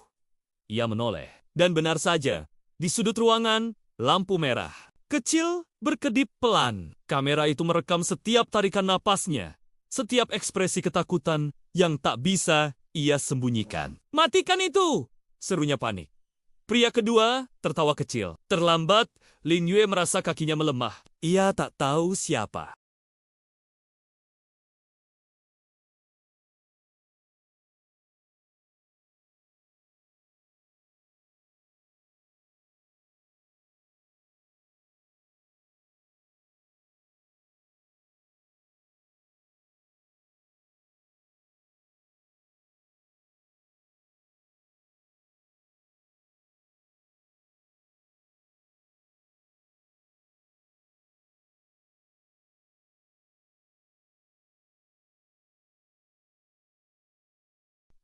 Ia menoleh. Dan benar saja, di sudut ruangan, lampu merah kecil berkedip pelan. Kamera itu merekam setiap tarikan napasnya, setiap ekspresi ketakutan yang tak bisa ia sembunyikan. Matikan itu! Serunya panik. Pria kedua tertawa kecil. Terlambat, Lin Yue merasa kakinya melemah. Ia tak tahu siapa.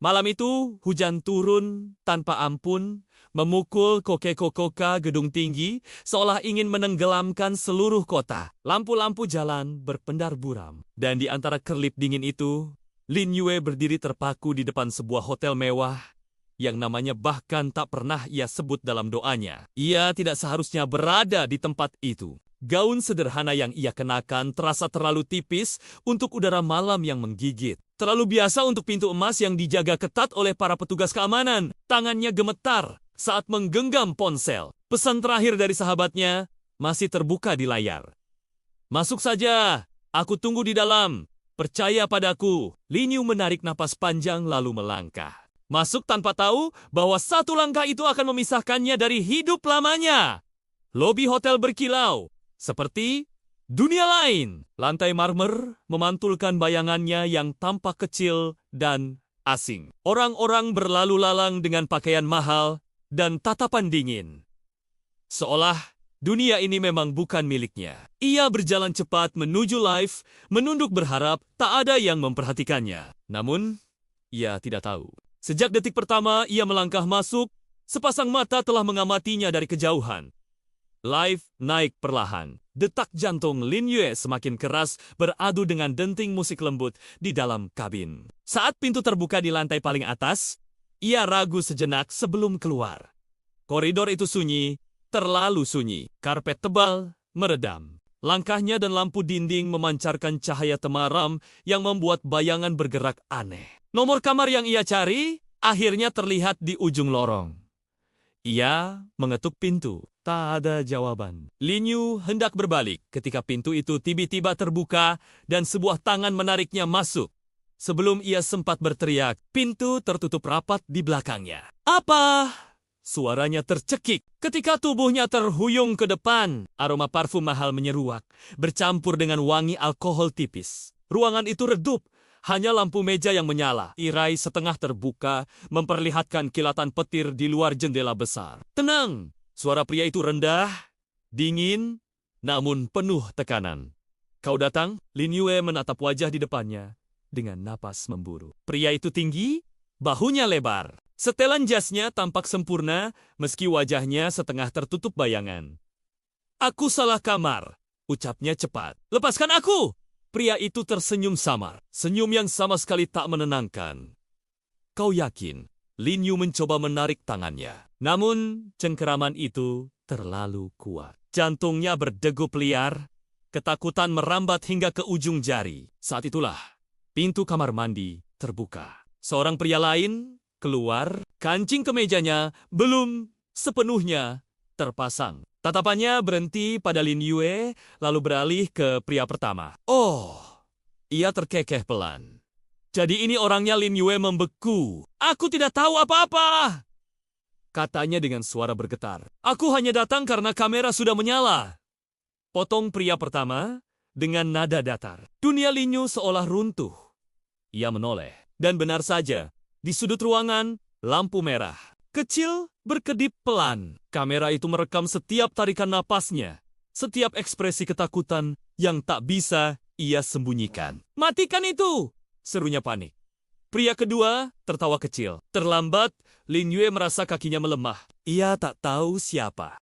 Malam itu, hujan turun tanpa ampun, memukul koke-kokoka gedung tinggi, seolah ingin menenggelamkan seluruh kota. Lampu-lampu jalan berpendar buram. Dan di antara kerlip dingin itu, Lin Yue berdiri terpaku di depan sebuah hotel mewah, yang namanya bahkan tak pernah ia sebut dalam doanya. Ia tidak seharusnya berada di tempat itu. Gaun sederhana yang ia kenakan terasa terlalu tipis untuk udara malam yang menggigit. Terlalu biasa untuk pintu emas yang dijaga ketat oleh para petugas keamanan. Tangannya gemetar saat menggenggam ponsel. Pesan terakhir dari sahabatnya masih terbuka di layar. Masuk saja, aku tunggu di dalam. Percaya padaku. Lin Yu menarik napas panjang lalu melangkah. Masuk tanpa tahu bahwa satu langkah itu akan memisahkannya dari hidup lamanya. Lobi hotel berkilau, seperti dunia lain. Lantai marmer memantulkan bayangannya yang tampak kecil dan asing. Orang-orang berlalu lalang dengan pakaian mahal dan tatapan dingin. Seolah Dunia ini memang bukan miliknya. Ia berjalan cepat menuju live, menunduk berharap tak ada yang memperhatikannya. Namun, ia tidak tahu. Sejak detik pertama ia melangkah masuk, sepasang mata telah mengamatinya dari kejauhan. Live naik perlahan. Detak jantung Lin Yue semakin keras beradu dengan denting musik lembut di dalam kabin. Saat pintu terbuka di lantai paling atas, ia ragu sejenak sebelum keluar. Koridor itu sunyi, terlalu sunyi. Karpet tebal, meredam. Langkahnya dan lampu dinding memancarkan cahaya temaram yang membuat bayangan bergerak aneh. Nomor kamar yang ia cari akhirnya terlihat di ujung lorong. Ia mengetuk pintu. Tak ada jawaban. Lin Yu hendak berbalik ketika pintu itu tiba-tiba terbuka dan sebuah tangan menariknya masuk. Sebelum ia sempat berteriak, pintu tertutup rapat di belakangnya. Apa? Suaranya tercekik. Ketika tubuhnya terhuyung ke depan, aroma parfum mahal menyeruak, bercampur dengan wangi alkohol tipis. Ruangan itu redup. Hanya lampu meja yang menyala, tirai setengah terbuka, memperlihatkan kilatan petir di luar jendela besar. Tenang! Suara pria itu rendah, dingin, namun penuh tekanan. Kau datang? Lin Yue menatap wajah di depannya dengan napas memburu. Pria itu tinggi, bahunya lebar. Setelan jasnya tampak sempurna, meski wajahnya setengah tertutup bayangan. Aku salah kamar, ucapnya cepat. Lepaskan aku! Pria itu tersenyum samar, senyum yang sama sekali tak menenangkan. Kau yakin? Lin Yu mencoba menarik tangannya. Namun, cengkeraman itu terlalu kuat. Jantungnya berdegup liar, ketakutan merambat hingga ke ujung jari. Saat itulah, pintu kamar mandi terbuka. Seorang pria lain keluar, kancing kemejanya belum sepenuhnya terpasang. Tatapannya berhenti pada Lin Yue, lalu beralih ke pria pertama. Oh, ia terkekeh pelan. Jadi ini orangnya. Lin Yue membeku. Aku tidak tahu apa-apa, katanya dengan suara bergetar. Aku hanya datang karena kamera sudah menyala. Potong pria pertama dengan nada datar. Dunia Lin Yu seolah runtuh. Ia menoleh. Dan benar saja, di sudut ruangan, lampu merah kecil berkedip pelan. Kamera itu merekam setiap tarikan napasnya, setiap ekspresi ketakutan yang tak bisa ia sembunyikan. Matikan itu! Serunya panik. Pria kedua tertawa kecil. Terlambat, Lin Yue merasa kakinya melemah. Ia tak tahu siapa